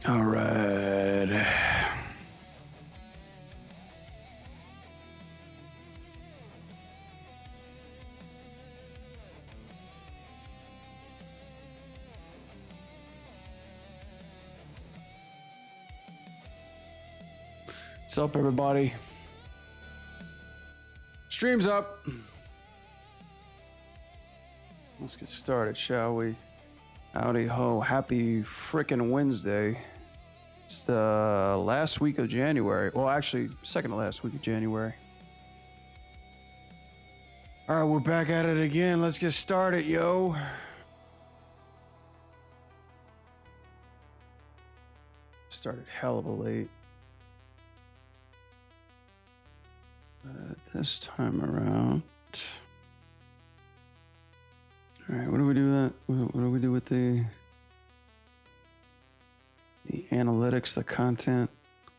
All right. What's up, everybody? Stream's up. Let's get started, shall we? Howdy ho. Happy frickin' Wednesday. It's the last week of January. Well, actually, second to last week of January. All right, we're back at it again. Let's get started, yo. Started hell of a late. This time around. All right, what do we do that? What do we do with the analytics, the content,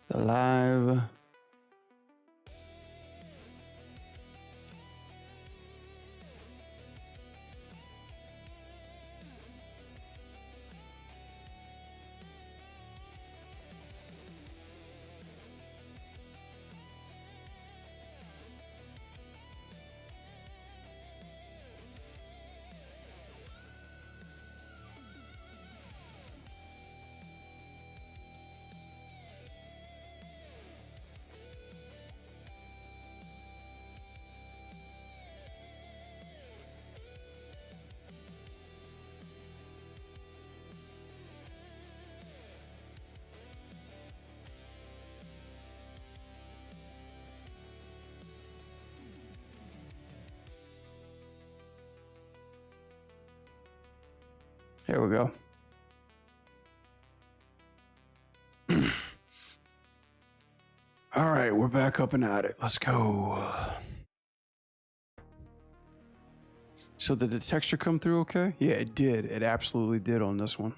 the live? Here we go. All right, we're back up and at it. Let's go. So did the texture come through okay? Yeah, it did. It absolutely did on this one.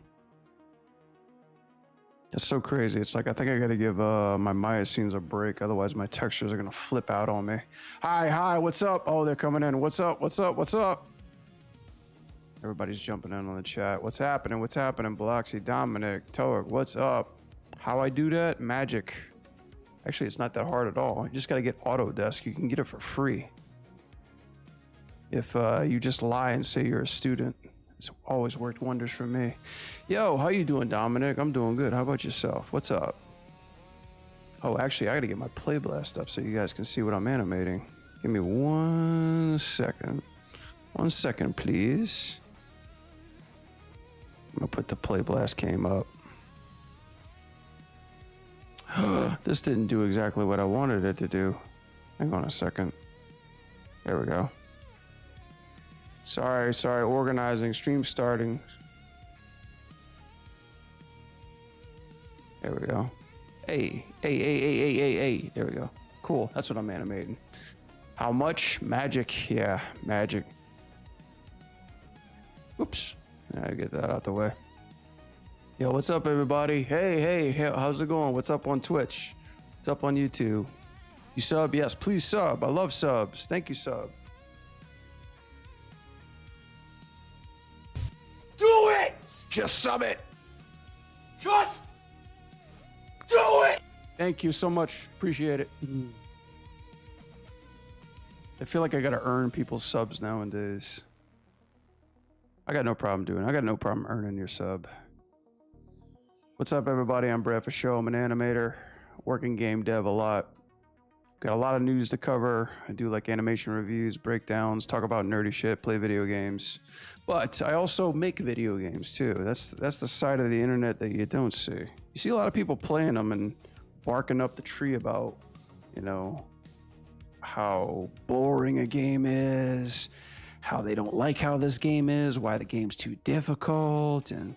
It's so crazy. It's like I think I gotta give my Maya scenes a break, otherwise my textures are gonna flip out on me. Hi, what's up? Oh, they're coming in. What's up? Everybody's jumping in on the chat. What's happening? Biloxi, Dominic, Toic, what's up? How I do that? Magic. Actually, it's not that hard at all. You just got to get Autodesk. You can get it for free. If you just lie and say you're a student. It's always worked wonders for me. Yo, how you doing, Dominic? I'm doing good. How about yourself? What's up? Oh, actually, I got to get my Play Blast up so you guys can see what I'm animating. Give me 1 second. 1 second, please. I'm gonna put the Play Blast game up. This didn't do exactly what I wanted it to do. Hang on a second. There we go. Sorry, organizing, stream starting. There we go. Hey. There we go. Cool, that's what I'm animating. How much? Magic, yeah, magic. Oops. I get that out the way. Yo, what's up, everybody? Hey, how's it going? What's up on Twitch? What's up on YouTube? You sub? Yes, please sub. I love subs. Thank you, sub. Do it! Just sub it. Just do it! Thank you so much. Appreciate it. I feel like I gotta earn people's subs nowadays. I got no problem earning your sub. What's up, everybody? I'm Brad Fashow. I'm an animator, working game dev a lot. Got a lot of news to cover. I do like animation reviews, breakdowns, talk about nerdy shit, play video games. But I also make video games too. That's the side of the internet that you don't see. You see a lot of people playing them and barking up the tree about, you know, how boring a game is, how they don't like how this game is, why the game's too difficult, and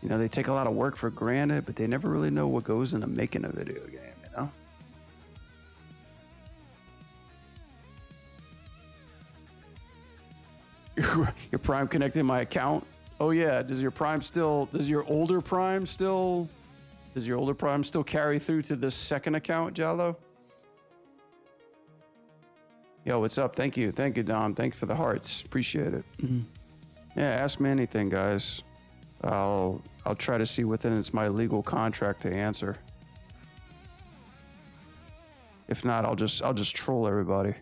you know, they take a lot of work for granted, but they never really know what goes into making a video game, you know? Your Prime connected my account? Oh yeah, does your older Prime still carry through to this second account, Jallo? Yo, what's up? Thank you, Dom. Thank you for the hearts. Appreciate it. Yeah, ask me anything, guys. I'll try to see within it's my legal contract to answer. If not, I'll just troll everybody.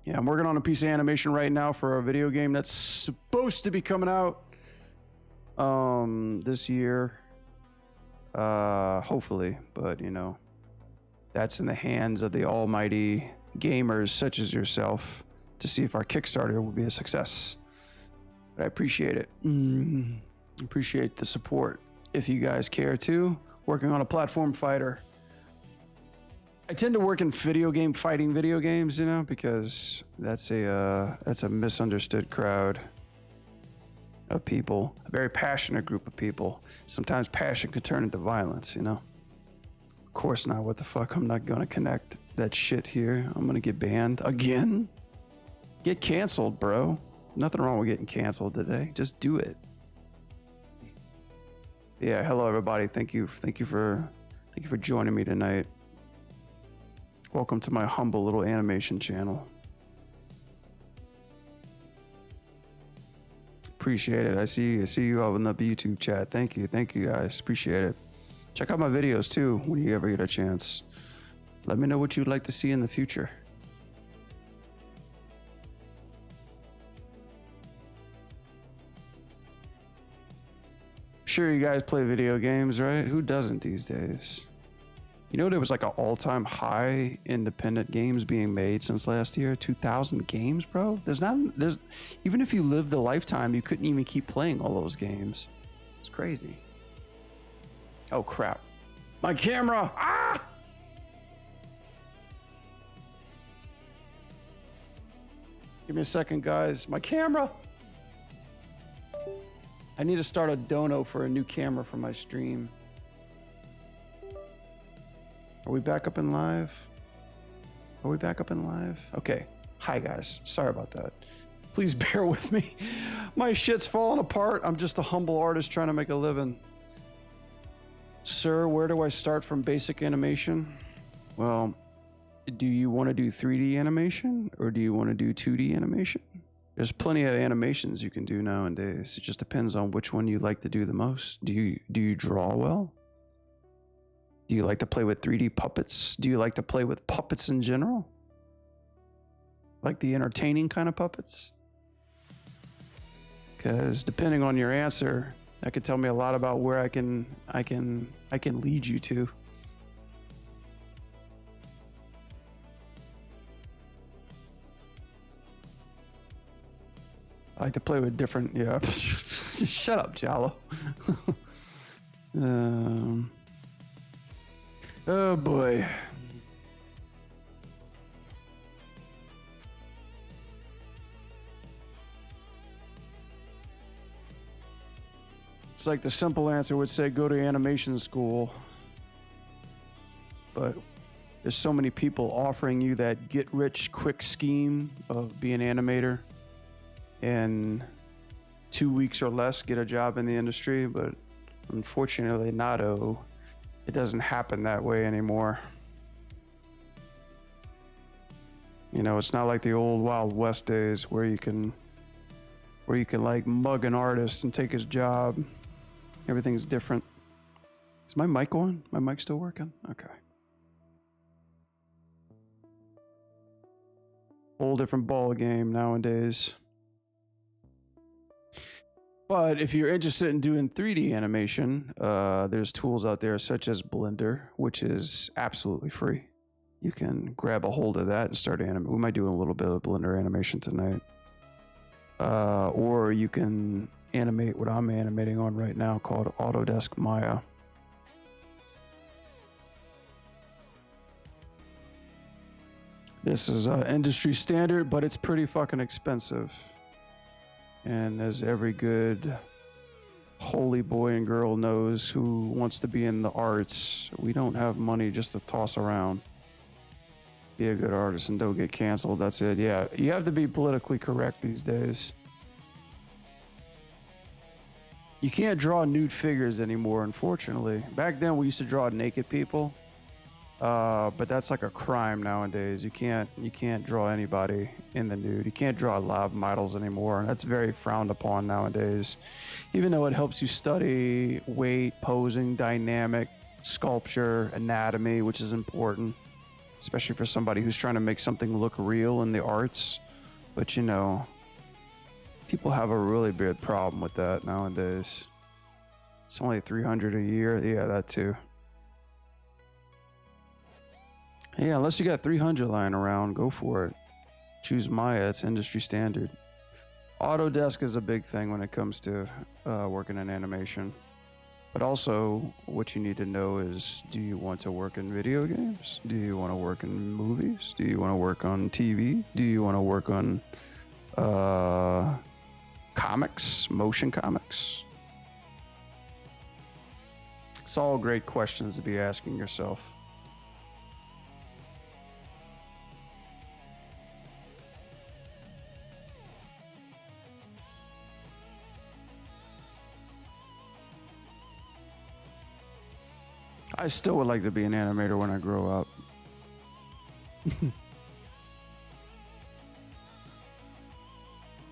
Yeah, I'm working on a piece of animation right now for a video game that's supposed to be coming out this year. Hopefully, but you know, that's in the hands of the almighty gamers such as yourself to see if our Kickstarter will be a success. But I appreciate it. Appreciate the support. If you guys care to, working on a platform fighter. I tend to work in fighting video games, you know, because that's a misunderstood crowd of people, a very passionate group of people. Sometimes passion could turn into violence, you know. Of course not. What the fuck? I'm not gonna connect that shit here. I'm gonna get banned again. Get canceled, bro. Nothing wrong with getting canceled today. Just do it. Yeah. Hello, everybody. Thank you for joining me tonight. Welcome to my humble little animation channel. Appreciate it. I see you all in the YouTube chat. Thank you guys. Appreciate it. Check out my videos too when you ever get a chance. Let me know what you'd like to see in the future. Sure, you guys play video games, right? Who doesn't these days? You know, there was like an all-time high independent games being made since last year. 2,000 games, bro. There's even if you lived a lifetime, you couldn't even keep playing all those games. It's crazy. Oh crap! My camera! Ah! Give me a second, guys. My camera. I need to start a dono for a new camera for my stream. Are we back up in live? Are we back up in live? Okay. Hi, guys. Sorry about that. Please bear with me. My shit's falling apart. I'm just a humble artist trying to make a living. Sir, where do I start from basic animation? Well, do you want to do 3D animation or do you want to do 2D animation? There's plenty of animations you can do nowadays. It just depends on which one you like to do the most. Do you draw well? Do you like to play with 3D puppets? Do you like to play with puppets in general? Like the entertaining kind of puppets? Because depending on your answer, that could tell me a lot about where I can lead you to. I like to play with different, yeah. Shut up, Jallo. Oh boy. It's like the simple answer would say go to animation school. But there's so many people offering you that get rich quick scheme of being an animator in 2 weeks or less get a job in the industry, but unfortunately it doesn't happen that way anymore. You know, it's not like the old Wild West days where you can like mug an artist and take his job. Everything's different. Is my mic on? My mic still working? Okay. Whole different ball game nowadays. But if you're interested in doing 3D animation, there's tools out there such as Blender, which is absolutely free. You can grab a hold of that and start animating. We might do a little bit of Blender animation tonight. Or you can animate what I'm animating on right now called Autodesk Maya. This is industry standard, but it's pretty fucking expensive. And as every good holy boy and girl knows who wants to be in the arts, we don't have money just to toss around. Be a good artist and don't get canceled. That's it. Yeah, you have to be politically correct these days. You can't draw nude figures anymore, unfortunately. Back then, we used to draw naked people. But that's like a crime nowadays. You can't draw anybody in the nude. You can't draw live models anymore. That's very frowned upon nowadays. Even though it helps you study weight, posing, dynamic, sculpture, anatomy, which is important, especially for somebody who's trying to make something look real in the arts. But you know, people have a really big problem with that nowadays. It's only 300 a year. Yeah, that too. Yeah, unless you got 300 lying around, go for it. Choose Maya, it's industry standard. Autodesk is a big thing when it comes to working in animation. But also, what you need to know is, do you want to work in video games? Do you want to work in movies? Do you want to work on TV? Do you want to work on comics, motion comics? It's all great questions to be asking yourself. I still would like to be an animator when I grow up.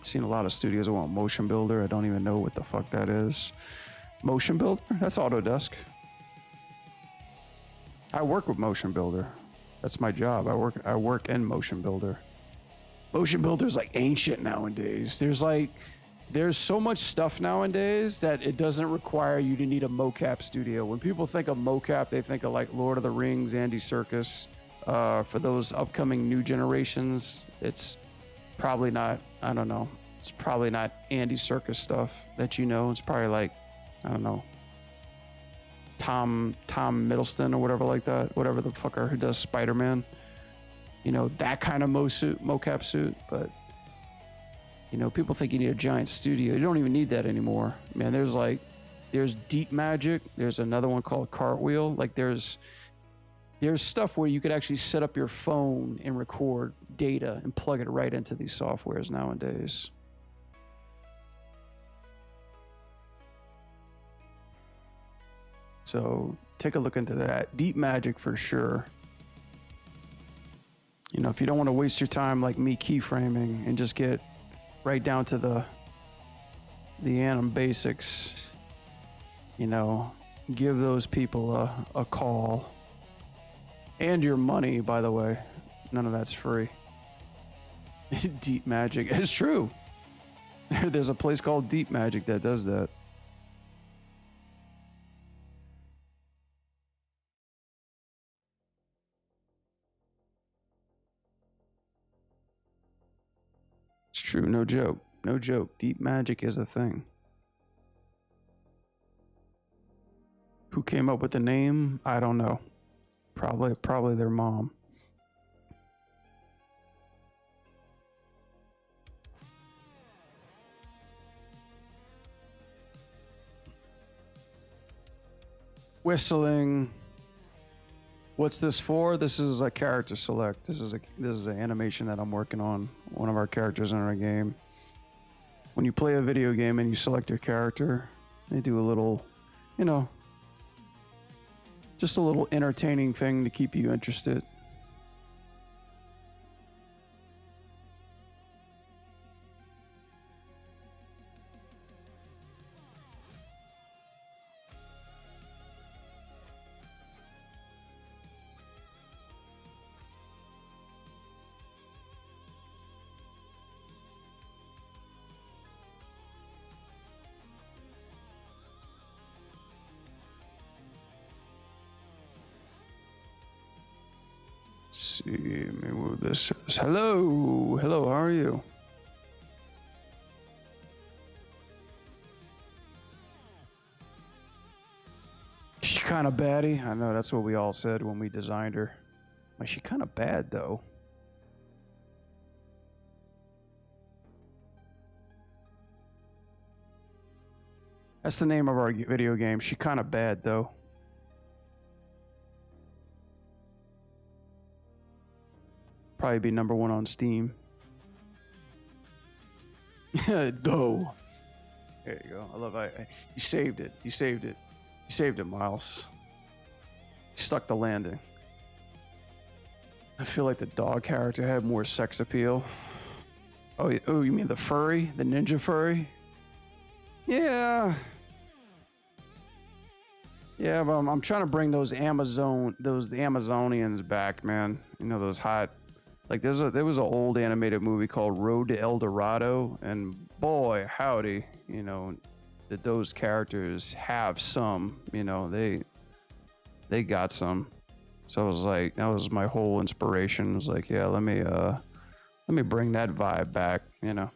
Seen a lot of studios that want Motion Builder. I don't even know what the fuck that is. Motion Builder? That's Autodesk. I work with Motion Builder. That's my job. I work in Motion Builder. Motion Builder is like ancient nowadays. There's so much stuff nowadays that it doesn't require you to need a mocap studio. When people think of mocap, they think of like Lord of the Rings, Andy Serkis. For those upcoming new generations, it's probably not, I don't know. It's probably not Andy Serkis stuff that you know. It's probably like, I don't know, Tom Middleston or whatever like that. Whatever the fucker who does Spider-Man. You know, that kind of mocap suit, but you know, people think you need a giant studio. You don't even need that anymore. Man, there's Deep Magic. There's another one called Cartwheel. Like there's stuff where you could actually set up your phone and record data and plug it right into these softwares nowadays. So take a look into that. Deep Magic for sure. You know, if you don't want to waste your time like me keyframing and just get right down to the anim basics, you know, give those people a call. And your money, by the way. None of that's free. Deep Magic. It's true. There's a place called Deep Magic that does that. It's true. No joke. No joke. Deep Magic is a thing. Who came up with the name? I don't know. Probably their mom. Whistling. What's this for? This is a character select. This is an animation that I'm working on. One of our characters in our game. When you play a video game and you select your character, they do a little, you know, just a little entertaining thing to keep you interested. See, let me move this. Hello, how are you? She kind of baddie. I know that's what we all said when we designed her. Like, she kind of bad though. That's the name of our video game. She kind of bad though. Probably be #1 on Steam. Though. There you go. I love it. You saved it. You saved it. You saved it, Miles. You stuck the landing. I feel like the dog character had more sex appeal. Oh, oh, you mean the furry? The ninja furry? Yeah. Yeah, but I'm trying to bring those the Amazonians back, man. You know, those hot, like there was an old animated movie called Road to El Dorado, and boy, howdy, you know, that those characters have some, you know, they got some. So I was like, that was my whole inspiration. I was like, yeah, let me bring that vibe back, you know.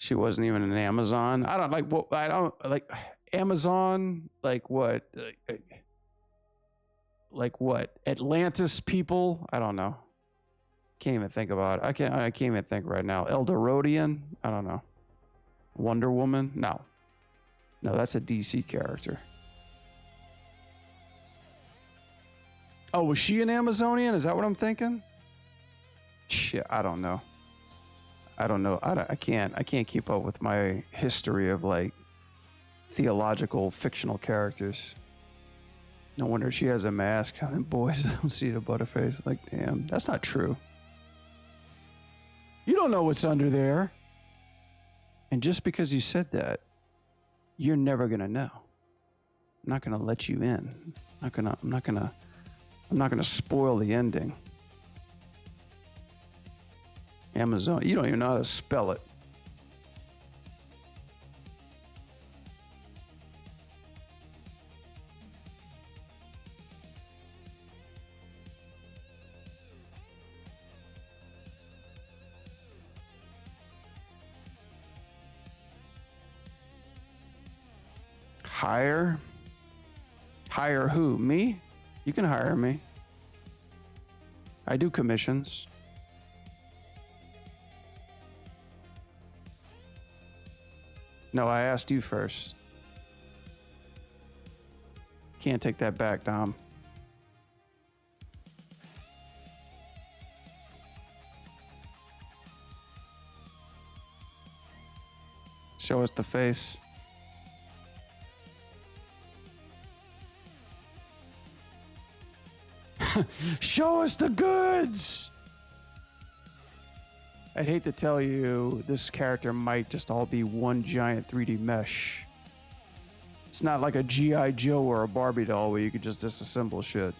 She wasn't even an Amazon. I don't like what I don't like Amazon. Like what? Like what? Atlantis people? I don't know. Can't even think about it. I can't even think right now. Eldoradian? I don't know. Wonder Woman? No, that's a DC character. Oh, was she an Amazonian? Is that what I'm thinking? Shit, I don't know. I can't keep up with my history of like theological fictional characters. No wonder she has a mask and then boys don't see the butterface. Like, damn, that's not true. You don't know what's under there. And just because you said that, you're never gonna know. I'm not gonna let you in. I'm not gonna spoil the ending. Amazon, you don't even know how to spell it. Hire who? Me? You can hire me. I do commissions. No, I asked you first. Can't take that back, Dom. Show us the face. Show us the goods! I'd hate to tell you, this character might just all be one giant 3D mesh. It's not like a G.I. Joe or a Barbie doll where you could just disassemble shit.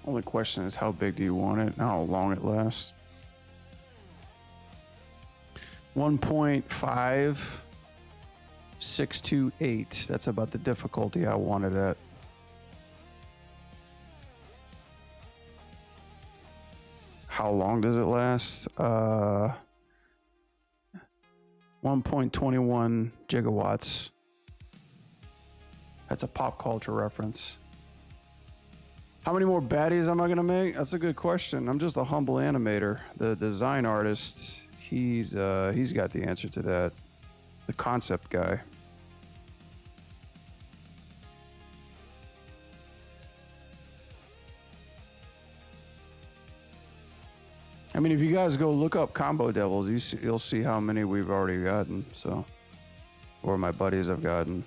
Only question is how big do you want it and how long it lasts. 1.5628. That's about the difficulty I wanted at. How long does it last? 1.21 gigawatts. That's a pop culture reference. How many more baddies am I gonna make? That's a good question. I'm just a humble animator. The design artist, he's got the answer to that. The concept guy. I mean, if you guys go look up Combo Devils, you'll see how many we've already gotten. So, or my buddies have gotten.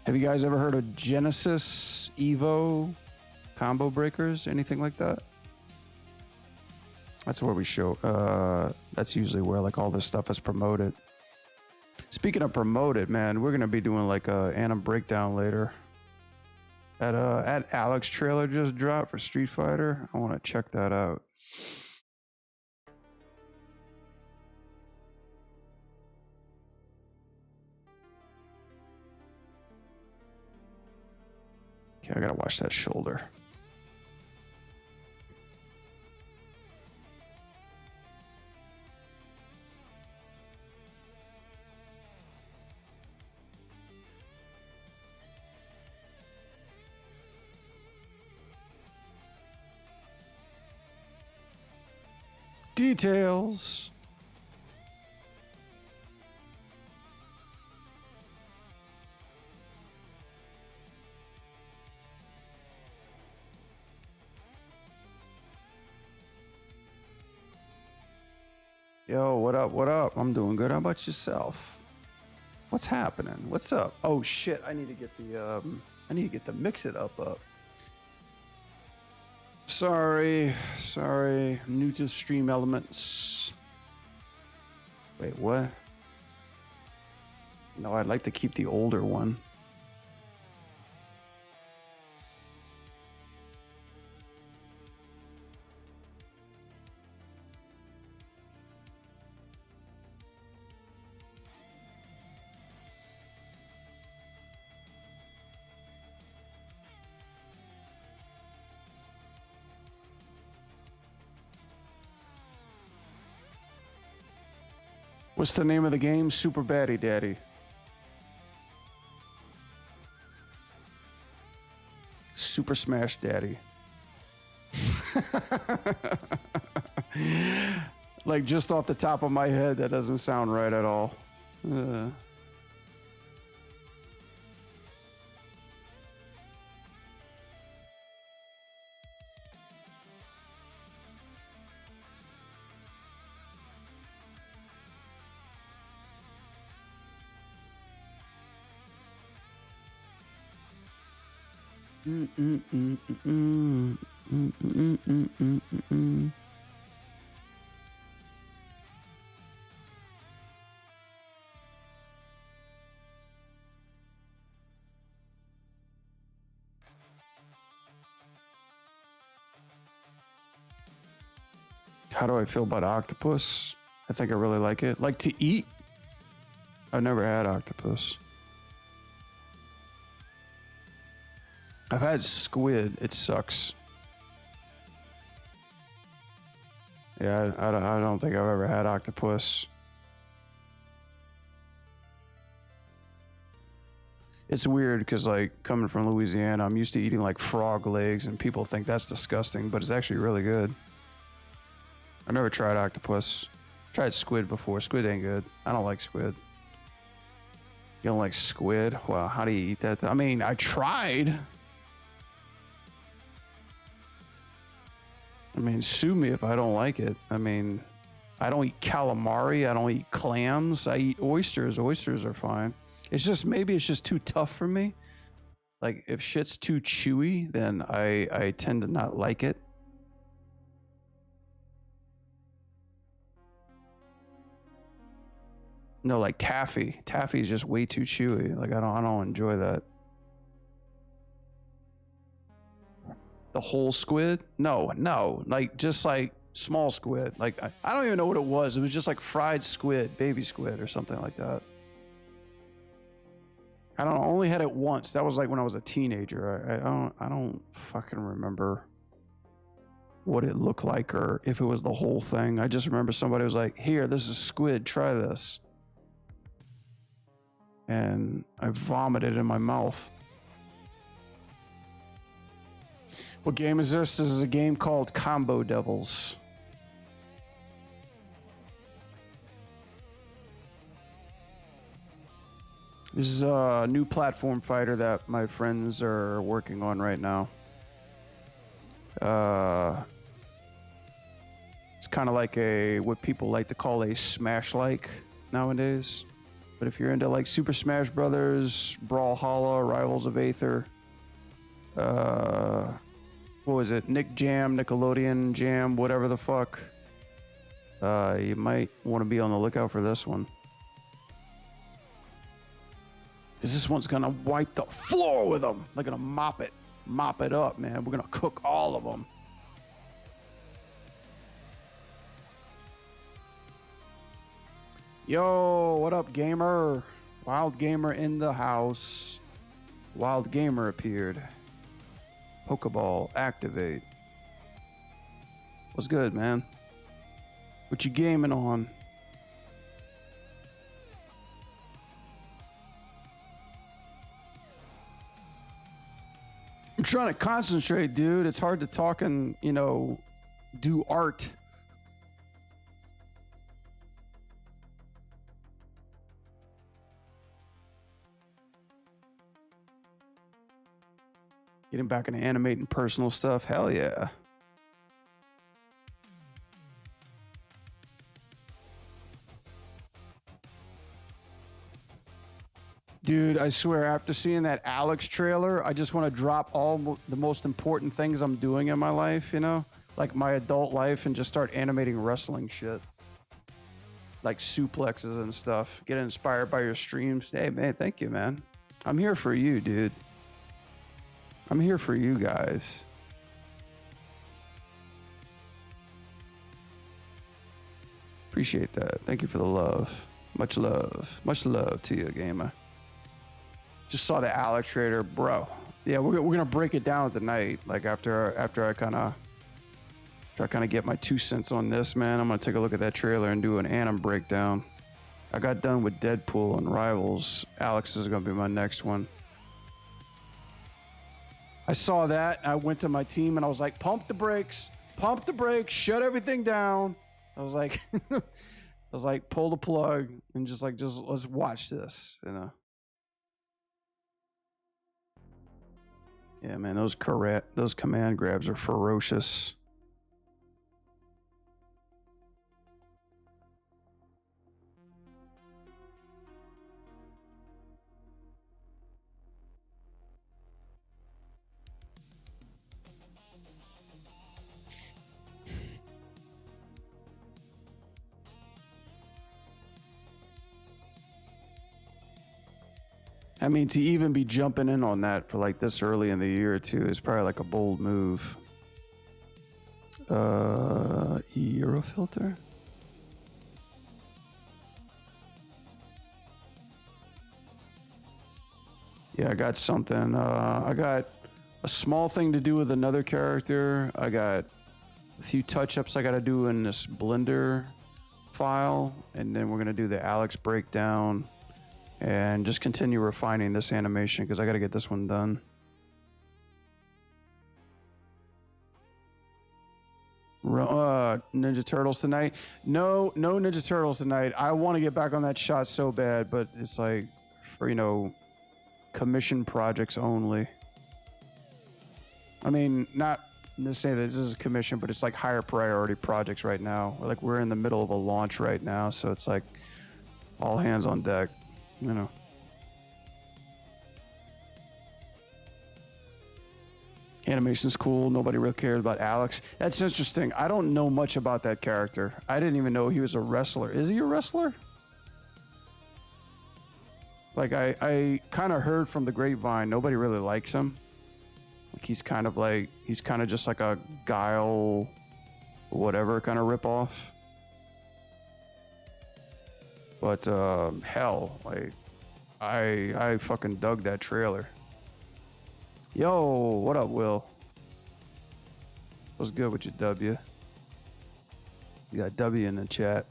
Have you guys ever heard of Genesis, Evo, Combo Breakers, anything like that? That's where we show, that's usually where like all this stuff is promoted. Speaking of promoted, man, we're gonna be doing like a Anim breakdown later. That Alex trailer just dropped for Street Fighter. I wanna check that out. Okay, I gotta watch that shoulder. Details. Yo, what up? What up? I'm doing good. How about yourself? What's happening? What's up? Oh shit! I need to get the mix it up. Sorry. New to Stream Elements. Wait, what? No, I'd like to keep the older one. What's the name of the game? Super Batty Daddy. Super Smash Daddy. Like just off the top of my head, that doesn't sound right at all. How do I feel about octopus? I think I really like it. Like to eat? I've never had octopus. I've had squid. It sucks. Yeah, I don't think I've ever had octopus. It's weird because, like, coming from Louisiana, I'm used to eating, like, frog legs, and people think that's disgusting, but it's actually really good. I've never tried octopus. Tried squid before. Squid ain't good. I don't like squid. You don't like squid? Well, how do you eat that? I mean, I tried. I mean, sue me if I don't like it. I mean, I don't eat calamari. I don't eat clams. I eat oysters. Oysters are fine. It's just, maybe it's just too tough for me. Like, if shit's too chewy, then I tend to not like it. No, like taffy. Taffy is just way too chewy. Like, I don't enjoy that. The whole squid? No. Like, just like small squid. Like, I don't even know what it was. It was just like fried squid, baby squid or something like that. I don't know. I only had it once. That was like when I was a teenager. I don't fucking remember what it looked like or if it was the whole thing. I just remember somebody was like, here, this is squid. Try this. And I vomited in my mouth. What game is this? This is a game called Combo Devils. This is a new platform fighter that my friends are working on right now. It's kind of like what people like to call a Smash-like nowadays. But if you're into like Super Smash Brothers, Brawlhalla, Rivals of Aether, what was it? Nick Jam, Nickelodeon Jam, whatever the fuck. You might want to be on the lookout for this one. Because this one's going to wipe the floor with them. They're going to mop it up, man. We're going to cook all of them. Yo, what up, gamer? Wild Gamer in the house. Wild Gamer appeared. Pokeball, activate. What's good, man? What you gaming on? I'm trying to concentrate, dude. It's hard to talk and, do art Getting back into animating personal stuff. Hell yeah. Dude, I swear, after seeing that Alex trailer, I just want to drop all the most important things I'm doing in my life, you know? Like my adult life, and just start animating wrestling shit. Like suplexes and stuff. Get inspired by your streams. Hey, man, thank you, man. I'm here for you, dude. I'm here for you guys. Appreciate that. Thank you for the love. Much love. Much love to you, gamer. Just saw the Alex trailer, bro. Yeah, we're gonna break it down tonight. Like after I kind of get my 2 cents on this, man. I'm gonna take a look at that trailer and do an Anim breakdown. I got done with Deadpool and Rivals. Alex is gonna be my next one. I saw that. I went to my team and I was like, pump the brakes, shut everything down. I was like, pull the plug and just let's watch this, you know. Yeah, man, those command grabs are ferocious. I mean, to even be jumping in on that for like this early in the year too is probably like a bold move. Eurofilter. Yeah, I got something. I got a small thing to do with another character. I got a few touch-ups I got to do in this Blender file, and then we're gonna do the Alex breakdown. And just continue refining this animation because I got to get this one done. Ninja Turtles tonight? No Ninja Turtles tonight. I want to get back on that shot so bad, but it's like for, you know, commission projects only. I mean, not to say that this is a commission, but it's like higher priority projects right now. Like we're in the middle of a launch right now, so it's like all hands on deck. You know. Animation's cool. Nobody really cares about Alex. That's interesting. I don't know much about that character. I didn't even know he was a wrestler. Is he a wrestler? Like I kind of heard from the grapevine, nobody really likes him. Like he's kind of just like a Guile, whatever kind of ripoff. But hell, like I fucking dug that trailer. Yo, what up, Will? What's good with you, W? You got W in the chat.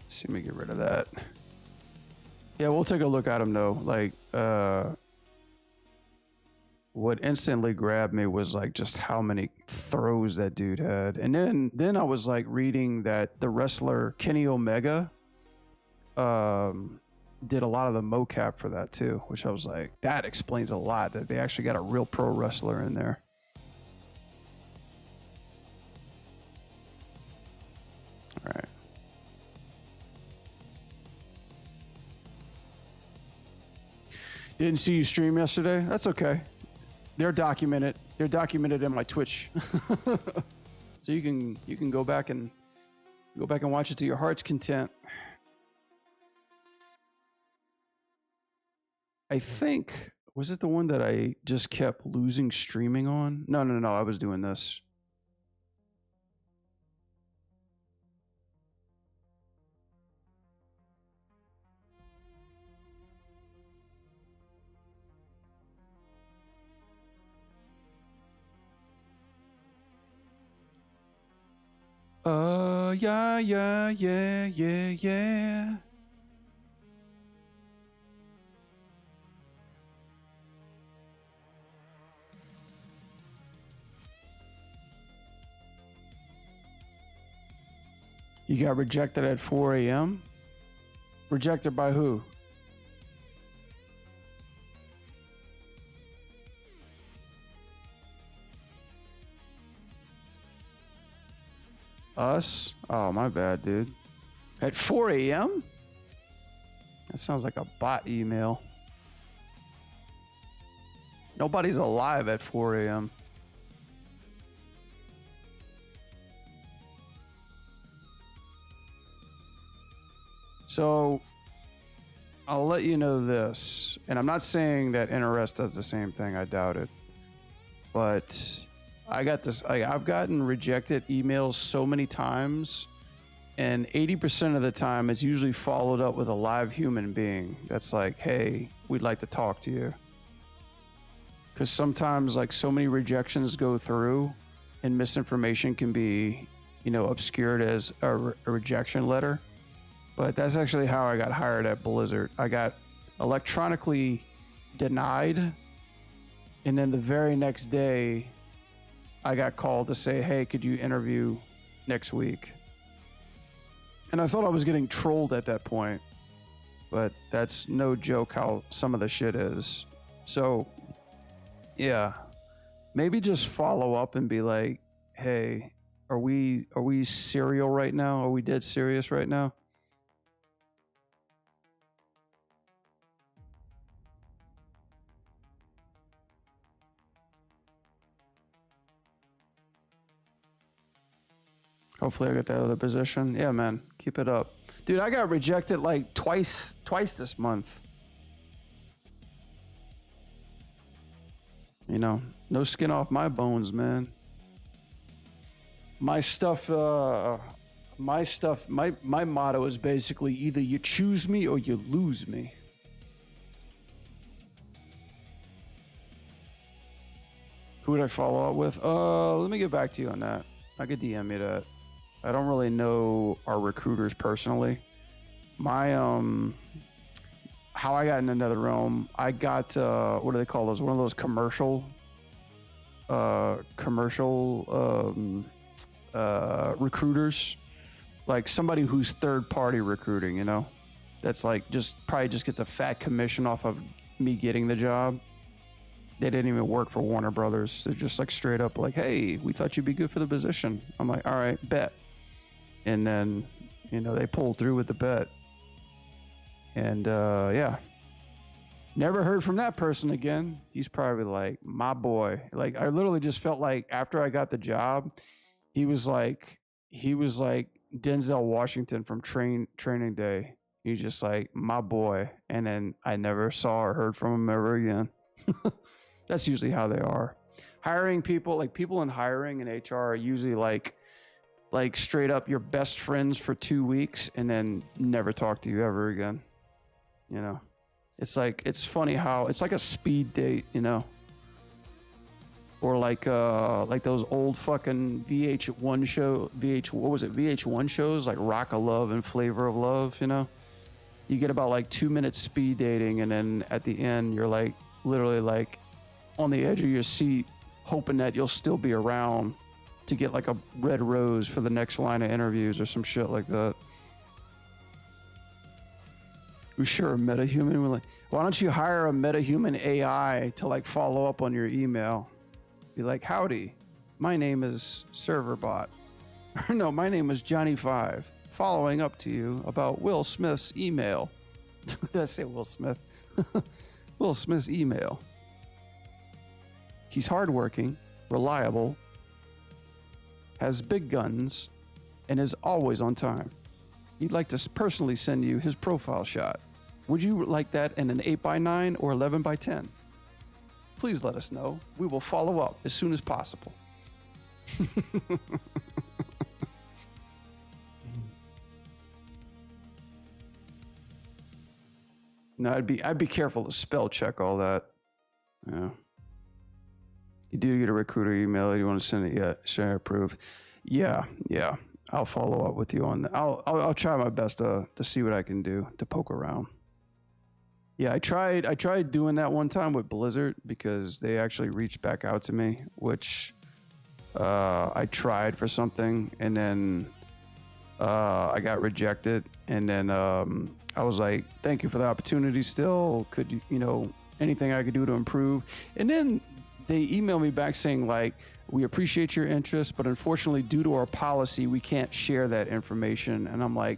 Let's see, let me get rid of that. Yeah, we'll take a look at him though. Like, what instantly grabbed me was like just how many throws that dude had. And then I was like reading that the wrestler Kenny Omega did a lot of the mocap for that too, which I was like, that explains a lot, that they actually got a real pro wrestler in there. All right. Didn't see you stream yesterday. That's okay. They're documented. They're documented in my Twitch. So you can go back and watch it to your heart's content. I think, was it the one that I just kept losing streaming on? No, I was doing this. Yeah. You got rejected at 4 a.m.? Rejected by who? Us? Oh, my bad, dude. At 4 a.m.? That sounds like a bot email. Nobody's alive at 4 a.m. So I'll let you know this, and I'm not saying that NRS does the same thing. I doubt it. But I got this. I've gotten rejected emails so many times, and 80% of the time it's usually followed up with a live human being that's like, hey, we'd like to talk to you. Because sometimes like so many rejections go through and misinformation can be, you know, obscured as a rejection letter. But that's actually how I got hired at Blizzard. I got electronically denied, and then the very next day I got called to say, hey, could you interview next week? And I thought I was getting trolled at that point, but that's no joke how some of the shit is. So yeah, maybe just follow up and be like, hey, are we serial right now? Are we dead serious right now? Hopefully I get that other position. Yeah, man, keep it up. Dude, I got rejected like twice this month. You know, no skin off my bones, man. My motto is basically either you choose me or you lose me. Who would I follow up with? Let me get back to you on that. I could DM me that. I don't really know our recruiters personally. My how I got in another realm, I got what do they call those? One of those commercial recruiters, like somebody who's third party recruiting, you know, that's like probably just gets a fat commission off of me getting the job. They didn't even work for Warner Brothers. They're just like straight up like, hey, we thought you'd be good for the position. I'm like, all right, bet. And then, you know, they pulled through with the bet. And yeah, never heard from that person again. He's probably like, my boy. Like, I literally just felt like after I got the job, he was like Denzel Washington from Training Day. He's just like, my boy. And then I never saw or heard from him ever again. That's usually how they are. Hiring people, like people in hiring and HR are usually like straight up your best friends for 2 weeks and then never talk to you ever again. You know, it's like, it's funny how it's like a speed date, you know, or like those old fucking VH1 shows like Rock of Love and Flavor of Love, you know, you get about like 2 minutes speed dating. And then at the end, you're like literally like on the edge of your seat, hoping that you'll still be around to get like a red rose for the next line of interviews or some shit like that. We sure a metahuman. We're like, why don't you hire a metahuman AI to like follow up on your email? Be like, howdy, my name is Serverbot. Or no, my name is Johnny5. Following up to you about Will Smith's email. Did I say Will Smith? Will Smith's email. He's hardworking, reliable, has big guns, and is always on time. He'd like to personally send you his profile shot. Would you like that in an 8x9 or 11x10? Please let us know. We will follow up as soon as possible. No, I'd be careful to spell check all that. Yeah. You do get a recruiter email. You want to send it yet? Share approve. Yeah. I'll follow up with you on that. I'll try my best to see what I can do to poke around. Yeah, I tried doing that one time with Blizzard because they actually reached back out to me, which I tried for something and then I got rejected. And then I was like, thank you for the opportunity still. Could you know, anything I could do to improve? And then they emailed me back saying like, We appreciate your interest, but unfortunately, due to our policy, we can't share that information. And I'm like,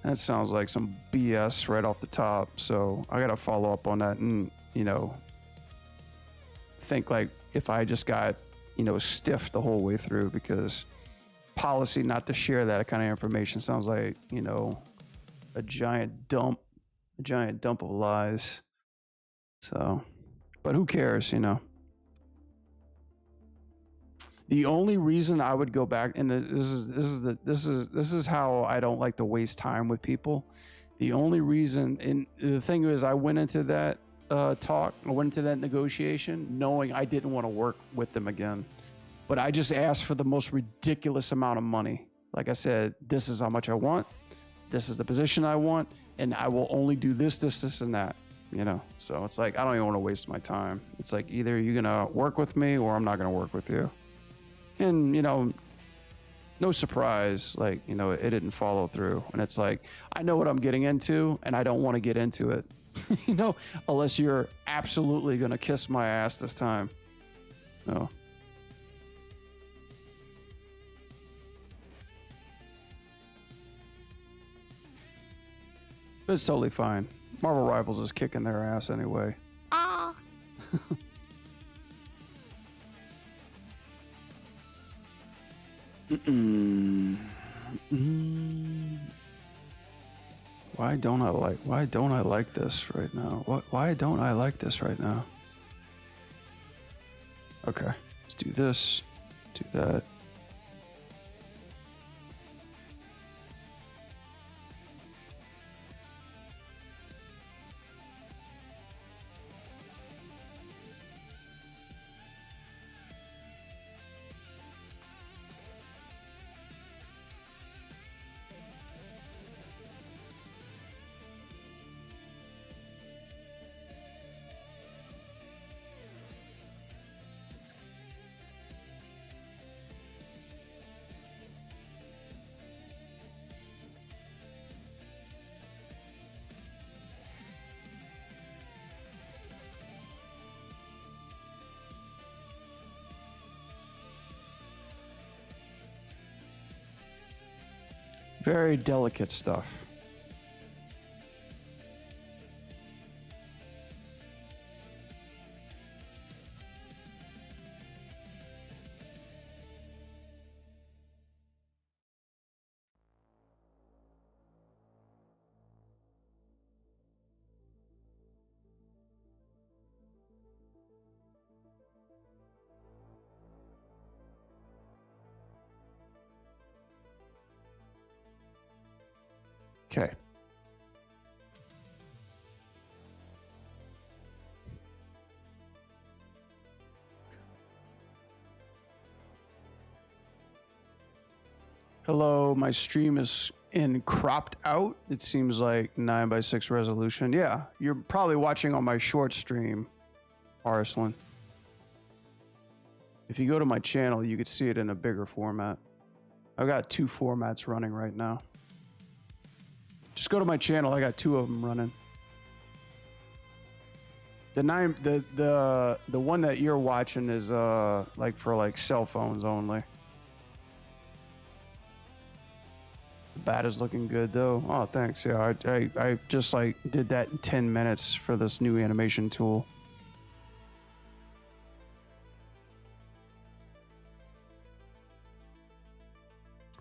that sounds like some BS right off the top. So I got to follow up on that and, you know, think like if I just got, you know, stiffed the whole way through, because policy not to share that kind of information sounds like, you know, a giant dump of lies. So, but who cares, you know? The only reason I would go back, and this is how I don't like to waste time with people. The only reason, and the thing is, I went into that talk, I went into that negotiation knowing I didn't want to work with them again. But I just asked for the most ridiculous amount of money. Like I said, this is how much I want. This is the position I want, and I will only do this, and that. You know, so it's like I don't even want to waste my time. It's like either you're gonna work with me or I'm not gonna work with you. And, you know, no surprise, like, you know, it didn't follow through. And it's like, I know what I'm getting into and I don't want to get into it, you know, unless you're absolutely going to kiss my ass this time. No. But it's totally fine. Marvel Rivals is kicking their ass anyway. Ah. Why don't I like this right now? Why don't I like this right now? Okay, let's do this, do that. Very delicate stuff. Okay. Hello, my stream is in cropped out. It seems like 9:6 resolution. Yeah, you're probably watching on my short stream, Arslan. If you go to my channel, you could see it in a bigger format. I've got 2 formats running right now. Just go to my channel. I got 2 of them running. The one that you're watching is like for like cell phones only. The bat is looking good though. Oh, thanks. Yeah, I just like did that in 10 minutes for this new animation tool.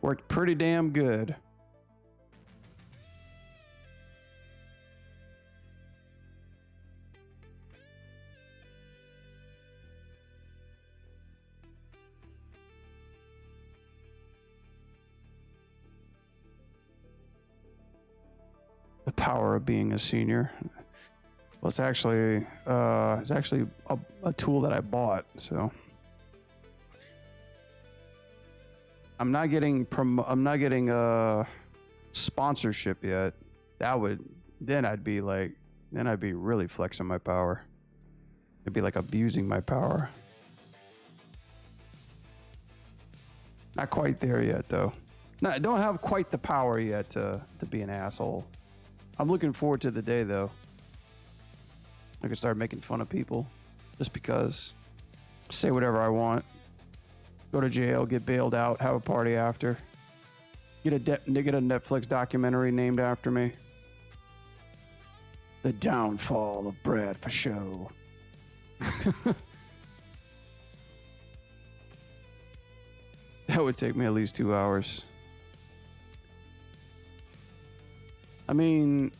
Worked pretty damn good. The power of being a senior. Well, it's actually a tool that I bought, so I'm not getting sponsorship yet. Then I'd be really flexing my power. It'd be like abusing my power. Not quite there yet though. No, I don't have quite the power yet to be an asshole. I'm looking forward to the day though. I can start making fun of people just because. Say whatever I want. go to jail, get bailed out, have a party after. Get a Netflix documentary named after me. The Downfall of Brad for Show. That would take me at least 2 hours. I mean,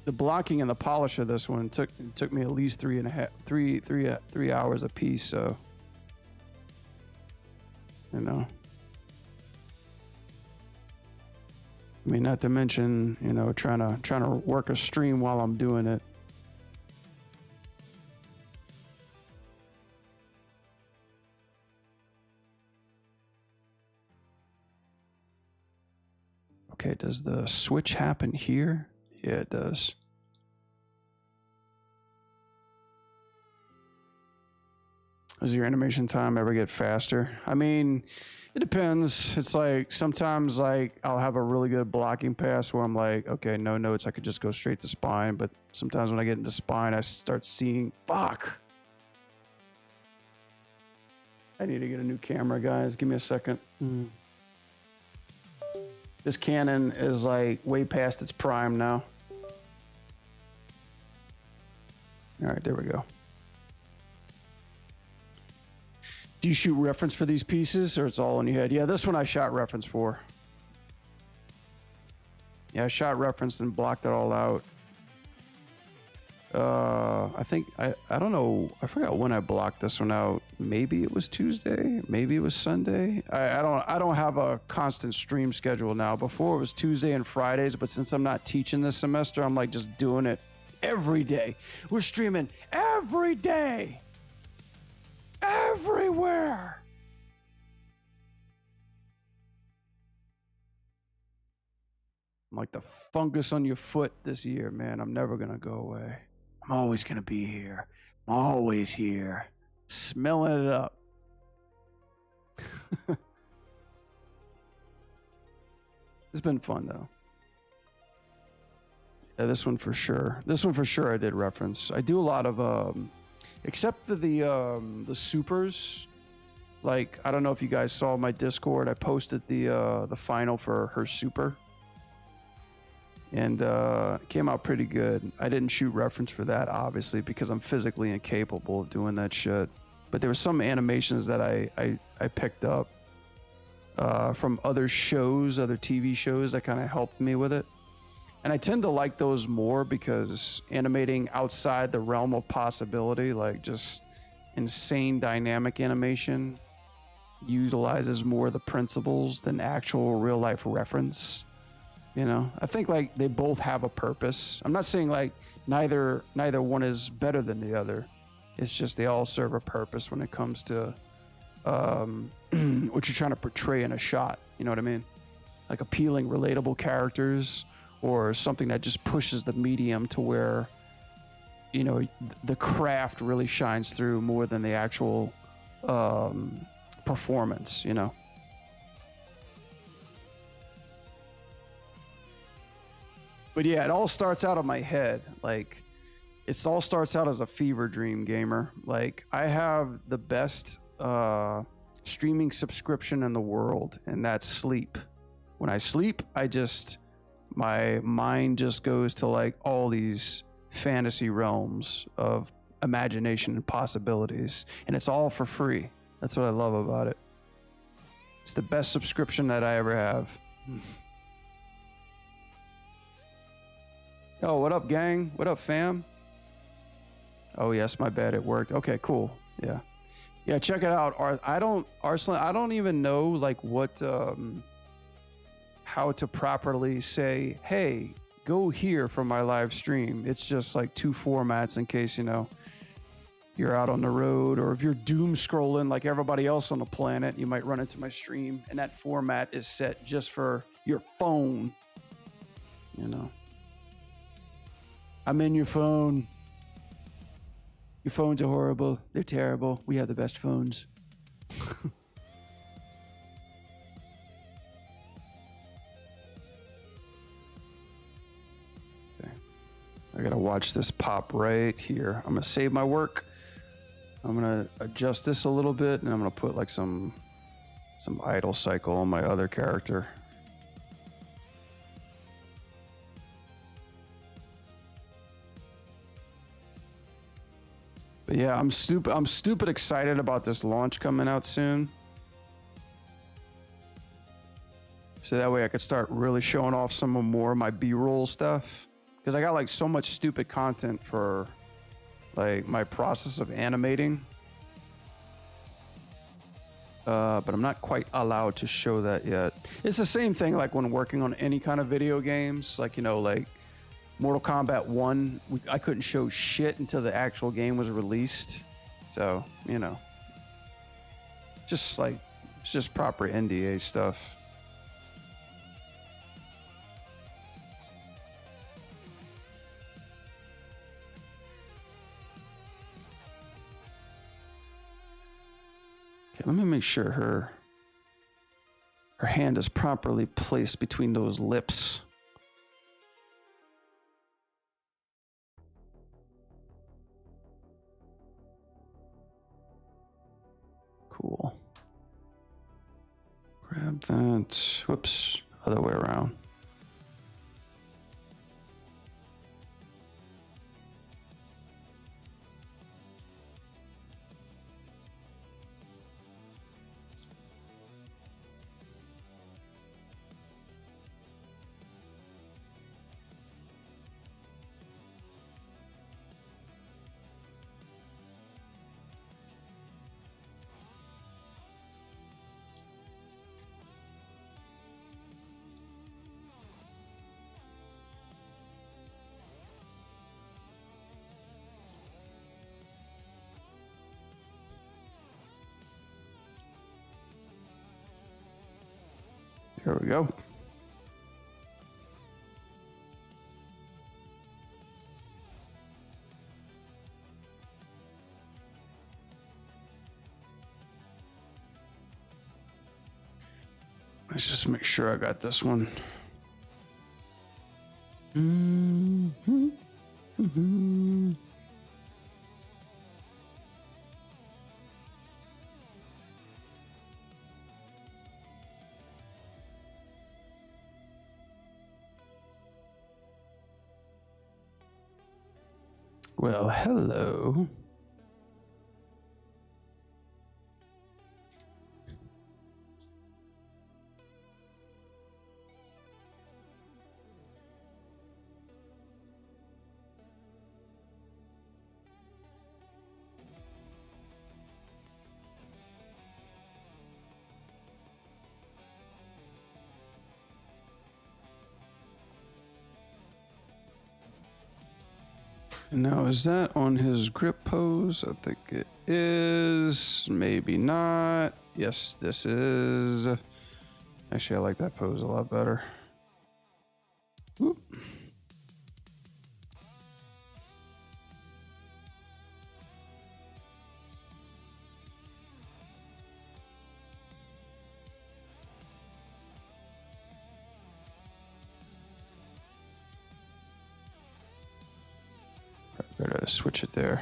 the blocking and the polish of this one took me at least 3 hours a piece. So, you know, I mean, not to mention, you know, trying to work a stream while I'm doing it. Okay, does the switch happen here? Yeah, it does. Does your animation time ever get faster? I mean, it depends. It's like sometimes like I'll have a really good blocking pass where I'm like, okay, no notes, I could just go straight to spine. But sometimes when I get into spine, I start seeing, fuck. I need to get a new camera, guys. Give me a second. This Canon is like way past its prime now. All right, there we go. Do you shoot reference for these pieces or it's all in your head? Yeah, this one I shot reference for. Yeah, I shot reference and blocked it all out. I think, I don't know. I forgot when I blocked this one out. Maybe it was Tuesday. Maybe it was Sunday. I don't have a constant stream schedule now. Before it was Tuesday and Fridays, but since I'm not teaching this semester, I'm like just doing it every day. We're streaming every day. Everywhere. I'm like the fungus on your foot this year, man. I'm never gonna go away. I'm always gonna be here. I'm always here. Smelling it up. It's been fun though. Yeah, this one for sure. This one for sure I did reference. I do a lot of except for the supers. Like, I don't know if you guys saw my Discord. I posted the final for her super. And it came out pretty good. I didn't shoot reference for that, obviously, because I'm physically incapable of doing that shit. But there were some animations that I picked up from other shows, other TV shows that kind of helped me with it. And I tend to like those more because animating outside the realm of possibility, like just insane dynamic animation, utilizes more of the principles than actual real life reference. You know, I think like they both have a purpose. I'm not saying like neither one is better than the other. It's just they all serve a purpose when it comes to what you're trying to portray in a shot. You know what I mean? Like appealing, relatable characters, or something that just pushes the medium to where, you know, the craft really shines through more than the actual performance, you know. But yeah, it all starts out of my head. Like, it all starts out as a fever dream, gamer. Like, I have the best streaming subscription in the world, and that's sleep. When I sleep, my mind just goes to like all these fantasy realms of imagination and possibilities, and it's all for free. That's what I love about it. It's the best subscription that I ever have. Oh, what up, gang? What up, fam? Oh, yes, my bad. It worked. Okay, cool. Yeah. Yeah, check it out. Arslan, I don't even know like what how to properly say, hey, go here for my live stream. It's just like two formats in case, you know, you're out on the road, or if you're doom scrolling like everybody else on the planet, you might run into my stream, and that format is set just for your phone. You know, I'm in your phone. Your phones are horrible. They're terrible. We have the best phones. Okay. I gotta watch this pop right here. I'm gonna save my work. I'm gonna adjust this a little bit, and I'm gonna put like some some idle cycle on my other character. But yeah, I'm stupid excited about this launch coming out soon. So that way I could start really showing off some more of my B-roll stuff. Because I got like so much stupid content for like my process of animating. But I'm not quite allowed to show that yet. It's the same thing like when working on any kind of video games, like, you know, like Mortal Kombat 1, I couldn't show shit until the actual game was released. So, you know, just like, it's just proper NDA stuff. Okay, let me make sure her hand is properly placed between those lips. Cool. Grab that. Whoops. Other way around. There we go. Let's just make sure I got this one. Well, hello. Now, is that on his grip pose? I think it is. Maybe not. Yes, this is. Actually, I like that pose a lot better. Whoop. Better switch it there.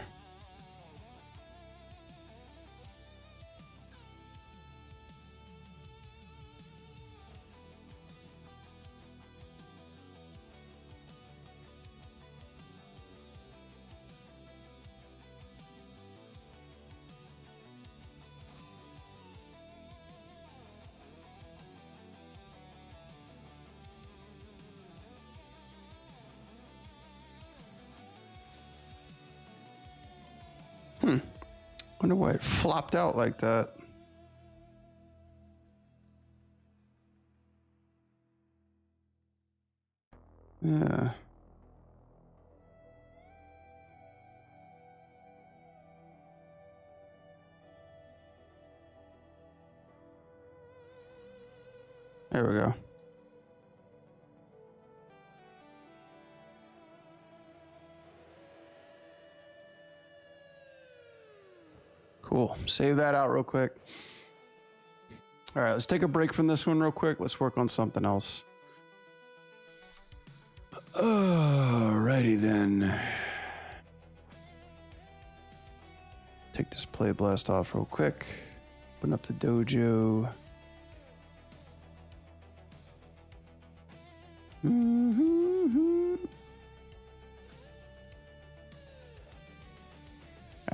Wonder why it flopped out like that. Yeah. There we go. Cool. Save that out real quick. All right, let's take a break from this one real quick. Let's work on something else. Alrighty then. Take this play blast off real quick. Open up the dojo.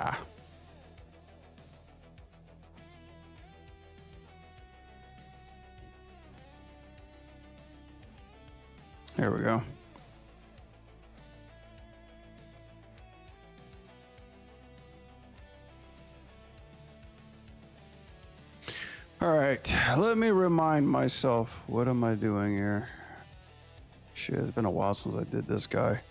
Ah. There we go. All right, let me remind myself, what am I doing here? Shit, it's been a while since I did this guy.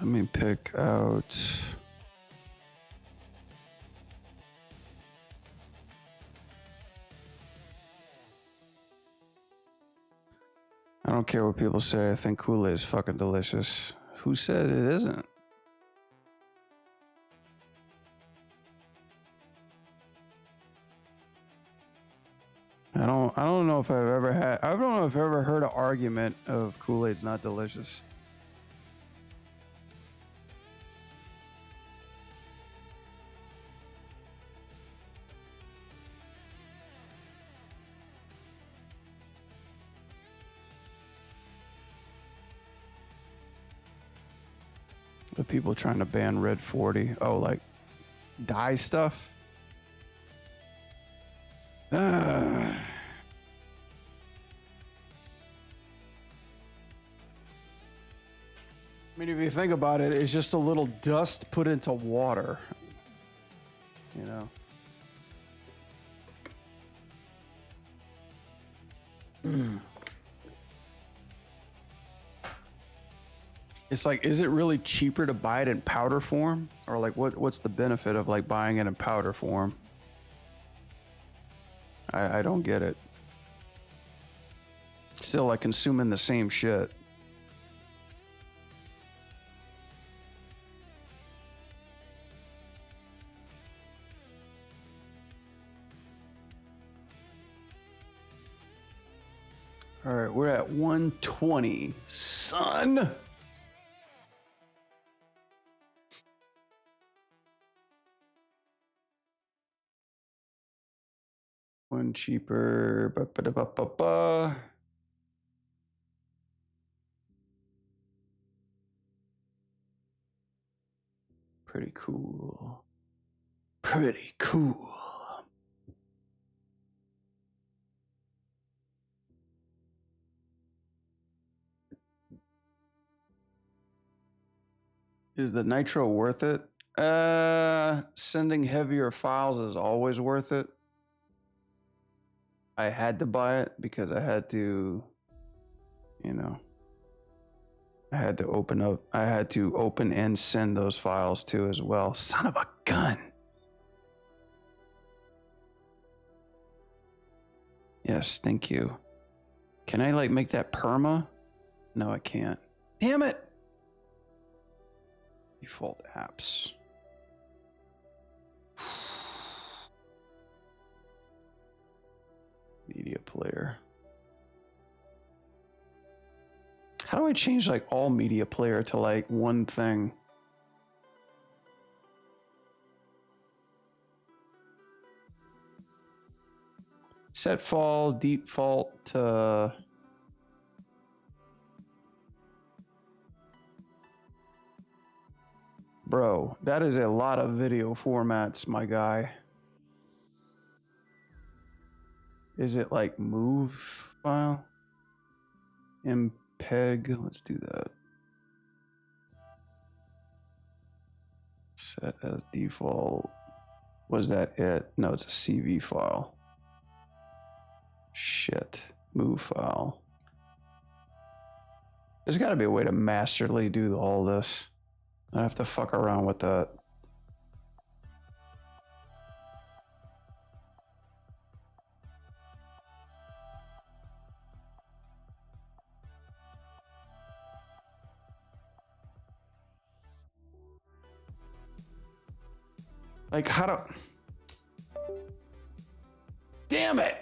Let me pick out. I don't care what people say. I think Kool-Aid is fucking delicious. Who said it isn't? I don't know if I've ever had. I don't know if I've ever heard an argument of Kool-Aid's not delicious. The people trying to ban Red 40. Oh, like dye stuff? I mean, if you think about it, it's just a little dust put into water. You know? It's like, is it really cheaper to buy it in powder form? Or like, what's the benefit of like buying it in powder form? I don't get it. Still like consuming the same shit. All right, we're at 120, son. One cheaper. Ba-ba-da-ba-ba-ba. Pretty cool. Pretty cool. Is the nitro worth it? Sending heavier files is always worth it. I had to buy it because I had to, you know, I had to open and send those files too as well. Son of a gun. Yes, thank you. Can I like make that perma? No, I can't. Damn it. Default apps. Media player. How do I change like all media player to like one thing? Set fall default to bro, that is a lot of video formats, my guy. Is it like move file? MPEG, let's do that. Set as default. Was that it? No, it's a CV file. Shit. Move file. There's got to be a way to masterly do all this. I have to fuck around with that. Like, how do... Damn it!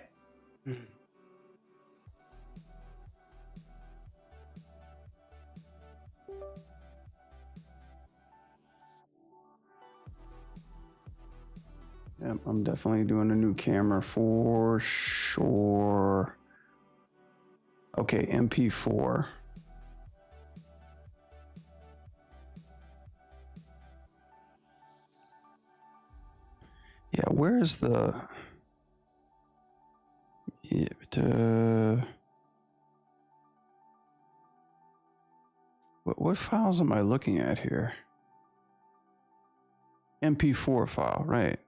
Yep, I'm definitely doing a new camera for sure. Okay, MP4. Yeah, where's the... Yeah, what files am I looking at here? MP4 file, right.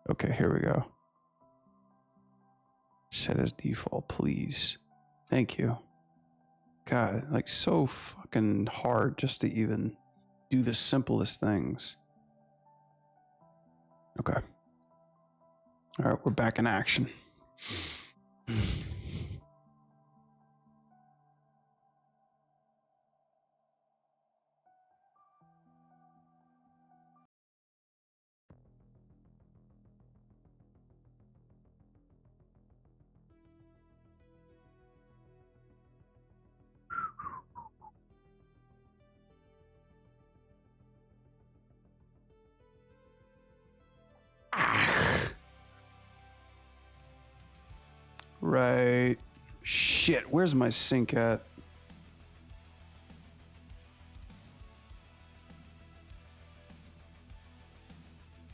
Okay, here we go. Set as default, please. Thank you. God, like so fucking hard just to even do the simplest things. Okay. All right, we're back in action. Right. Shit, where's my sync at?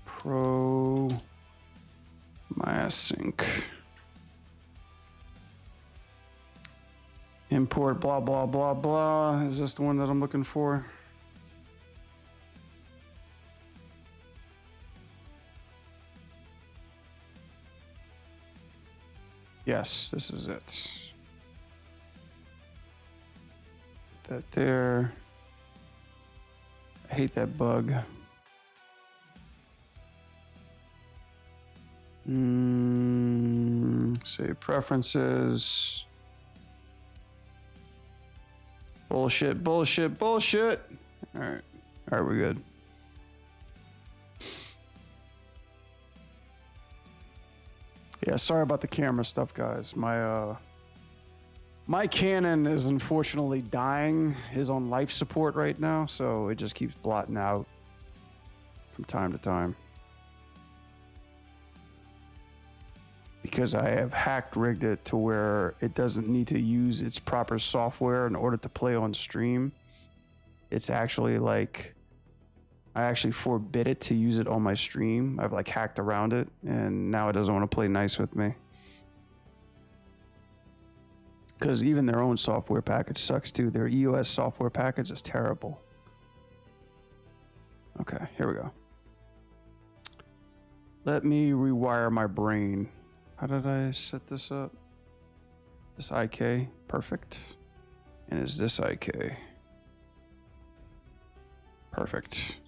Pro my sync. Import blah blah blah blah. Is this the one that I'm looking for? Yes, this is it. Put that there. I hate that bug. Save preferences. Bullshit, bullshit, bullshit. All right, we're good. Yeah, sorry about the camera stuff, guys. My Canon is unfortunately dying. Is on life support right now, so it just keeps blotting out from time to time. Because I have hacked rigged it to where it doesn't need to use its proper software in order to play on stream. It's actually like, I actually forbid it to use it on my stream. I've like hacked around it and now it doesn't want to play nice with me. Because even their own software package sucks too. Their EOS software package is terrible. Okay, here we go. Let me rewire my brain. How did I set this up? This IK, perfect. And is this IK? Perfect.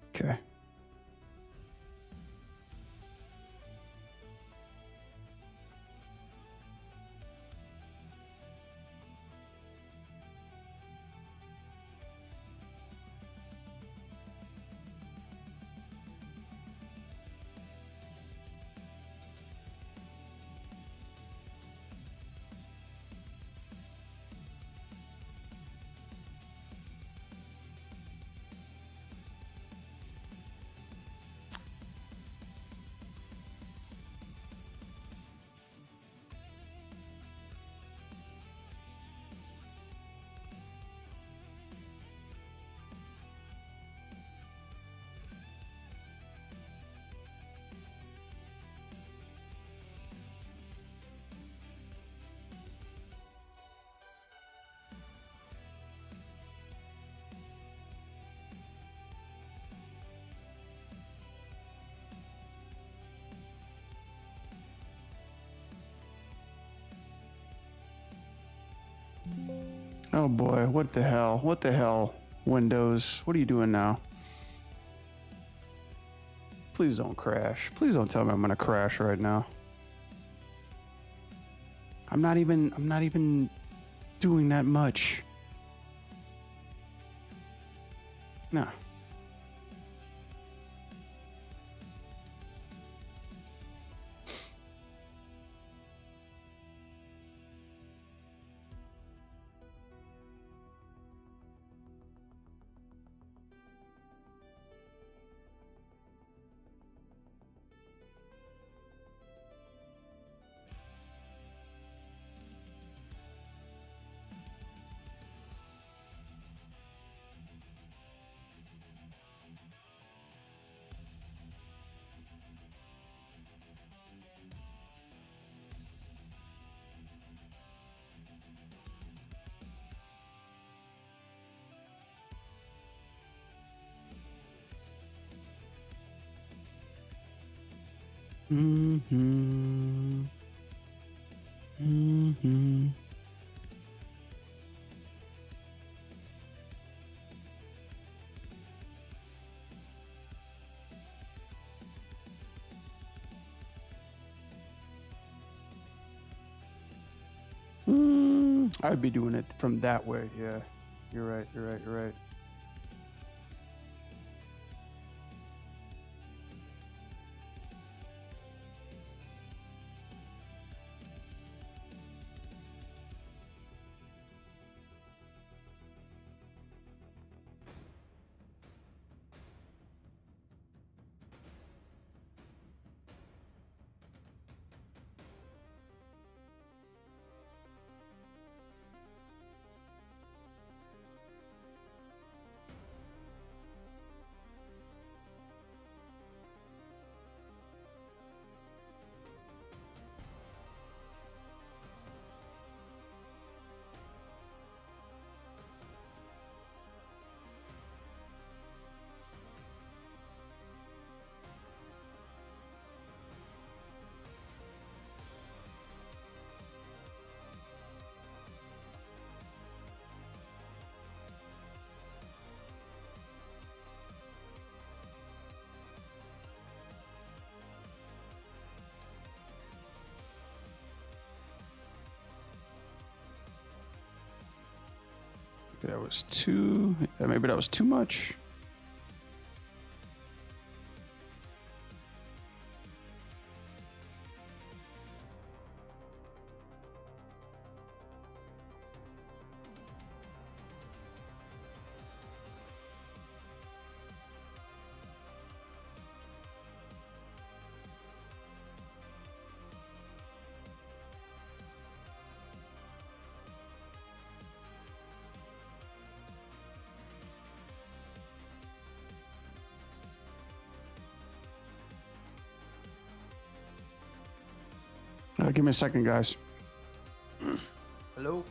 Okay. Oh boy, what the hell? What the hell? Windows, what are you doing now? Please don't crash. Please don't tell me I'm gonna crash right now. I'm not even doing that much. No. Mm-hmm. Mm-hmm. I'd be doing it from that way. Yeah, you're right. You're right. You're right. That was too. Maybe that was too much. Give me a second, guys. Hello?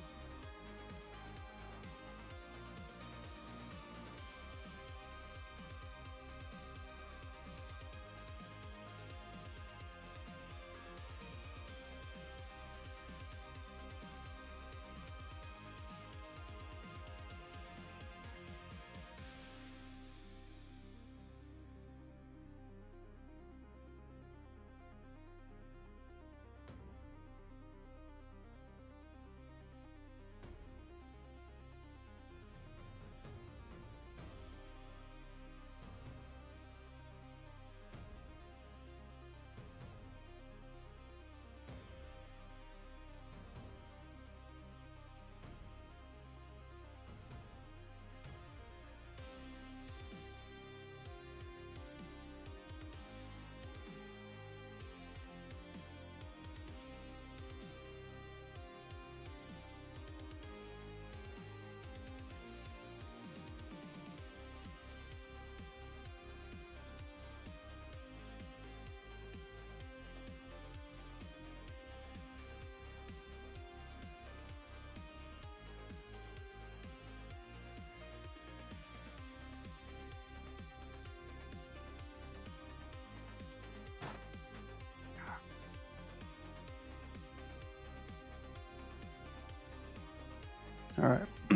All right.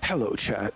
Hello, chat.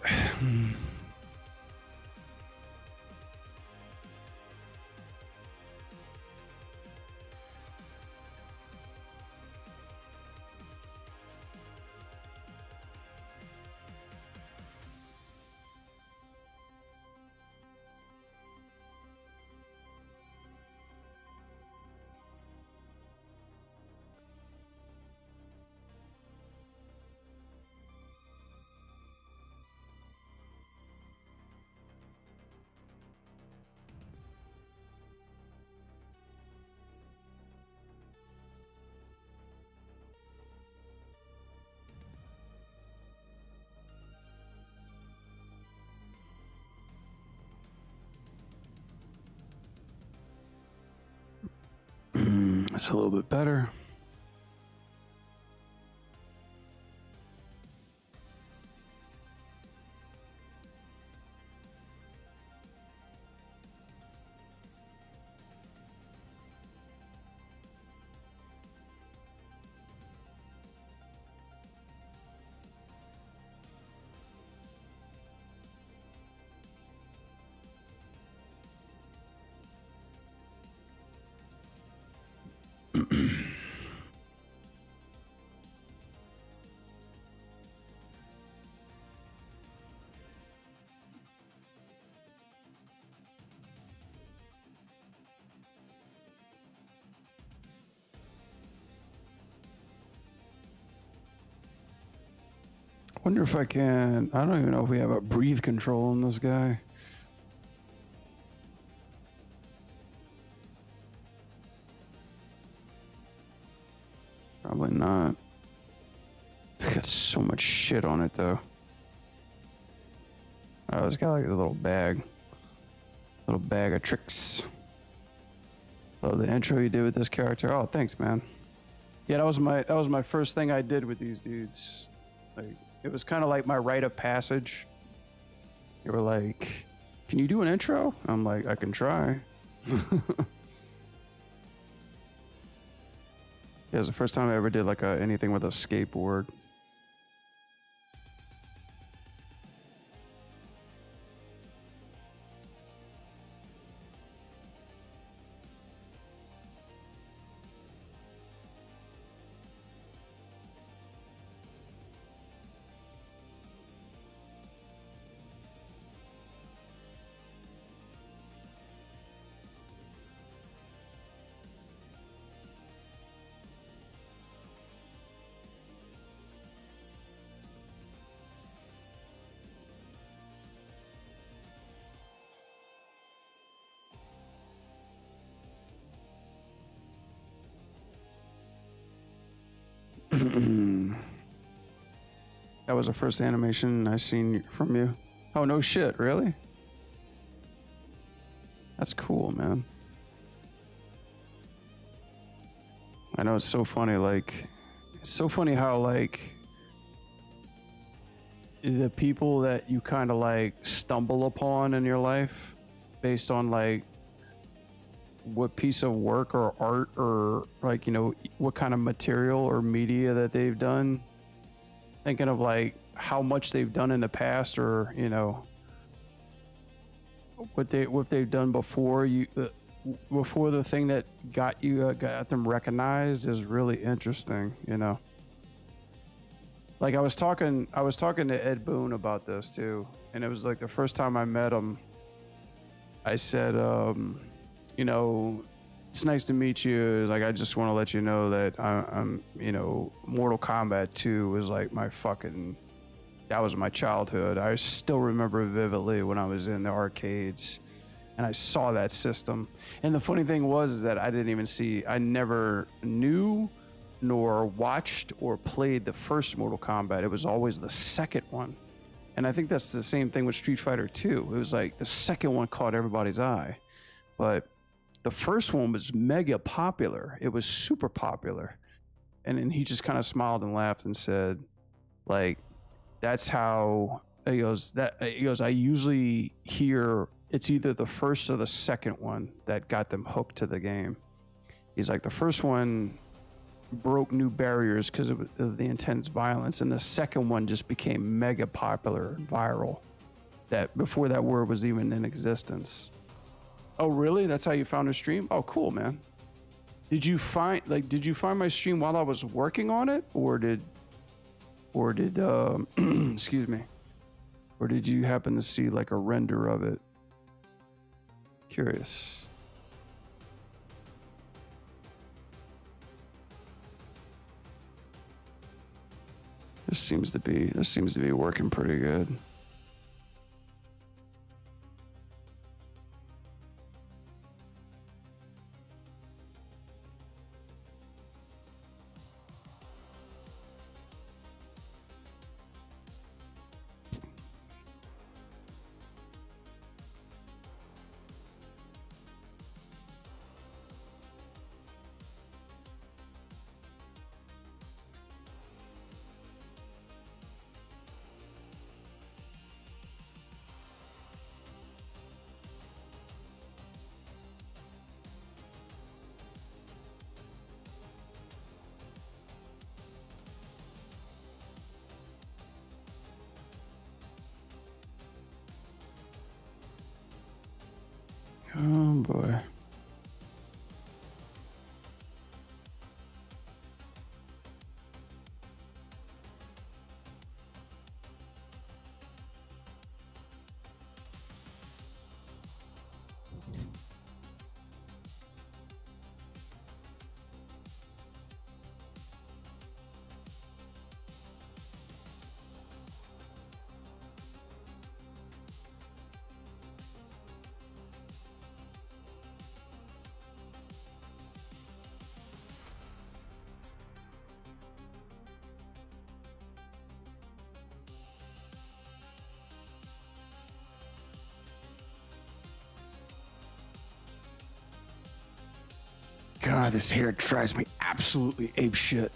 That's a little bit better. Wonder if I can. I don't even know if we have a breathe control on this guy. Probably not. It's got so much shit on it though. Oh, it's got like a little bag of tricks. Love the intro you did with this character. Oh, thanks, man. Yeah, that was my first thing I did with these dudes. Like, it was kind of like my rite of passage. They were like, "Can you do an intro?" I'm like, "I can try." Yeah, it was the first time I ever did like anything with a skateboard. That was the first animation I seen from you. Oh, no shit, really? That's cool, man. I know, it's so funny, like, it's so funny how, like, the people that you kind of, like, stumble upon in your life based on, like, what piece of work or art or, like, you know, what kind of material or media that they've done. Thinking of, like, how much they've done in the past, or, you know, what they've done before before the thing that got them recognized is really interesting, you know. Like, I was talking to Ed Boon about this too, and it was like the first time I met him, I said, you know, it's nice to meet you. Like, I just want to let you know that I'm, you know, Mortal Kombat 2 was like that was my childhood. I still remember vividly when I was in the arcades and I saw that system. And the funny thing was that I never knew nor watched or played the first Mortal Kombat. It was always the second one. And I think that's the same thing with Street Fighter 2. It was like the second one caught everybody's eye. But the first one was mega popular. It was super popular. And then he just kind of smiled and laughed and said, like, that's how, he goes, I usually hear it's either the first or the second one that got them hooked to the game. He's like, the first one broke new barriers because of the intense violence, and the second one just became mega popular and viral. That before that word was even in existence. Oh, really? That's how you found a stream? Oh, cool, man. Did you find my stream while I was working on it, or did excuse me, or did you happen to see like a render of it? Curious. This seems to be working pretty good. Oh boy. God, this hair drives me absolutely apeshit.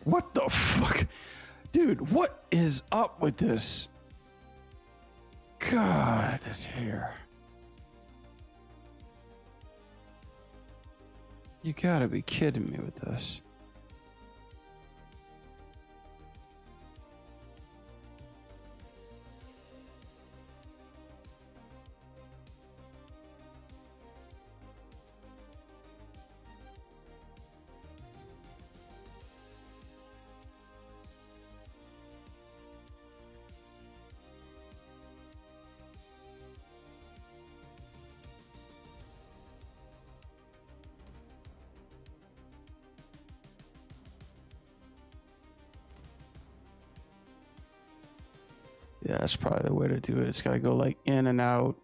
What the fuck? Dude, what is up with this? God, this hair. You gotta be kidding me with this. Yeah, that's probably the way to do it. It's gotta go like in and out.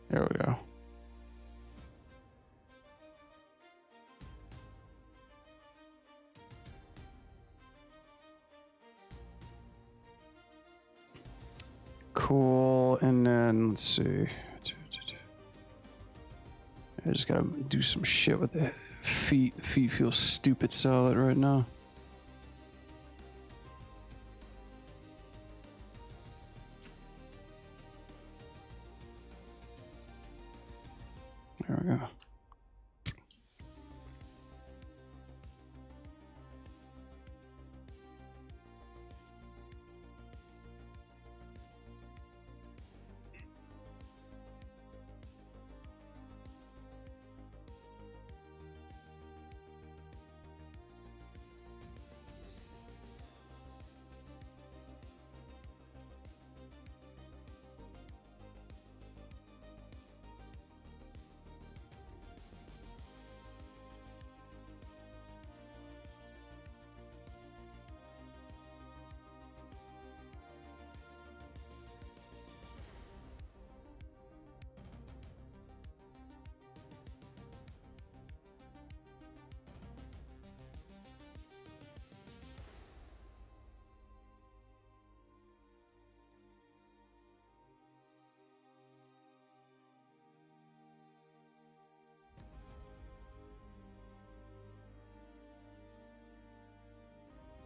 There we go. Cool. And then let's see. I just gotta do some shit with the feet. Feet feel stupid solid right now. There we go.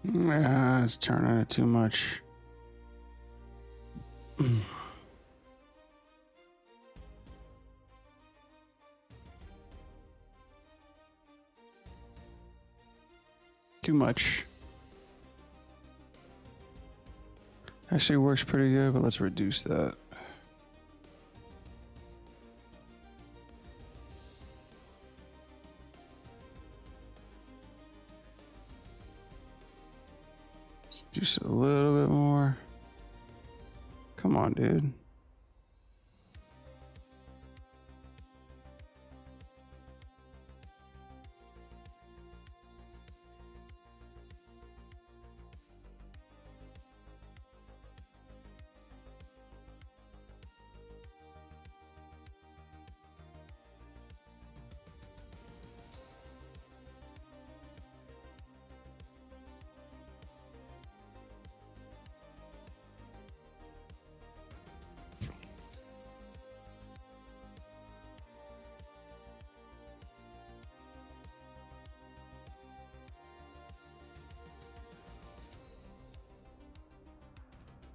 Yeah, it's turning it too much. Too much. Actually works pretty good, but let's reduce that. Let's do just a little bit more. Come on, dude.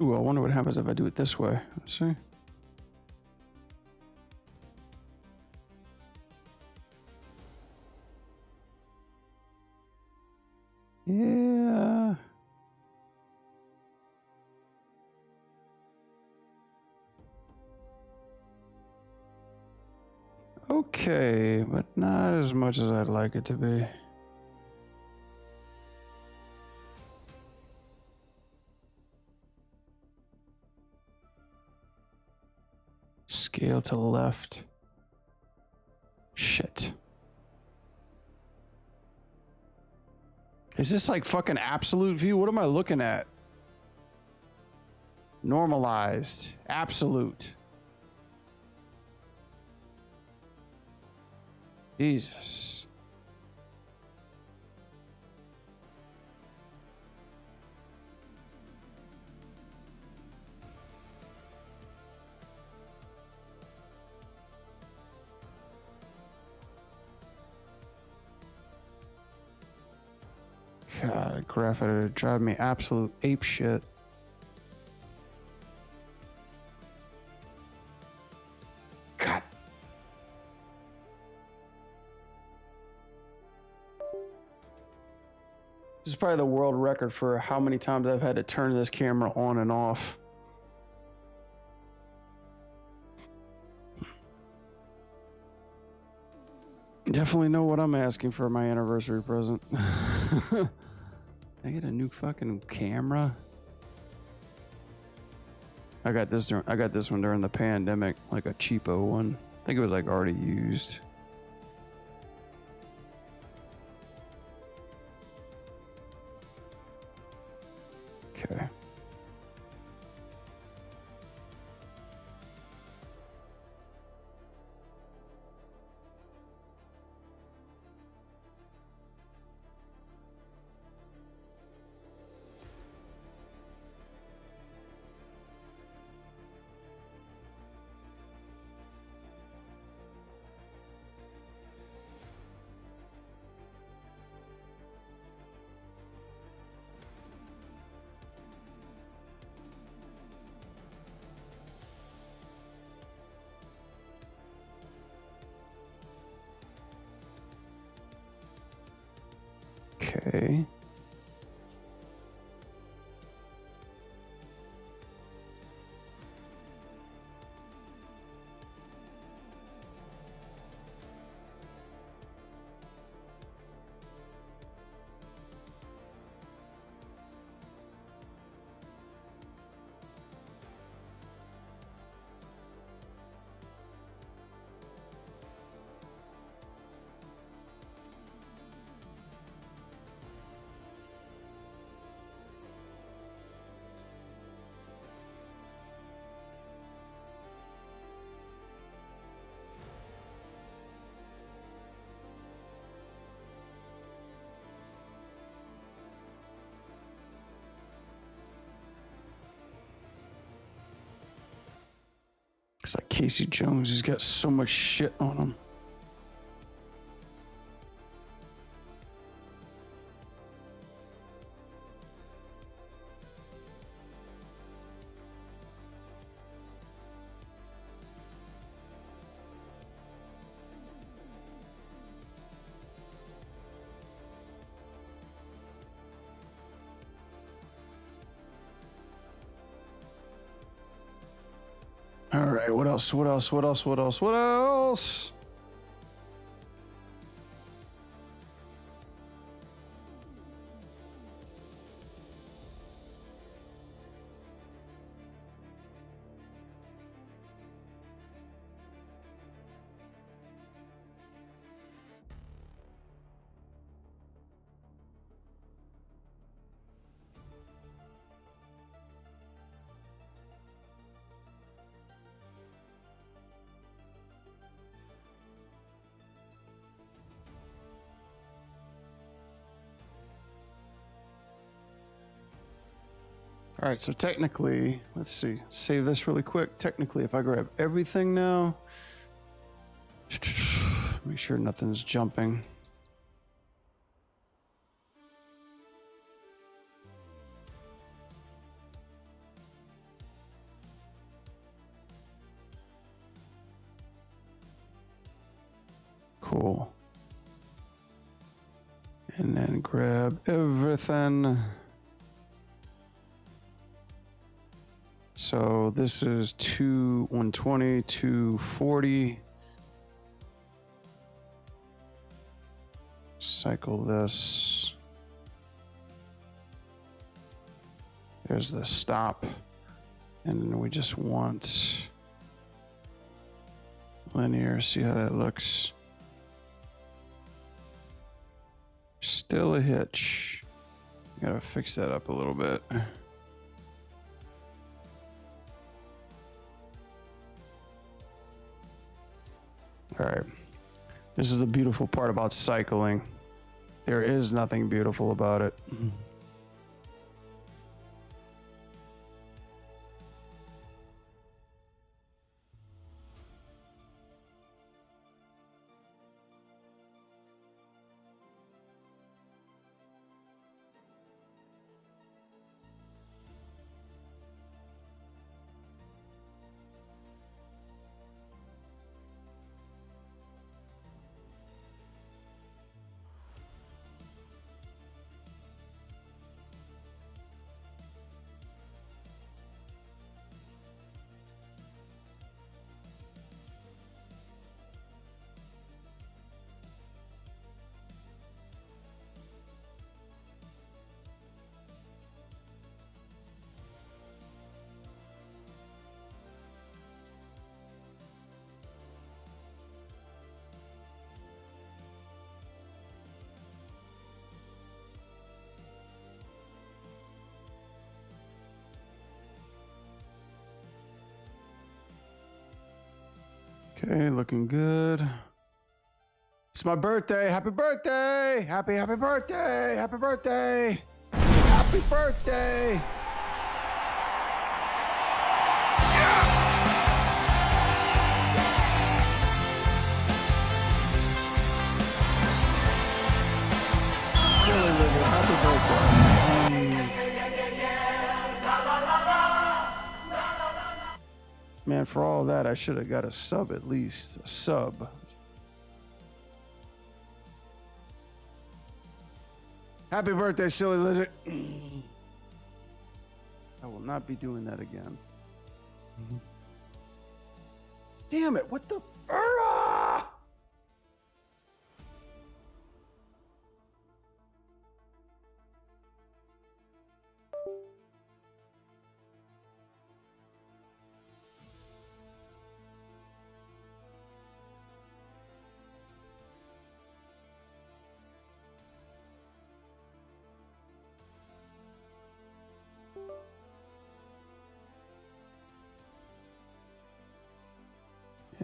Ooh, I wonder what happens if I do it this way. Let's see. Yeah. Okay, but not as much as I'd like it to be. Scale to left. Shit. Is this like fucking absolute view? What am I looking at? Normalized. Absolute. Jesus. God, graph editor drive me absolute ape shit. God. This is probably the world record for how many times I've had to turn this camera on and off. Definitely know what I'm asking for my anniversary present. I get a new fucking camera. I got this one during the pandemic, like a cheapo one. I think it was like already used. Okay. Okay. It's like Casey Jones. He's got so much shit on him. All right, what else? What else? What else? What else? What else? All right, so technically, let's see, save this really quick. Technically, if I grab everything now, make sure nothing's jumping. Cool. And then grab everything. So this is 120, 240. Cycle this. There's the stop. And then we just want linear, see how that looks. Still a hitch. Gotta fix that up a little bit. All right. This is the beautiful part about cycling. There is nothing beautiful about it. Okay, looking good. It's my birthday. Happy birthday. Happy birthday. Happy birthday. Happy birthday. Silly little happy birthday. Man, for all that, I should have got a sub at least. A sub. Happy birthday, silly lizard. I will not be doing that again. Damn it, what the? Ah!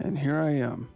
And here I am.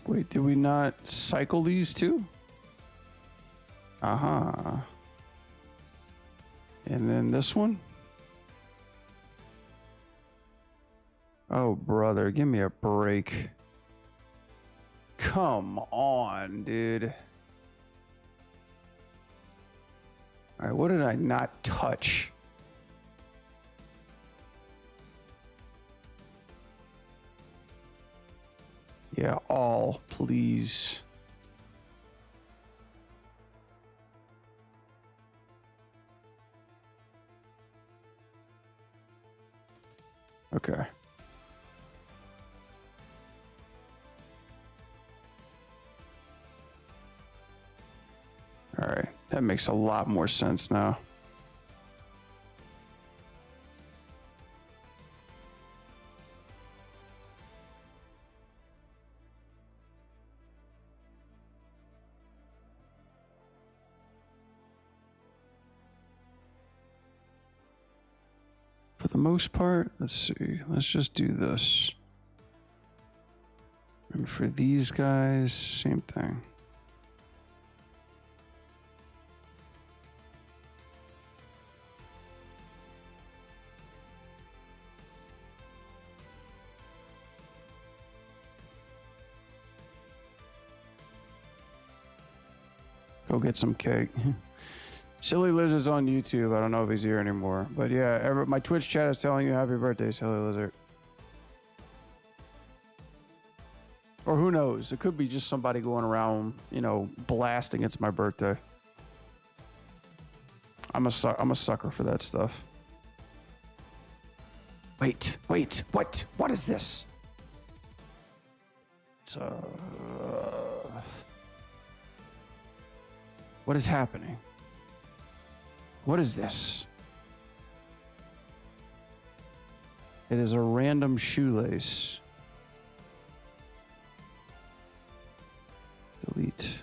Wait, did we not cycle these two? Uh-huh. And then this one? Oh, brother, give me a break. Come on, dude. All right, what did I not touch? Yeah, all, please. Okay. All right, that makes a lot more sense now. For the most part, let's see. Let's just do this. And for these guys, same thing. Go get some cake. Silly Lizard's on YouTube. I don't know if he's here anymore. But yeah, my Twitch chat is telling you happy birthday, Silly Lizard. Or who knows? It could be just somebody going around, you know, blasting it's my birthday. I'm a sucker for that stuff. Wait, what? What is this? It's what is happening? What is this? It is a random shoelace. Delete.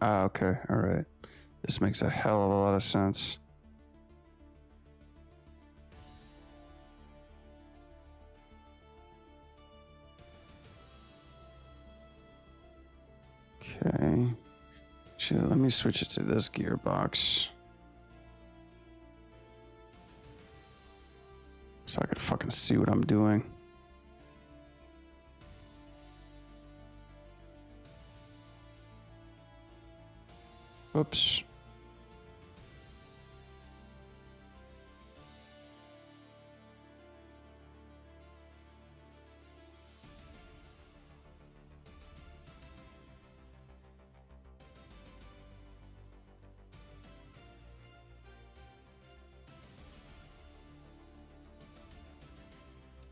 Ah, okay. All right. This makes a hell of a lot of sense. Okay. Actually, let me switch it to this gearbox. So I can fucking see what I'm doing. Oops.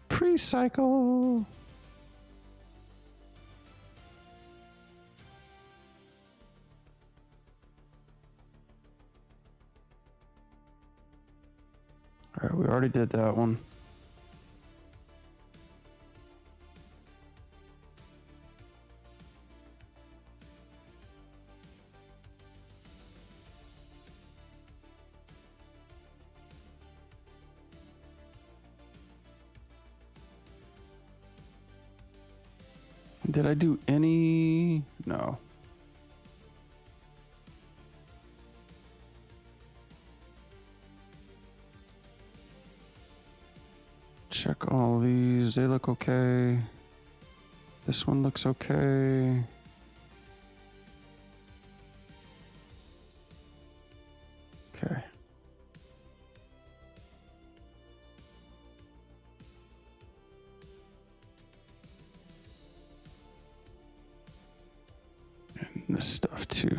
Pre-cycle. All right, we already did that one. Did I do any? No. Check all these. They look okay. This one looks okay. Okay. And this stuff too.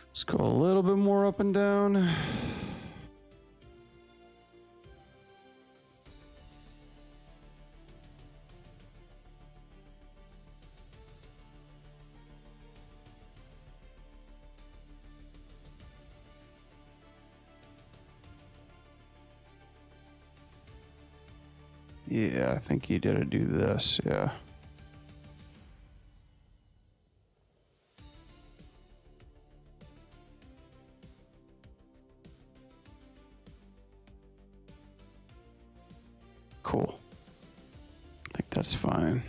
Let's go a little bit more up and down. Yeah, I think you did do this, yeah. Cool. I think that's fine.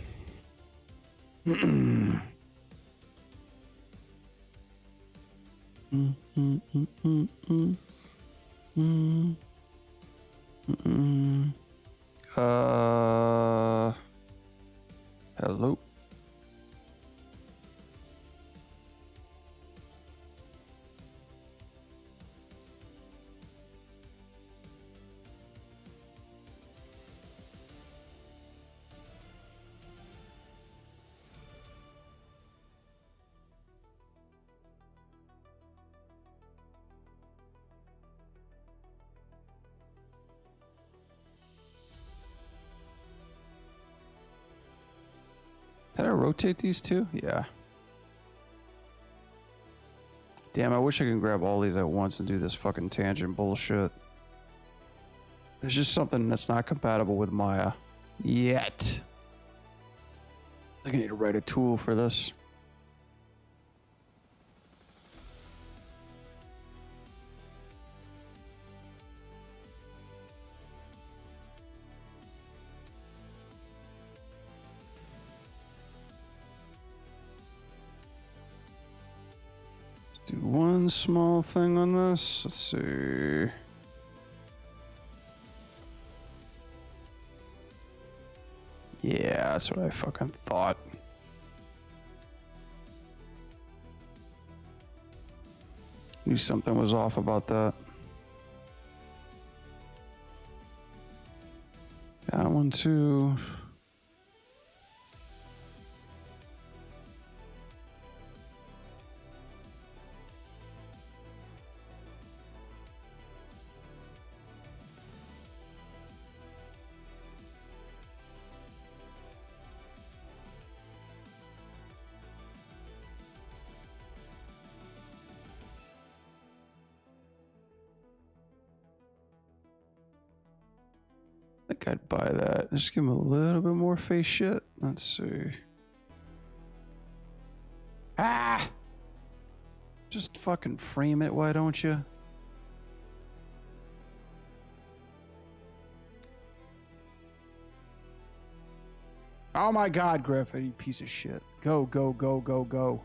Hello. Did I rotate these two? Yeah. Damn, I wish I could grab all these at once and do this fucking tangent bullshit. There's just something that's not compatible with Maya. Yet. I think I need to write a tool for this. Do one small thing on this. Let's see. Yeah, that's what I fucking thought. Knew something was off about that. That one too. I think I'd buy that. Just give him a little bit more face shit. Let's see. Ah! Just fucking frame it, why don't you? Oh my god, Griff, you piece of shit. Go, go, go, go, go.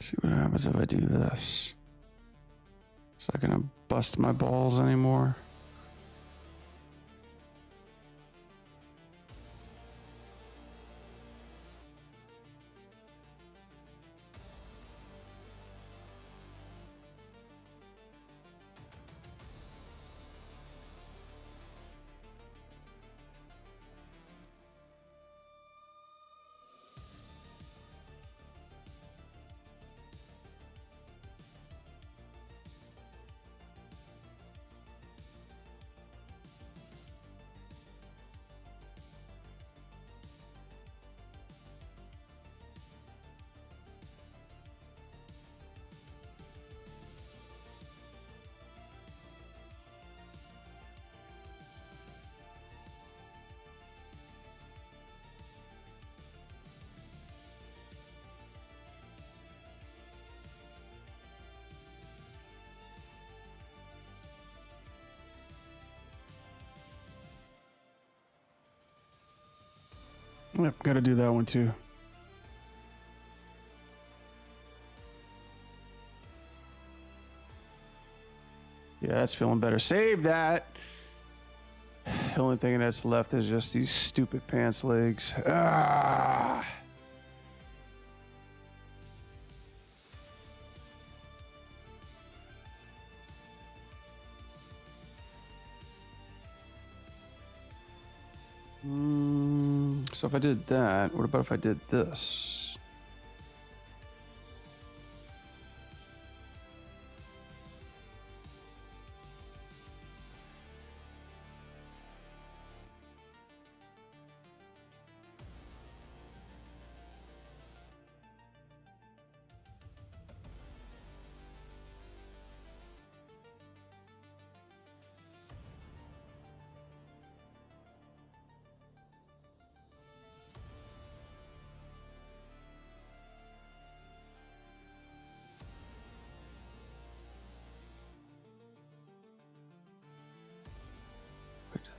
See what happens if I do this. Is that gonna bust my balls anymore? Yep, gotta do that one too. Yeah, that's feeling better. Save that. The only thing that's left is just these stupid pants legs. Ah. So if I did that, what about if I did this?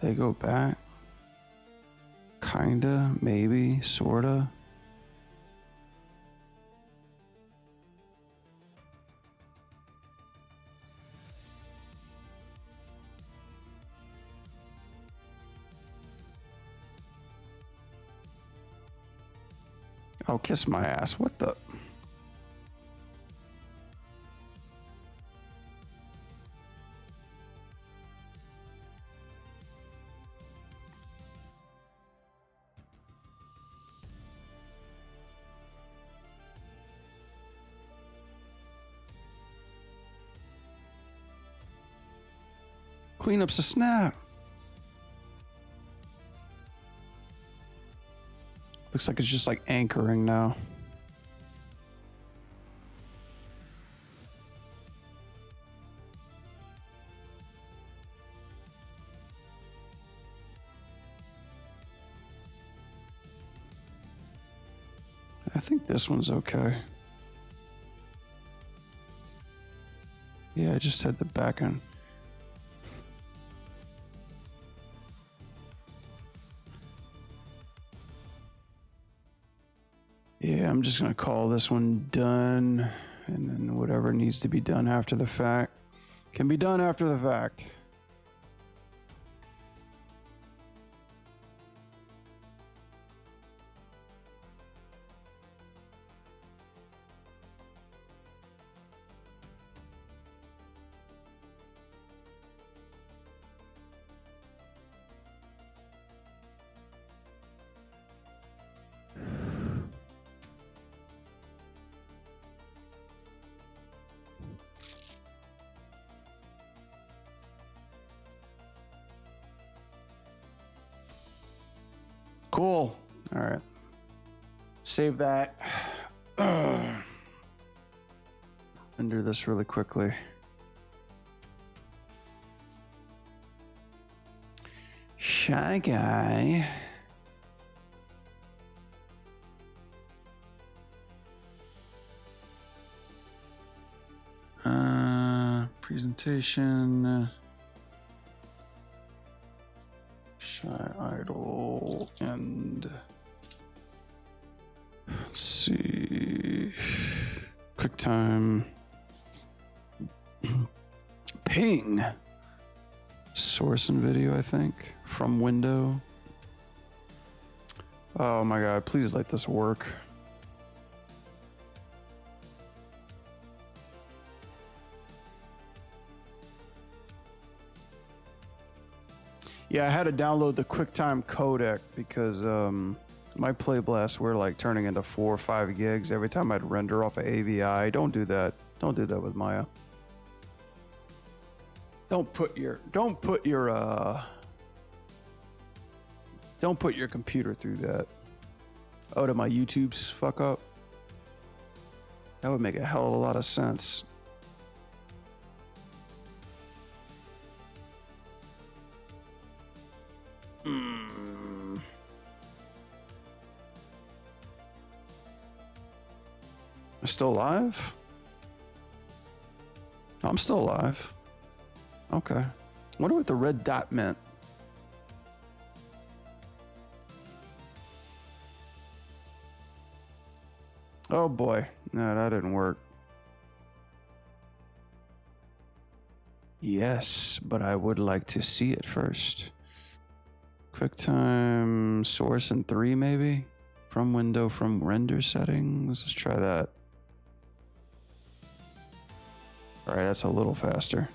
They go back? Kinda, maybe, sorta. Oh, kiss my ass. What the? Cleanup's a snap. Looks like it's just like anchoring now. I think this one's okay. Yeah, I just had the back end. Yeah, I'm just gonna call this one done, and then whatever needs to be done after the fact can be done after the fact. Cool. All right. Save that. Undo this really quickly. Shy Guy. Presentation. Shy Idol and let's see. Quick QuickTime. Ping. Source and video, I think. From window. Oh my god, please let this work. Yeah, I had to download the QuickTime codec because my play blasts were like turning into 4 or 5 gigs every time I'd render off of AVI. Don't do that. Don't do that with Maya. Don't put your computer through that. Oh, did my YouTube's fuck up? That would make a hell of a lot of sense. Am I still alive? I'm still alive. Okay. Wonder what the red dot meant. Oh boy. No, that didn't work. Yes, but I would like to see it first. QuickTime source in 3 maybe? From window, from render settings. Let's try that. All right, that's a little faster.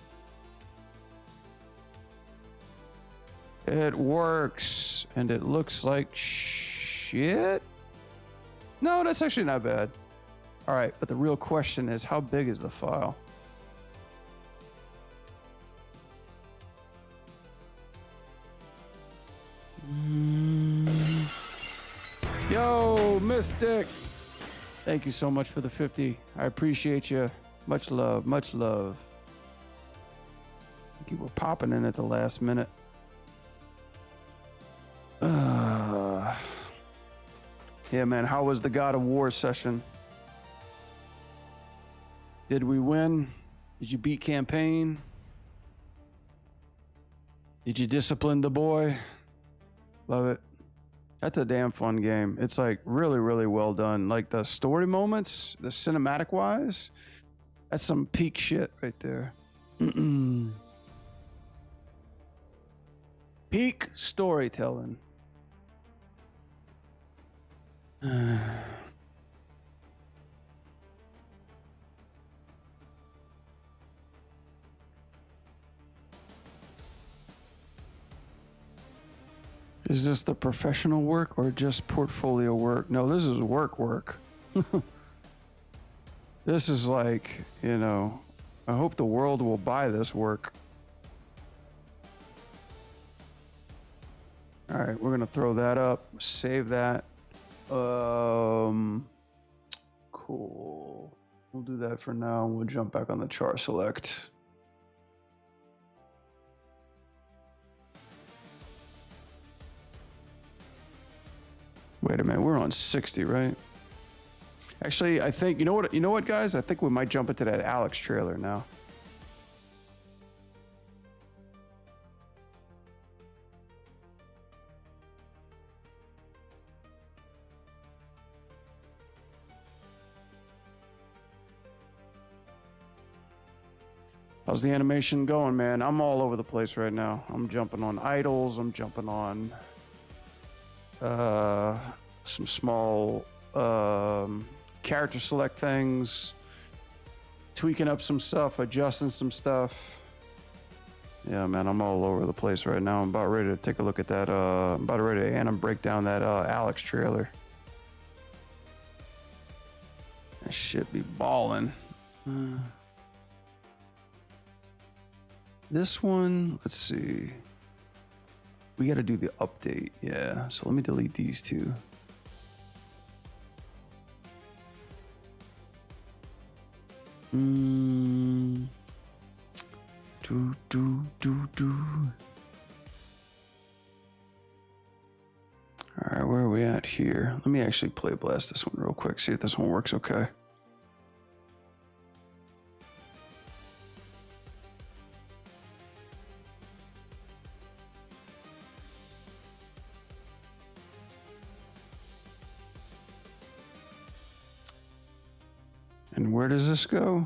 It works, and it looks like shit. No, that's actually not bad. All right, but the real question is, how big is the file? Yo, Mystic. Thank you so much for the 50. I appreciate you. Much love, much love. You were popping in at the last minute. Yeah, man, how was the God of War session? Did we win? Did you beat campaign? Did you discipline the boy? Love it. That's a damn fun game. It's like really, really well done. Like the story moments, the cinematic wise, that's some peak shit right there. Peak storytelling. Is this the professional work or just portfolio work? No, this is work. This is like, you know, I hope the world will buy this work. All right, we're gonna throw that up, save that. Cool. We'll do that for now. We'll jump back on the char select. Wait a minute, we're on 60, right? Actually, I think, you know what, guys? I think we might jump into that Alex trailer now. How's the animation going, man? I'm all over the place right now. I'm jumping on idols. I'm jumping on some small character select things, tweaking up some stuff, adjusting some stuff. Yeah, man, I'm all over the place right now. I'm about ready to take a look at that. I'm about ready to break down that Alex trailer. That shit be balling. This one, let's see. We got to do the update. Yeah, so let me delete these two. All right, where are we at here? Let me actually play blast this one real quick, see if this one works okay. And where does this go?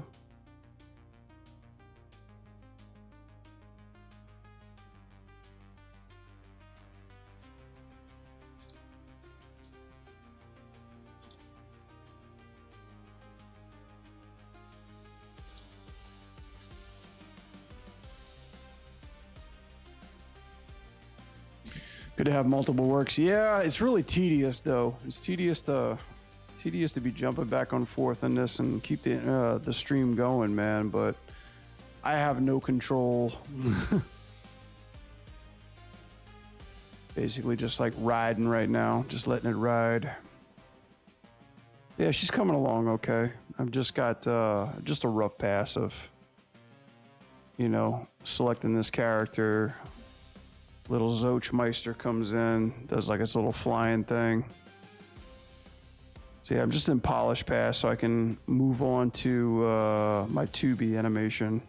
Good to have multiple works. Yeah, it's really tedious though. It's tedious to be jumping back and forth in this and keep the stream going, man. But I have no control. Basically, just like riding right now, just letting it ride. Yeah, she's coming along okay. I've just got just a rough pass of, you know, selecting this character. Little Zochmeister comes in, does like its little flying thing. So yeah, I'm just in polish pass so I can move on to my 2B animation.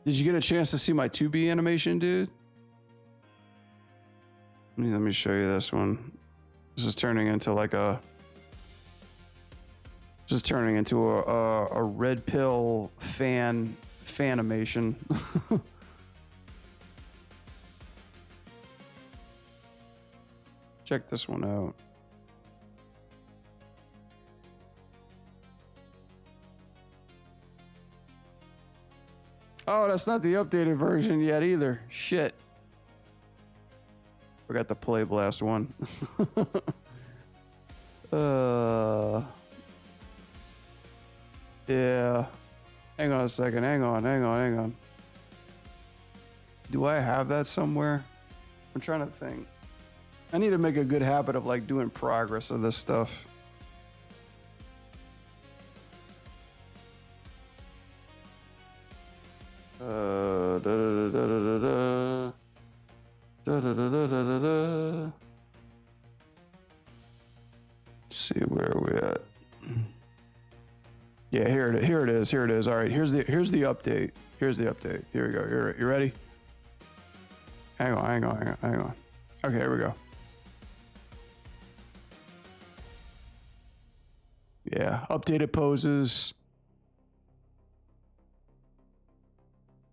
Did you get a chance to see my 2B animation, dude? Let me show you this one. This is turning into like a... This is turning into a red pill fanimation. Check this one out. Oh, that's not the updated version yet either. Shit. Forgot the Play Blast one. Yeah. Hang on a second. Hang on. Do I have that somewhere? I'm trying to think. I need to make a good habit of like doing progress of this stuff. Let's see where are we at. Yeah, here it is. All right, here's the update. Here we go. You ready? Hang on. Okay, here we go. Yeah, updated poses.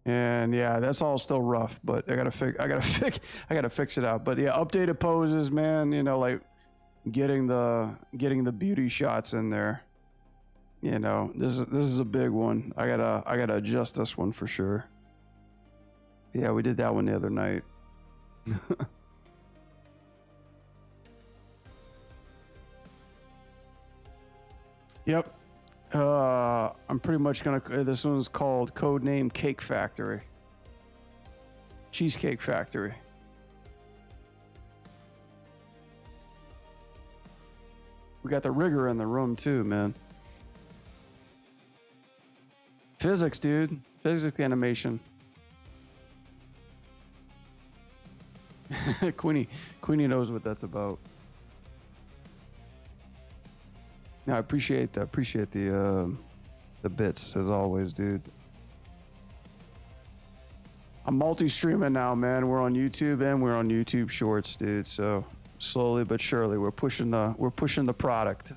And yeah, that's all still rough, but I gotta fix it out. But yeah, updated poses, man. You know, like getting the beauty shots in there. You know, this is a big one. I gotta adjust this one for sure. Yeah, we did that one the other night. Yep. I'm pretty much gonna. This one's called Codename Cake Factory. Cheesecake Factory. We got the rigger in the room too, man. Physics, dude. Physics animation. Queenie knows what that's about. No, I appreciate the bits as always, dude. I'm multi-streaming now, man. We're on YouTube and we're on YouTube Shorts, dude. So slowly but surely, we're pushing the product.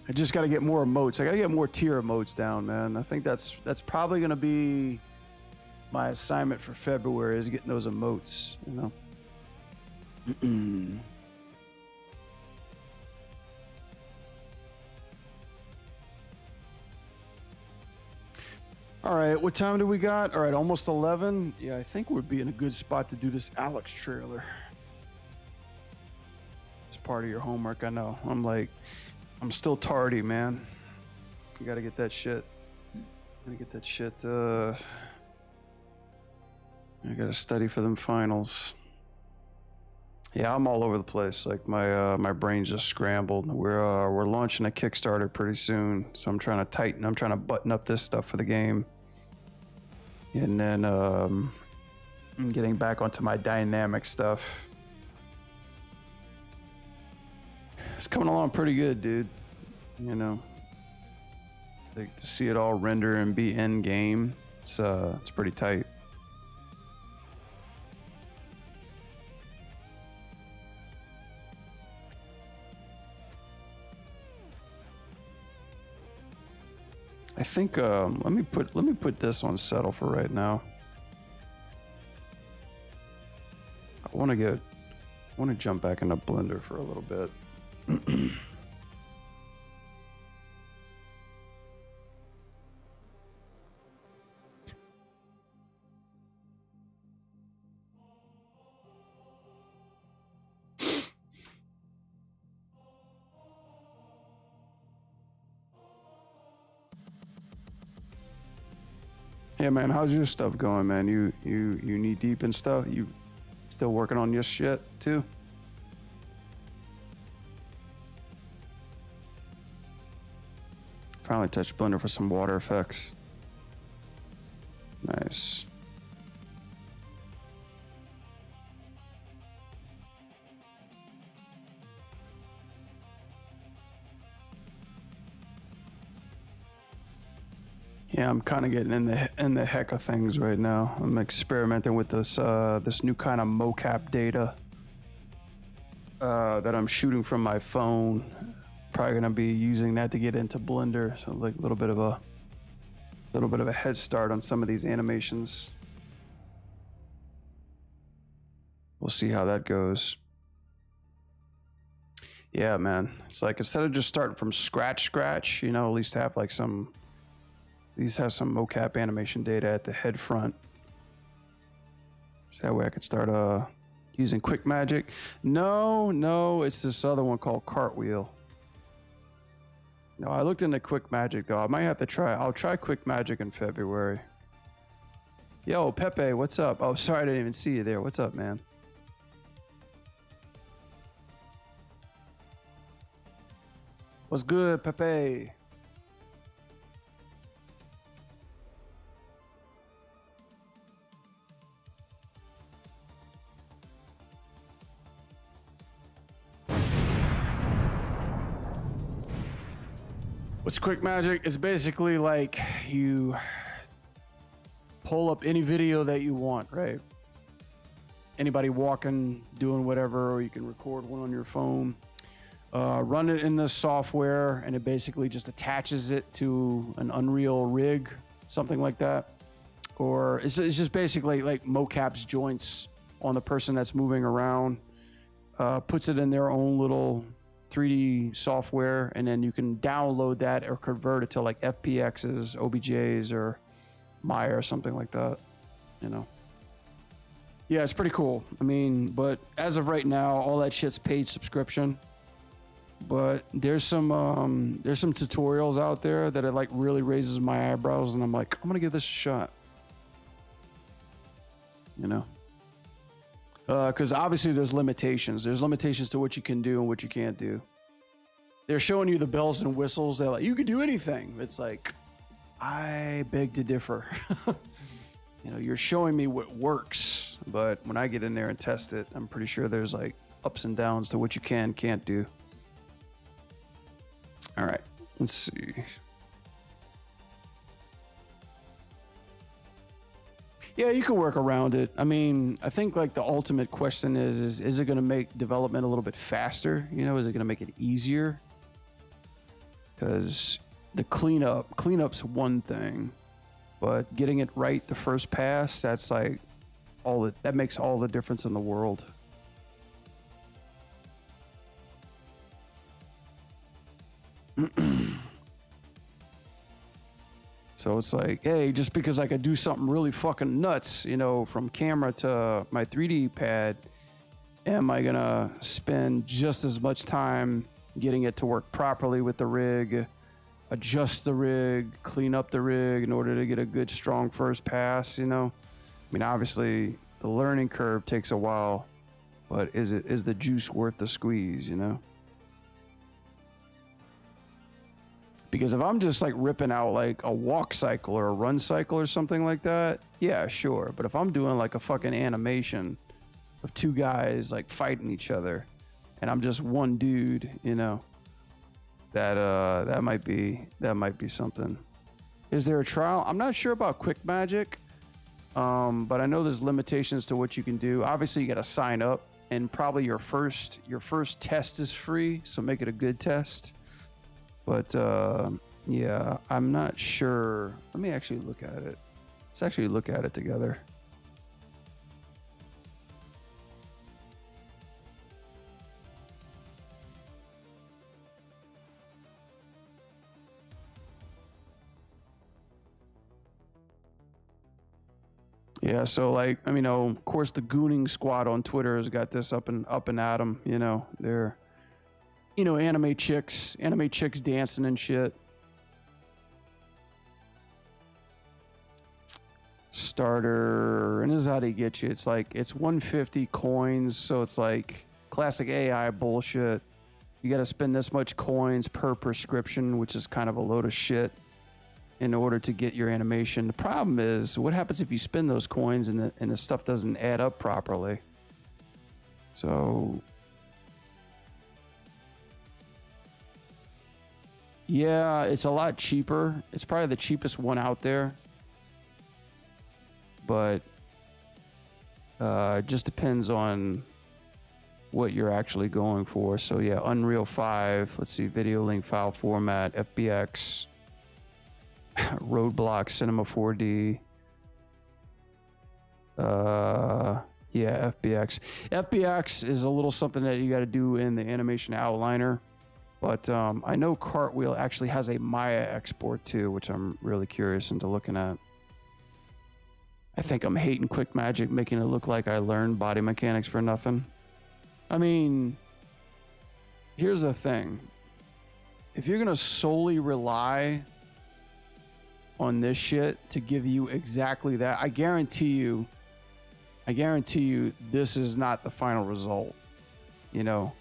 I just got to get more emotes. I got to get more tier emotes down, man. I think that's probably gonna be my assignment for February, is getting those emotes, you know. All right, what time do we got? All right, almost 11. Yeah, I think we'd be in a good spot to do this Alex trailer. It's part of your homework, I know. I'm still tardy, man. You gotta get that shit. I gotta study for them finals. Yeah, I'm all over the place. Like my brain's just scrambled. We're launching a Kickstarter pretty soon, so I'm trying to button up this stuff for the game, and then I'm getting back onto my dynamic stuff. It's coming along pretty good, dude. You know, like to see it all render and be in game. It's pretty tight. I think let me put this on settle for right now. I want to jump back into Blender for a little bit. Yeah, man, how's your stuff going, man? You knee deep and stuff? You still working on your shit too? Finally touched Blender for some water effects. Nice. Yeah, I'm kind of getting in the heck of things right now. I'm experimenting with this this new kind of mocap data that I'm shooting from my phone. Probably gonna be using that to get into Blender, so like a little bit of a head start on some of these animations. We'll see how that goes. Yeah, man, it's like instead of just starting from scratch, you know, at least have like some. These have some mocap animation data at the head front. So that way I could start using Quick Magic. No, it's this other one called Cartwheel. No, I looked into Quick Magic though. I might have to try. I'll try Quick Magic in February. Yo, Pepe, what's up? Oh, sorry, I didn't even see you there. What's up, man? What's good, Pepe? What's Quick Magic? It's basically like you pull up any video that you want, right? Anybody walking, doing whatever, or you can record one on your phone. Run it in the software, and it basically just attaches it to an Unreal rig, something like that. Or it's just basically like mocaps joints on the person that's moving around, puts it in their own little 3D software, and then you can download that or convert it to like FPXs, OBJs, or Maya or something like that, you know. Yeah, it's pretty cool. I mean, but as of right now, all that shit's paid subscription. But there's some tutorials out there that it like really raises my eyebrows, and I'm like, I'm gonna give this a shot. You know. Because obviously there's limitations. There's limitations to what you can do and what you can't do. They're showing you the bells and whistles. They're like, you can do anything. It's like, I beg to differ. You know, you're showing me what works, but when I get in there and test it, I'm pretty sure there's like ups and downs to what you can't do. All right, let's see. Yeah, you can work around it. I mean, I think like the ultimate question is it going to make development a little bit faster? You know, is it going to make it easier? Because the cleanup's one thing, but getting it right the first pass, that's like that makes all the difference in the world. So it's like, hey, just because I could do something really fucking nuts, you know, from camera to my 3D pad, am I gonna spend just as much time getting it to work properly with the rig, adjust the rig, clean up the rig in order to get a good, strong first pass, you know? I mean, obviously, the learning curve takes a while, but is the juice worth the squeeze, you know? Because if I'm just like ripping out like a walk cycle or a run cycle or something like that, yeah, sure. But if I'm doing like a fucking animation of two guys like fighting each other and I'm just one dude, you know, that might be something. Is there a trial? I'm not sure about Quick Magic, but I know there's limitations to what you can do. Obviously, you got to sign up, and probably your first test is free, so make it a good test. But Yeah, I'm not sure. Let me actually look at it. Let's actually look at it together. Yeah, so like, I mean, of course, the Gooning Squad on Twitter has got this up and at 'em. You know, they're, anime chicks dancing and shit. Starter, and this is how they get you. It's like it's 150 coins, so it's like classic AI bullshit. You got to spend this much coins per prescription, which is kind of a load of shit, in order to get your animation. The problem is, what happens if you spend those coins and the stuff doesn't add up properly? So, yeah, it's a lot cheaper. It's probably the cheapest one out there, but it just depends on what you're actually going for. So yeah, Unreal 5, let's see, video link file format, FBX, Roadblock, Cinema 4D. Yeah, FBX. FBX is a little something that you got to do in the animation outliner, but I know Cartwheel actually has a Maya export too, which I'm really curious into looking at. I think I'm hating Quick Magic, making it look like I learned body mechanics for nothing. I mean, here's the thing. If you're going to solely rely on this shit to give you exactly that, I guarantee you this is not the final result. You know,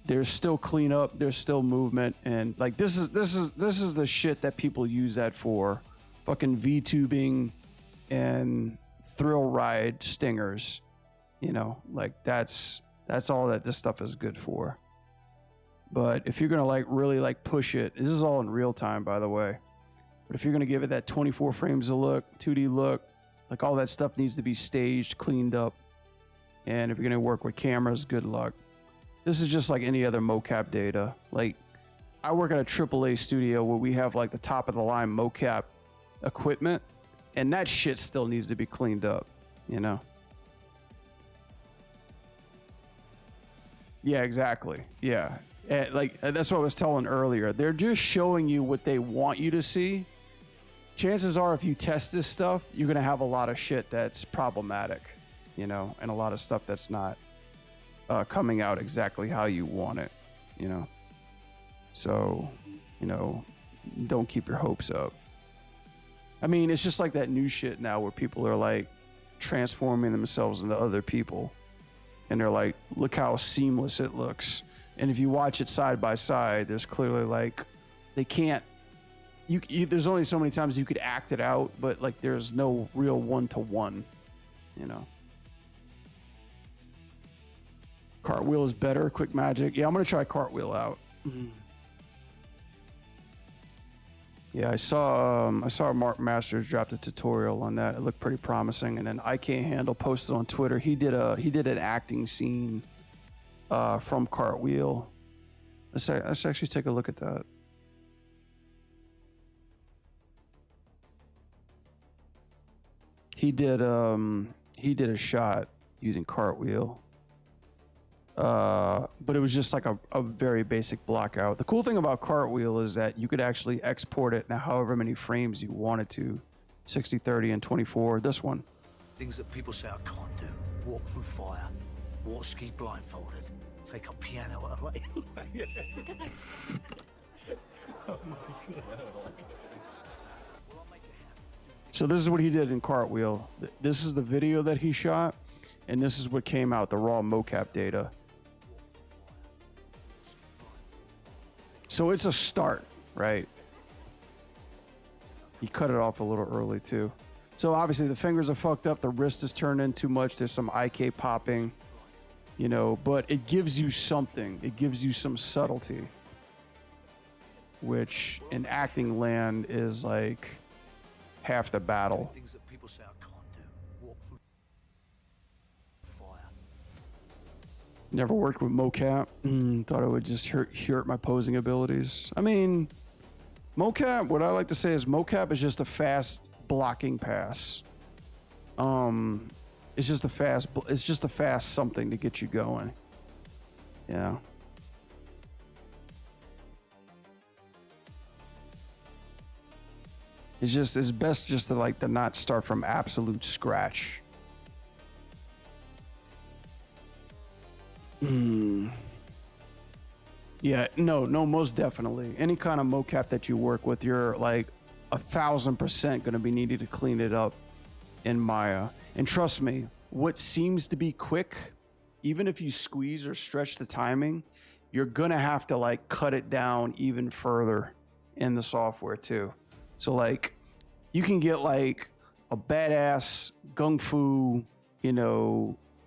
there's still cleanup, there's still movement, and like this is the shit that people use that for. Fucking VTubing and thrill ride stingers. You know, like that's all that this stuff is good for. But if you're gonna like really like push it, this is all in real time, by the way. But if you're gonna give it that 24 frames of look, 2D look, like all that stuff needs to be staged, cleaned up. And if you're gonna work with cameras, good luck. This is just like any other mocap data. Like, I work at a AAA studio where we have like the top of the line mocap equipment, and that shit still needs to be cleaned up, you know? Yeah, exactly. Yeah. Like, that's what I was telling earlier. They're just showing you what they want you to see. Chances are, if you test this stuff, you're going to have a lot of shit that's problematic, you know, and a lot of stuff that's not coming out exactly how you want it, you know. So, you know, don't keep your hopes up. I mean, it's just like that new shit now where people are like transforming themselves into other people. And they're like, look how seamless it looks. And if you watch it side by side, there's clearly like, they can't, there's only so many times you could act it out, but like there's no real one-to-one, you know. Cartwheel is better, Quick Magic. Yeah, I'm going to try Cartwheel out. Yeah, I saw Mark Masters dropped a tutorial on that. It looked pretty promising. And then IK Handle posted on Twitter. He did an acting scene from Cartwheel. Let's actually take a look at that. He did a shot using Cartwheel. But it was just like a very basic block out. The cool thing about Cartwheel is that you could actually export it now however many frames you wanted to. 60, 30, and 24. This one. Things that people say I can't do. Walk through fire. Walk ski blindfolded. Take a piano away. Oh my God. So this is what he did in Cartwheel. This is the video that he shot, and this is what came out, the raw mocap data. So it's a start, right? He cut it off a little early too. So obviously the fingers are fucked up, the wrist is turned in too much, there's some IK popping, you know, but it gives you something. It gives you some subtlety, which in acting land is like half the battle. Things that people say I can't do. Walk through fire. Never worked with mocap. Thought it would just hurt my posing abilities. I mean, Mocap, what I like to say is mocap is just a fast blocking pass. It's just a fast something to get you going. Yeah. It's best just to not start from absolute scratch. Yeah, no, most definitely. Any kind of mocap that you work with, you're like 1,000% going to be needing to clean it up in Maya. And trust me, what seems to be quick, even if you squeeze or stretch the timing, you're going to have to like cut it down even further in the software too. So like you can get like a badass gung fu,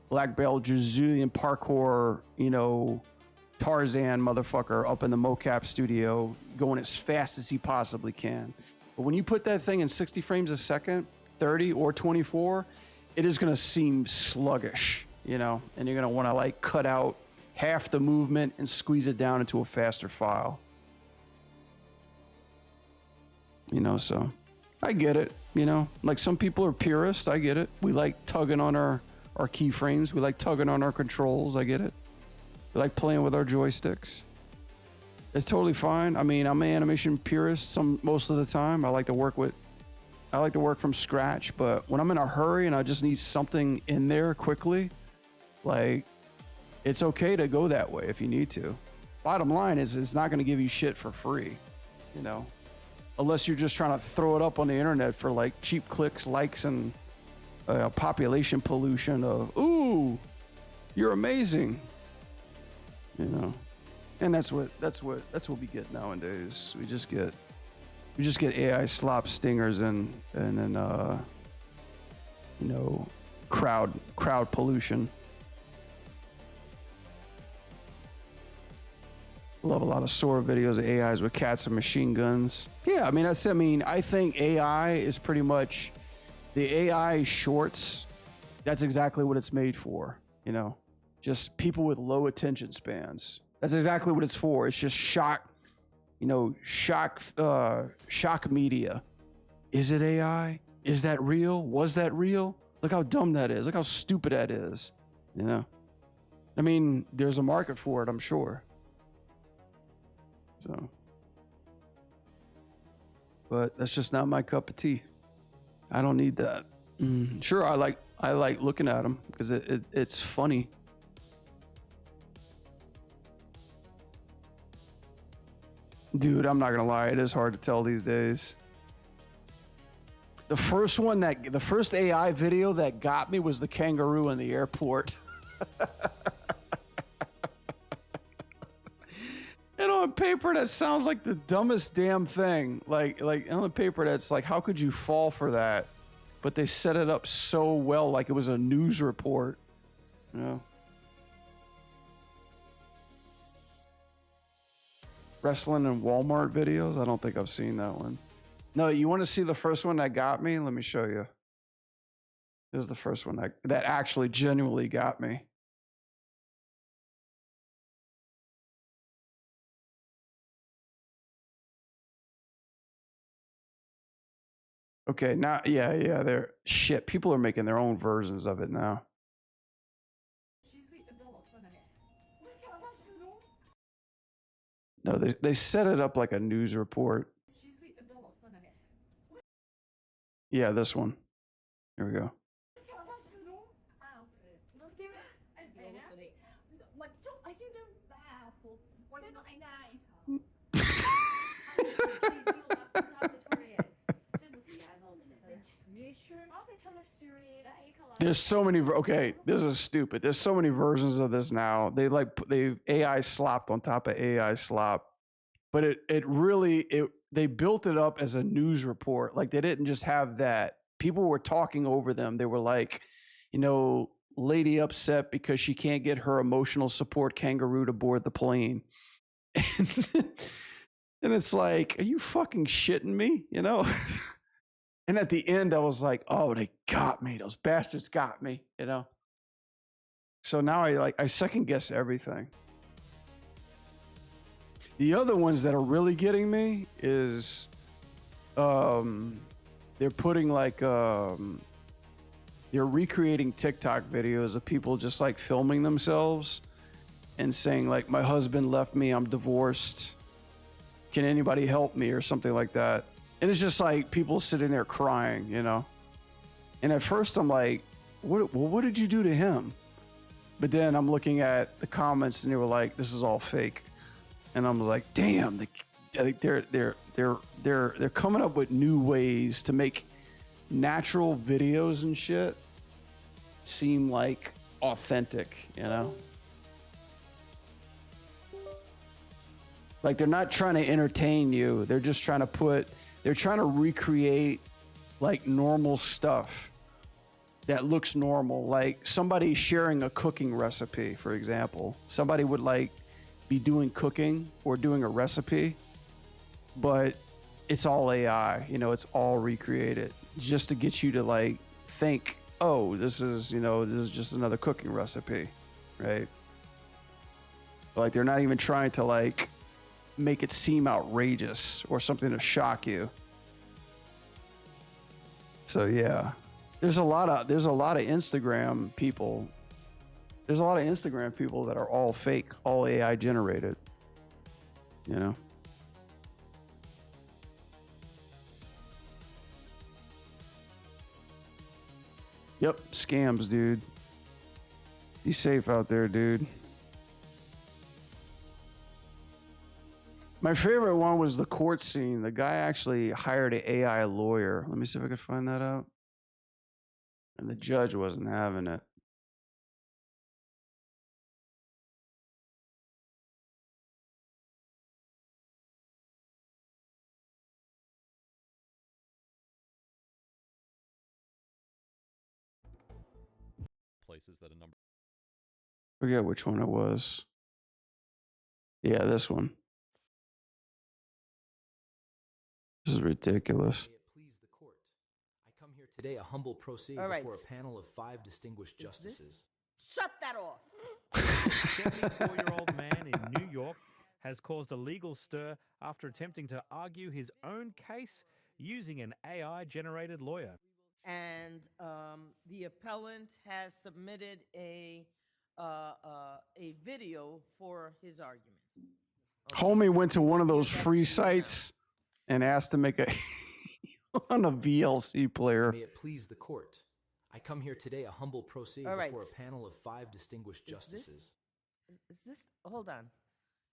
black belt Brazilian parkour, Tarzan motherfucker up in the mocap studio going as fast as he possibly can. But when you put that thing in 60 frames a second, 30 or 24, it is going to seem sluggish, and you're going to want to like cut out half the movement and squeeze it down into a faster file. So I get it, like some people are purists. I get it. We like tugging on our keyframes. We like tugging on our controls. I get it. We like playing with our joysticks. It's totally fine. I mean, I'm an animation purist most of the time. I like to work from scratch, but when I'm in a hurry and I just need something in there quickly, like it's okay to go that way if you need to. Bottom line is it's not going to give you shit for free, unless you're just trying to throw it up on the internet for like cheap clicks, likes, and population pollution of, ooh, you're amazing. And that's what we get nowadays. We just get AI slop stingers and then crowd pollution. Love a lot of Sora videos of AIs with cats and machine guns. Yeah, I think AI is pretty much the AI shorts. That's exactly what it's made for, just people with low attention spans. That's exactly what it's for. It's just shock media. Is it AI? Is that real? Was that real? Look how dumb that is. Look how stupid that is. There's a market for it, I'm sure. So, but that's just not my cup of tea. I don't need that. Sure, I like looking at them because it's funny. Dude, I'm not gonna lie, it is hard to tell these days. The first AI video that got me was the kangaroo in the airport. And on paper, that sounds like the dumbest damn thing. Like on the paper, that's like, how could you fall for that? But they set it up so well, like it was a news report. Wrestling in Walmart videos? I don't think I've seen that one. No, you want to see the first one that got me? Let me show you. This is the first one that actually genuinely got me. Okay, now, yeah, they're shit. People are making their own versions of it now. No, they set it up like a news report. Yeah, this one. Here we go. There's so many. Okay, this is stupid. There's so many versions of this now. They AI slopped on top of AI slop, but they built it up as a news report. Like they didn't just have that. People were talking over them. They were like, lady upset because she can't get her emotional support kangaroo to board the plane. And it's like, are you fucking shitting me? And at the end, I was like, oh, they got me. Those bastards got me, So now I second guess everything. The other ones that are really getting me is they're putting like they're recreating TikTok videos of people just like filming themselves and saying like, my husband left me, I'm divorced, can anybody help me, or something like that. And it's just like people sitting there crying, you know. And at first I'm like, what did you do to him? But then I'm looking at the comments and they were like, this is all fake. And I'm like, damn, they're coming up with new ways to make natural videos and shit seem like authentic, you know? Like they're not trying to entertain you. They're just trying to recreate like normal stuff that looks normal. Like somebody sharing a cooking recipe, for example. Somebody would like be doing cooking or doing a recipe, but it's all AI, you know, it's all recreated just to get you to like think, oh, this is just another cooking recipe, right? Like they're not even trying to like make it seem outrageous or something to shock you. So yeah, there's a lot of Instagram people. There's a lot of Instagram people that are all fake, all AI generated, you know? Yep, scams, dude. Be safe out there, dude. My favorite one was the court scene. The guy actually hired an AI lawyer. Let me see if I could find that out. And the judge wasn't having it. Places that a number. Forget which one it was. Yeah, this one. This is ridiculous. May it please the court. I come here today a humble pro se All right. before a panel of 5 distinguished Is justices. Shut that off. A 74-year-old man in New York has caused a legal stir after attempting to argue his own case using an AI-generated lawyer. And the appellant has submitted a video for his argument. Homie went to one of those free sites and asked to make a on a VLC player. May it please the court. I come here today a humble pro se All right. before a panel of 5 distinguished justices. Is this, hold on.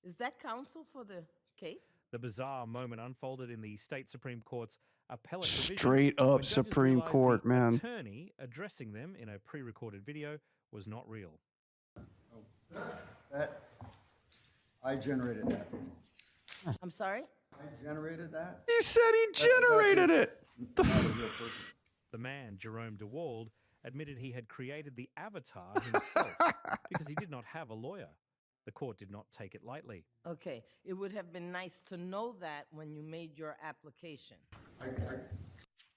Is that counsel for the case? The bizarre moment unfolded in the state Supreme Court's appellate division Straight when up judges Supreme realized Court, the man. attorney addressing them in a pre-recorded video was not real. I generated that. I'm sorry? I generated that. He said he generated it. Not a real person. The man, Jerome DeWald, admitted he had created the avatar himself because he did not have a lawyer. The court did not take it lightly. Okay. It would have been nice to know that when you made your application.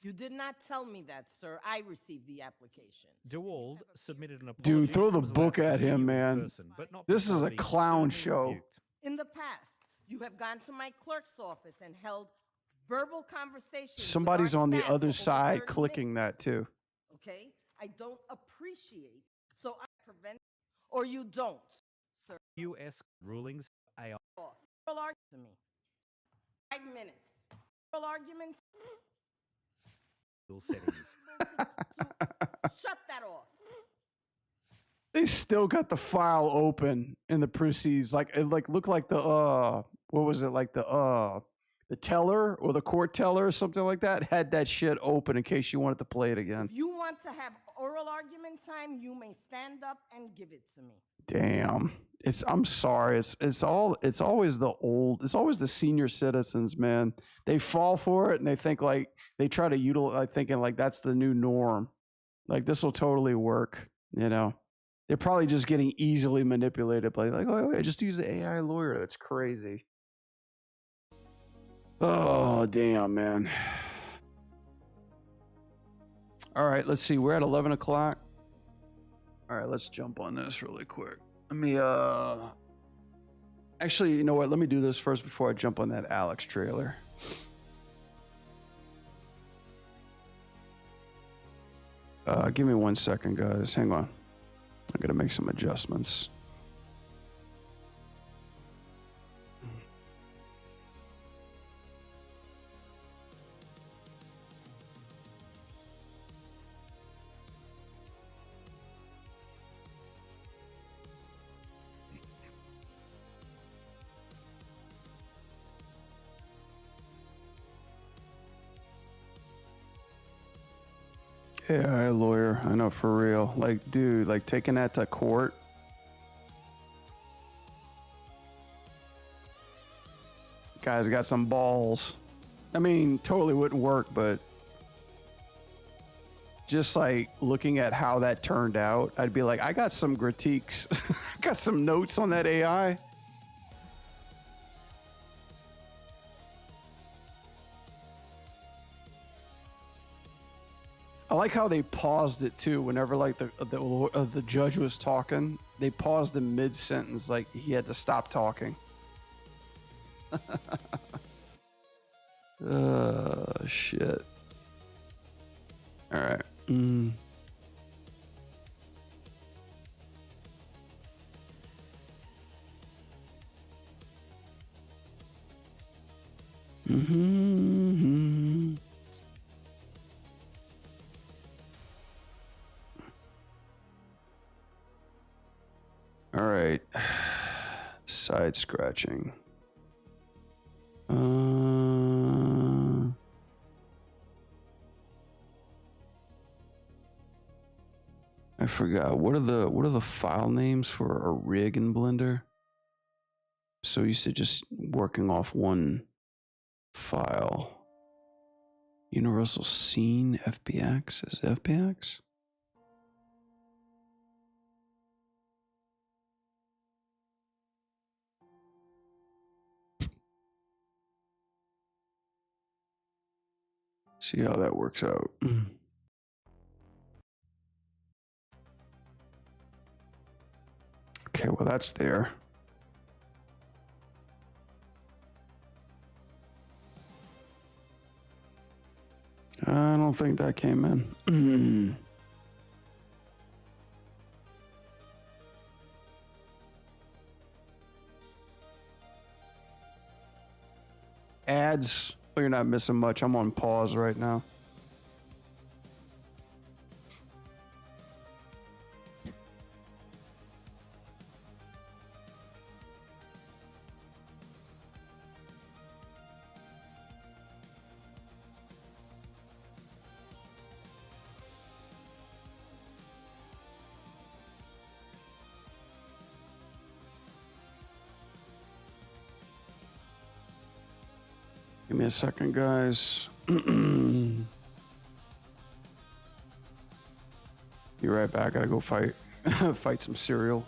You did not tell me that, sir. I received the application. DeWald submitted an apology. Dude, throw the and was book allowed to at him, continue in man. person, but not This is before a being clown sternly show. rebuked. In the past, you have gone to my clerk's office and held verbal conversations. with Somebody's our on the staff for other over side 30 clicking minutes. that too. Okay? I don't appreciate. So I prevent, or you don't, sir. U.S. rulings AI. Oral argument to me. 5 minutes. Oral argument. settings. Shut that off. They still got the file open in the proceeds. Like it looked like the what was it, like the teller or the court teller or something like that had that shit open in case you wanted to play it again. If you want to have oral argument time, you may stand up and give it to me. Damn. I'm sorry. It's always the senior citizens, man. They fall for it and they think like they try to utilize thinking like that's the new norm. Like this will totally work, you know. They're probably just getting easily manipulated by like, oh, I just use the AI lawyer. That's crazy. Oh, damn, man. All right, let's see. We're at 11 o'clock. All right, let's jump on this really quick. Let me Actually, you know what? Let me do this first before I jump on that Alex trailer. Give me 1 second, guys. Hang on. I gotta make some adjustments. AI lawyer, I know, for real. Like, dude, like taking that to court. Guy's got some balls. I mean, totally wouldn't work, but just like looking at how that turned out, I'd be like, I got some critiques. I got some notes on that AI. I like how they paused it too. Whenever like the judge was talking, they paused in mid sentence, like he had to stop talking. Shit. All right. All right. Side scratching. I forgot. What are the file names for a rig in Blender? So used to just working off one file. Universal Scene FBX is FBX? See how that works out. Okay, well that's there. I don't think that came in. Ads. Oh, you're not missing much. I'm on pause right now. Give me a second, guys. Be right back. Gotta go fight fight some cereal.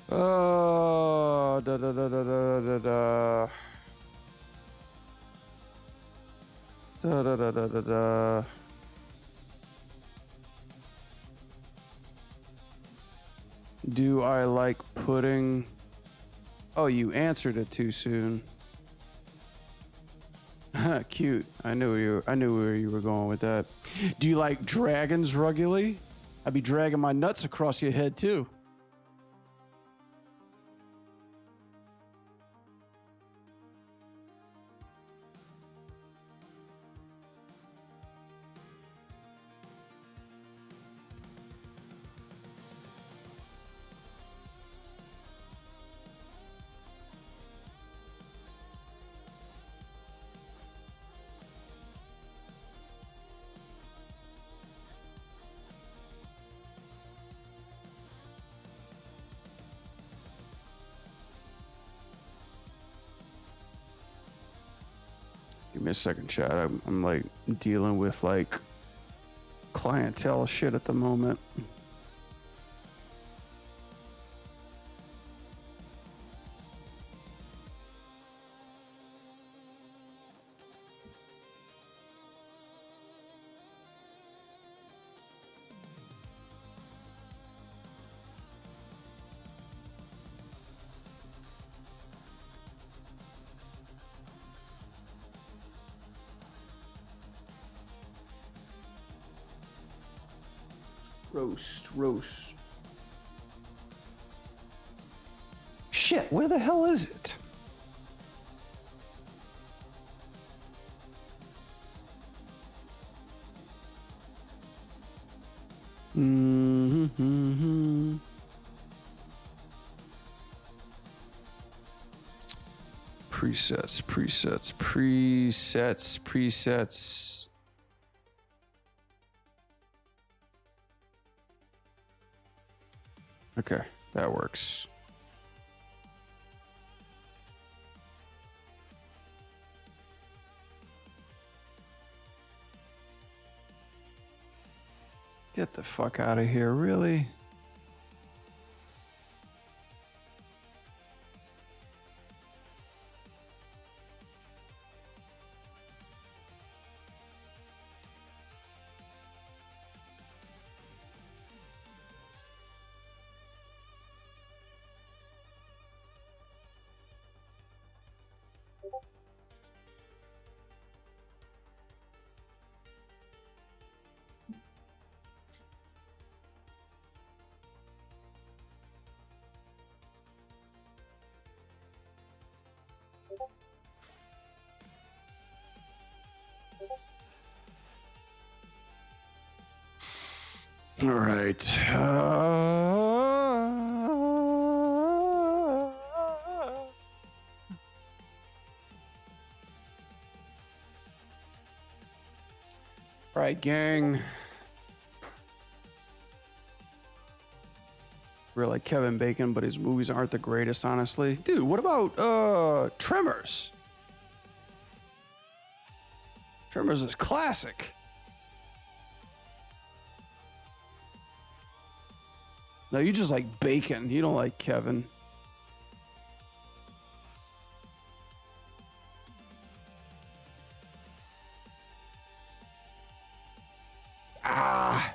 Oh, da da da da da da da. Da da da da da da. Do I like pudding? Oh, you answered it too soon. Cute. I knew where you were going with that. Do you like dragons regularly? I'd be dragging my nuts across your head too. Give me a second, chat. I'm like dealing with like clientele shit at the moment. Roast. Shit, where the hell is it? Mm-hmm. Presets. Okay, that works. Get the fuck out of here, really? All right. All right, gang. We're like Kevin Bacon, but his movies aren't the greatest, honestly. Dude, what about Tremors? Tremors is classic. No, you just like Bacon. You don't like Kevin. Ah.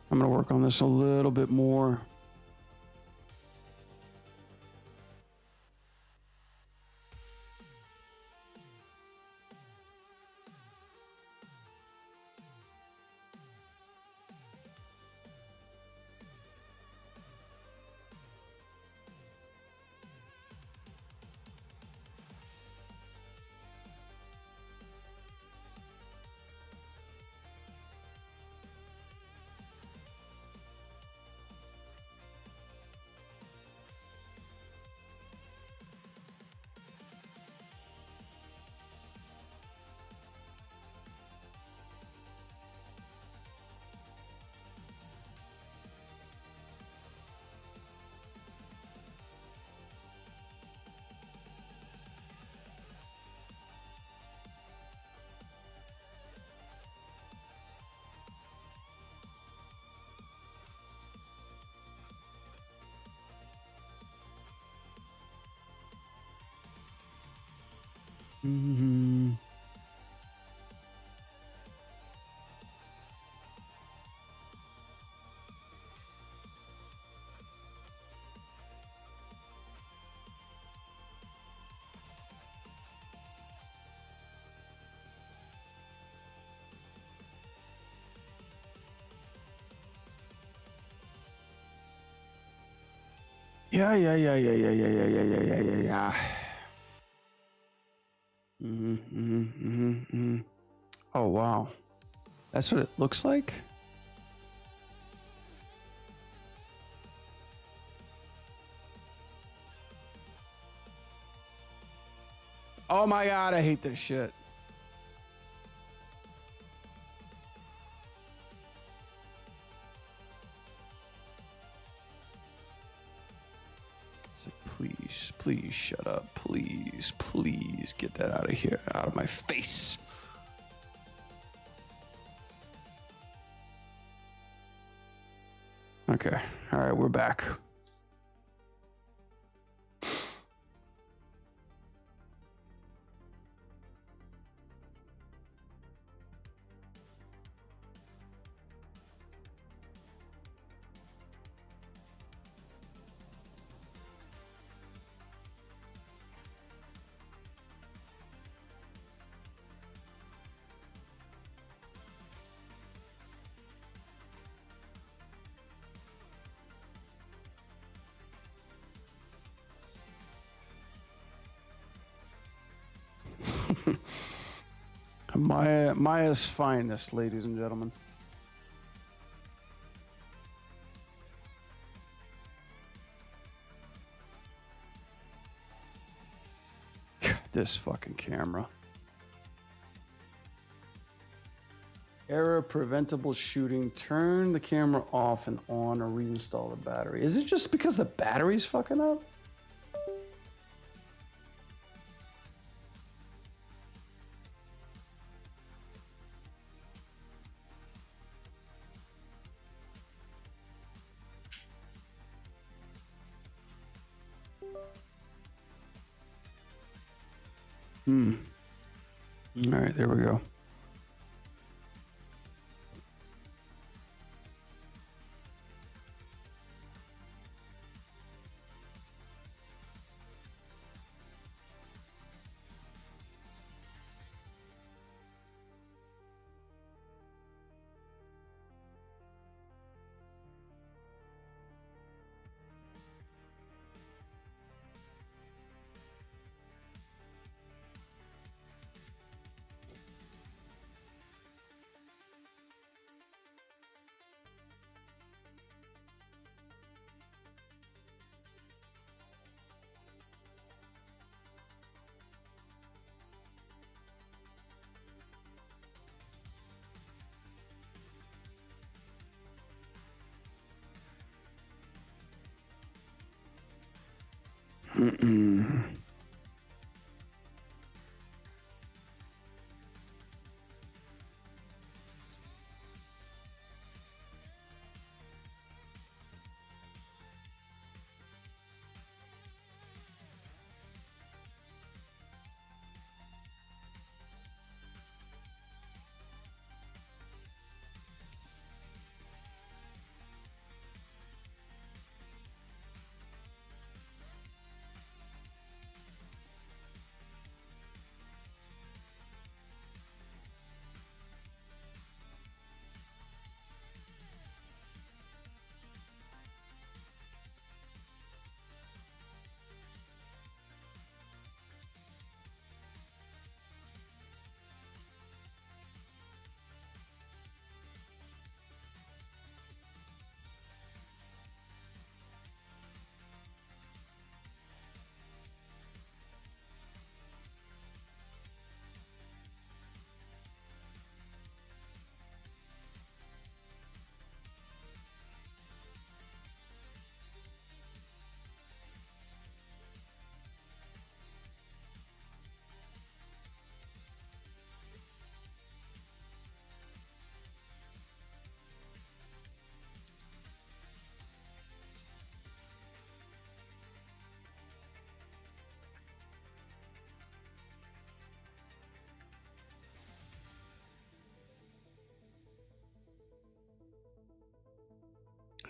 I'm gonna work on this a little bit more. Mm-hmm. Yeah. Oh, wow. That's what it looks like? Oh my god, I hate this shit. It's like, please, please shut up. Please, please get that out of here, out of my face. Okay, all right, we're back. Maya's finest, ladies and gentlemen. This fucking camera. Error preventable shooting. Turn the camera off and on or reinstall the battery. Is it just because the battery's fucking up? All right, there we go.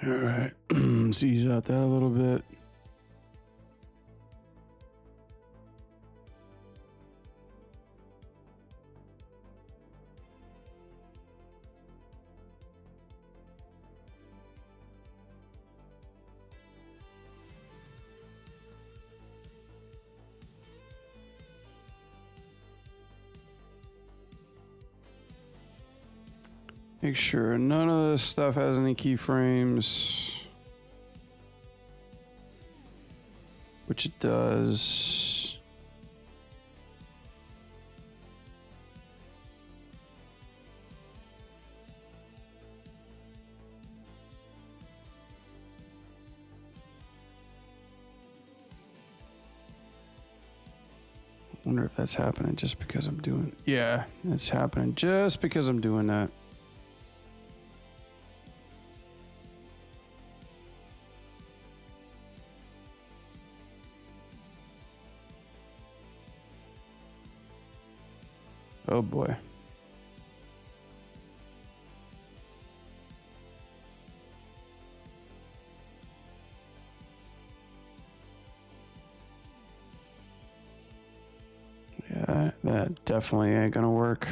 All right, ease out that a little bit. Make sure none of this stuff has any keyframes, which it does. Wonder if that's happening just because I'm doing. Yeah, it's happening just because I'm doing that. Oh boy. Yeah, that definitely ain't gonna work.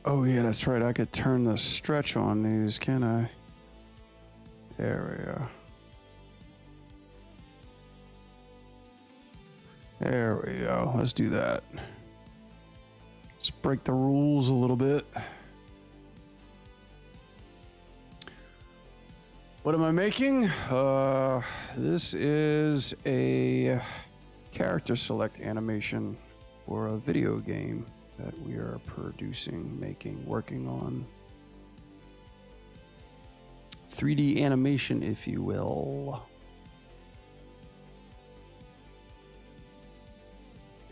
Oh yeah, that's right. I could turn the stretch on these, can I? There we go. There we go. Let's do that. Let's break the rules a little bit. What am I making? This is a character select animation for a video game that we are producing, making, working on. 3D animation, if you will.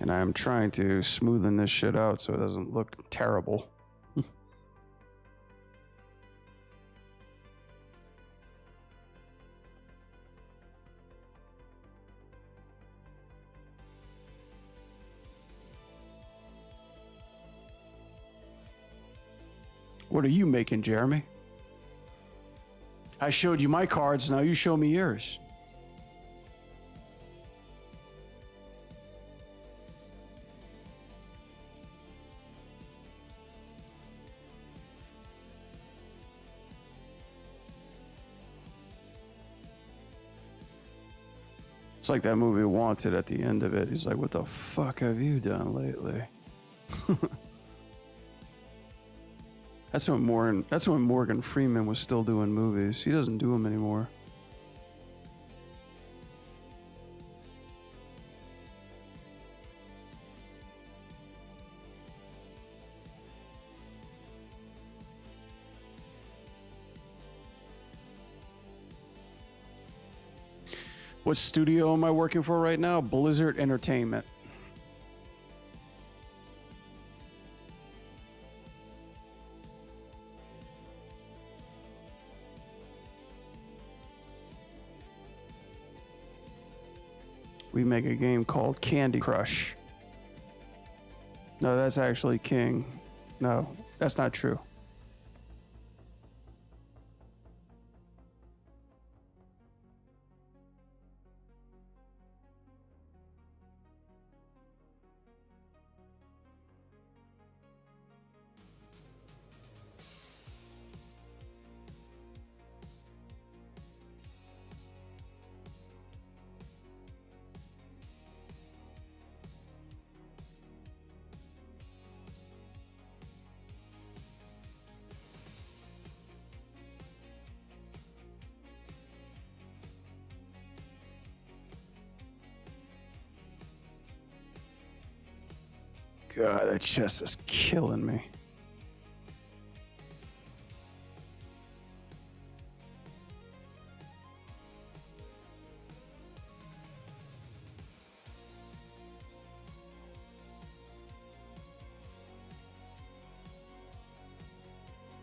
And I'm trying to smoothen this shit out so it doesn't look terrible. What are you making, Jeremy? I showed you my cards, now you show me yours. It's like that movie Wanted at the end of it. He's like, what the fuck have you done lately? That's when Morgan Freeman was still doing movies. He doesn't do them anymore. What studio am I working for right now? Blizzard Entertainment. We make a game called Candy Crush. No, that's actually King. No, that's not true. God, that chest is killing me.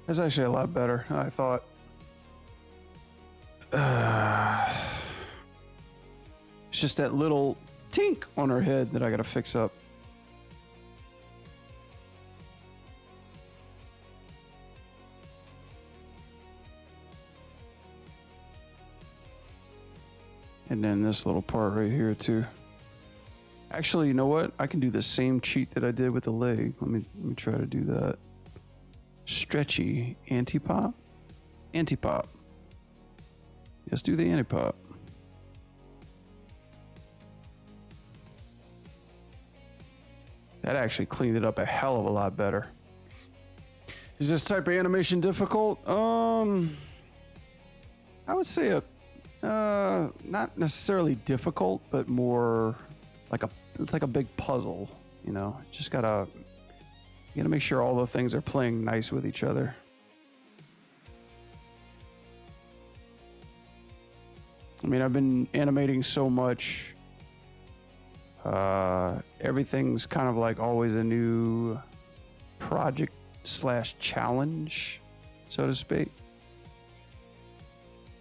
That's actually a lot better than I thought. It's just that little tink on her head that I gotta fix up. And then this little part right here too. Actually, you know what? I can do the same cheat that I did with the leg. Let me try to do that. Stretchy anti-pop. Anti-pop. Let's do the anti-pop. That actually cleaned it up a hell of a lot better. Is this type of animation difficult? I would say not necessarily difficult, but more like it's like a big puzzle, you know. Just you gotta make sure all the things are playing nice with each other. I mean, I've been animating so much. Everything's kind of like always a new project / challenge, so to speak.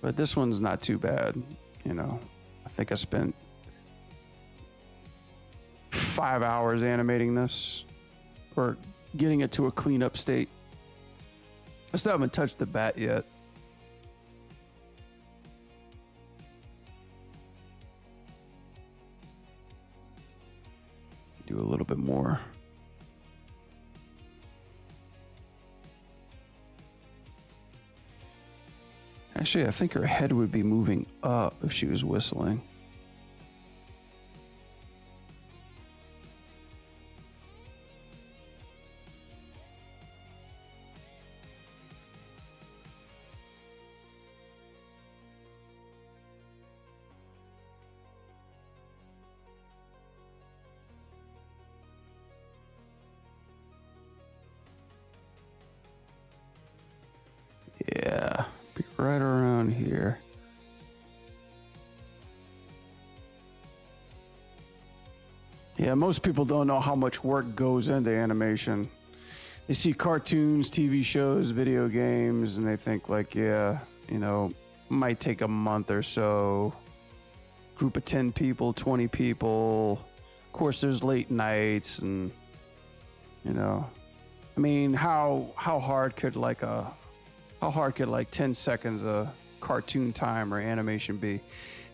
But this one's not too bad, you know. I think I spent 5 hours animating this, or getting it to a clean-up state. I still haven't touched the bat yet. Do a little bit more. Actually, I think her head would be moving up if she was whistling. Yeah, be right around here. Yeah, most people don't know how much work goes into animation. They see cartoons, TV shows, video games, and they think like, yeah, you know, might take a month or so. Group of 10 people, 20 people. Of course, there's late nights and, you know, I mean, how hard could like 10 seconds of cartoon time or animation be? It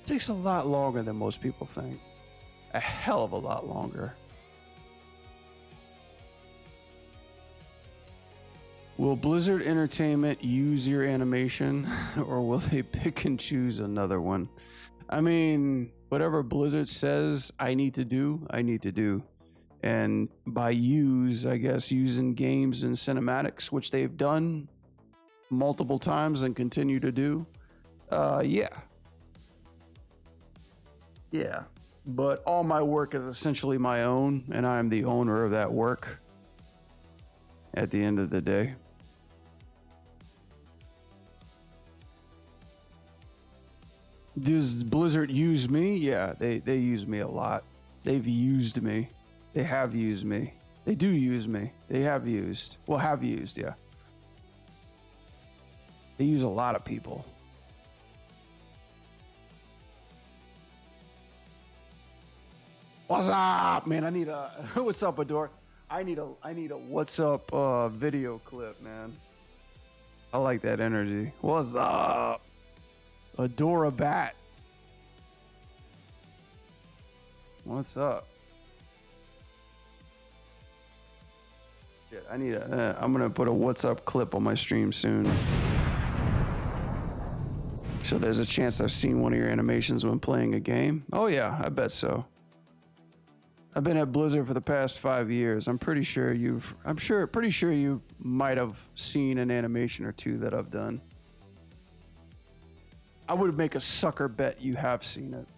takes a lot longer than most people think. A hell of a lot longer. Will Blizzard Entertainment use your animation, or will they pick and choose another one? I mean, whatever Blizzard says I need to do, I need to do. And by use, I guess using games and cinematics, which they've done multiple times and continue to do. Yeah. But all my work is essentially my own, and I'm the owner of that work at the end of the day. Does Blizzard use me? Yeah, they use me a lot. They've used me. They have used me. They do use me. They have used. Well, have used, yeah. They use a lot of people. What's up, man? I need a what's up, Adore? I need a what's up video clip, man. I like that energy. What's up? Adora Bat. What's up? Yeah, I need a I'm gonna put a what's up clip on my stream soon. So there's a chance I've seen one of your animations when playing a game. Oh yeah, I bet so. I've been at Blizzard for the past 5 years. Pretty sure you might have seen an animation or two that I've done. I would make a sucker bet you have seen it.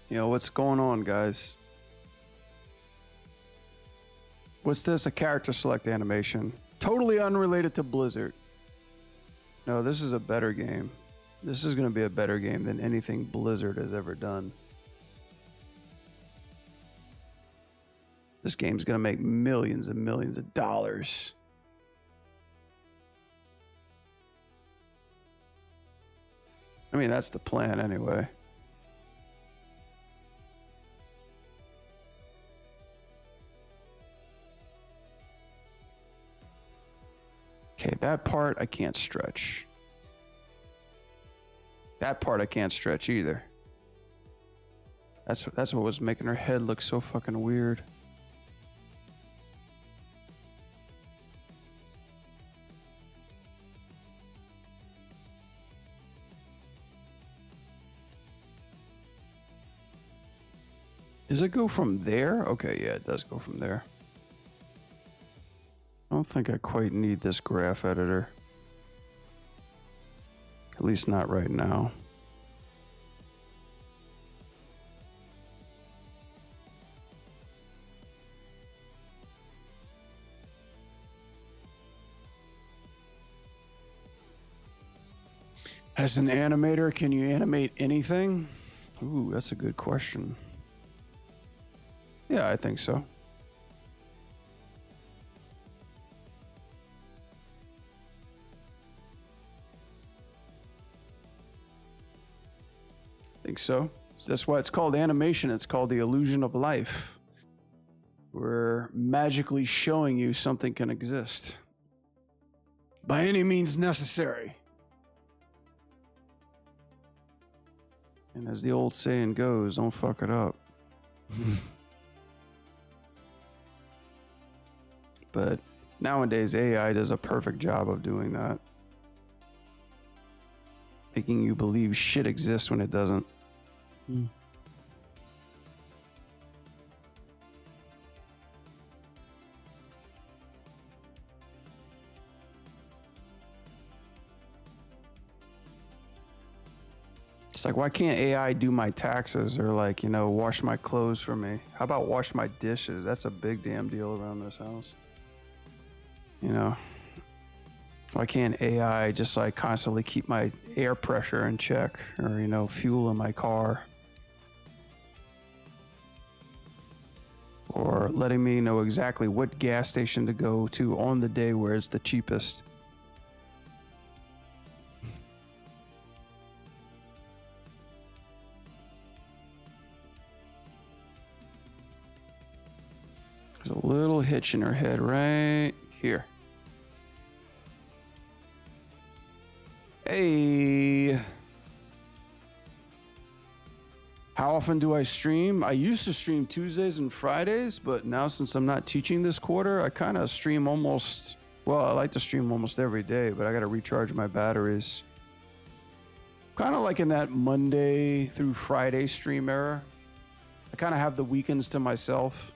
You know, what's going on, guys? What's this? A character select animation. Totally unrelated to Blizzard. No, this is a better game. This is going to be a better game than anything Blizzard has ever done. This game's going to make millions and millions of dollars. I mean, that's the plan anyway. Okay, that part I can't stretch. That part I can't stretch either. That's what was making her head look so fucking weird. Does it go from there? Okay, yeah, it does go from there. I don't think I quite need this graph editor. At least not right now. As an animator, can you animate anything? Ooh, that's a good question. Yeah, I think so. I think so. That's why it's called animation. It's called the illusion of life. We're magically showing you something can exist. By any means necessary. And as the old saying goes, don't fuck it up. But nowadays, AI does a perfect job of doing that. Making you believe shit exists when it doesn't. It's like, why can't AI do my taxes or, like, you know, wash my clothes for me? How about wash my dishes? That's a big damn deal around this house. You know, why can't AI just like constantly keep my air pressure in check, or, you know, fuel in my car, or letting me know exactly what gas station to go to on the day where it's the cheapest? There's a little hitch in her head right here. Hey, how often do I stream? I used to stream Tuesdays and Fridays, but now since I'm not teaching this quarter, I kind of stream almost, well, I like to stream almost every day, but I got to recharge my batteries. Kind of like in that Monday through Friday stream era. I kind of have the weekends to myself.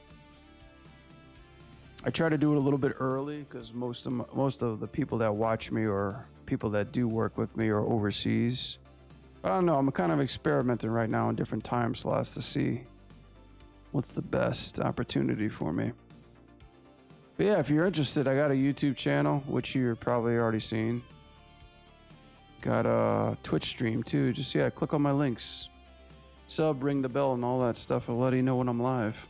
I try to do it a little bit early because most of the people that watch me or people that do work with me are overseas. But I don't know, I'm kind of experimenting right now in different time slots to see what's the best opportunity for me. But yeah, if you're interested, I got a YouTube channel, which you're probably already seen. Got a Twitch stream too. Just, yeah, click on my links. Sub, ring the bell, and all that stuff. I'll let you know when I'm live.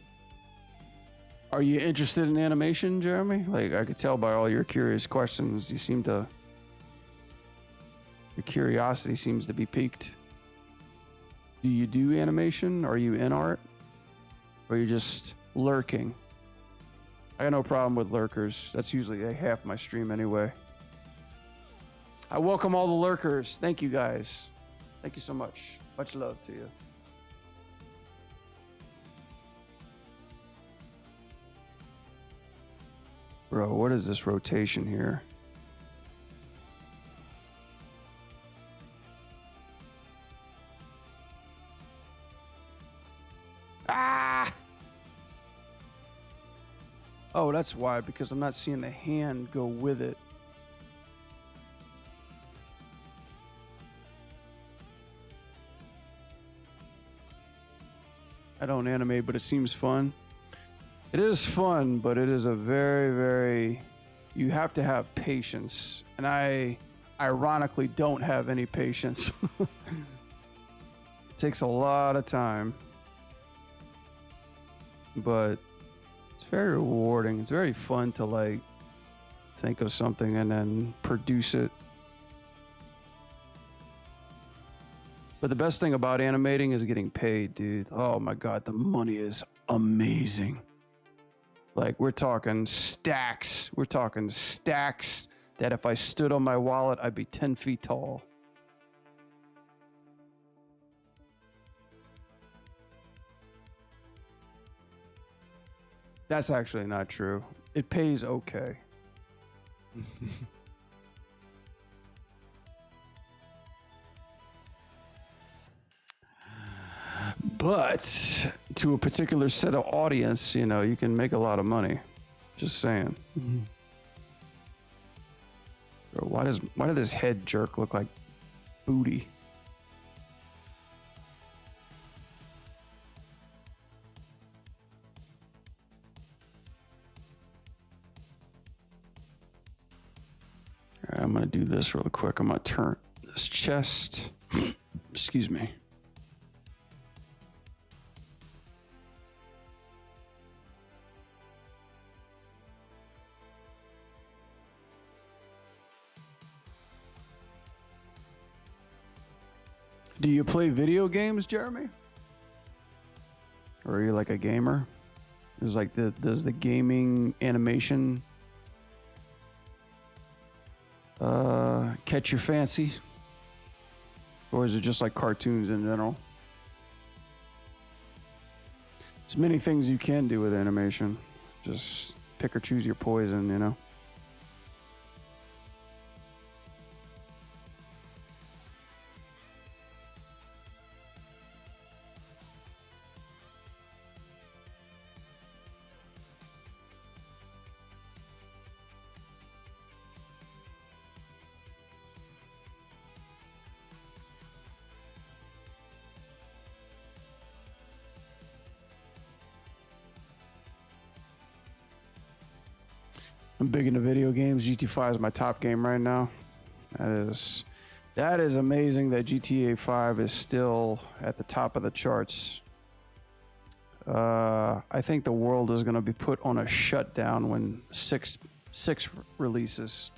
Are you interested in animation, Jeremy? Like, I could tell by all your curious questions, your curiosity seems to be piqued. Do you do animation? Are you in art? Or are you just lurking? I got no problem with lurkers. That's usually half my stream anyway. I welcome all the lurkers. Thank you, guys. Thank you so much. Much love to you. Bro, what is this rotation here? Ah! Oh, that's why, because I'm not seeing the hand go with it. I don't animate, but it seems fun. It is fun, but it is a very, very... You have to have patience. And I, ironically, don't have any patience. It takes a lot of time. But it's very rewarding. It's very fun to, like, think of something and then produce it. But the best thing about animating is getting paid, dude. Oh my God, the money is amazing. Like, we're talking stacks. We're talking stacks that if I stood on my wallet, I'd be 10 feet tall. That's actually not true. It pays okay. But to a particular set of audience, you know, you can make a lot of money. Just saying. Bro, why does this head jerk look like booty? All right, I'm gonna do this real quick. I'm gonna turn this chest. Excuse me. Do you play video games, Jeremy? Or are you like a gamer? Is like does the gaming animation catch your fancy? Or is it just like cartoons in general? There's many things you can do with animation. Just pick or choose your poison, you know? I'm big into video games. GT5 is my top game right now. That is amazing that GTA 5 is still at the top of the charts. I think the world is going to be put on a shutdown when 6 releases.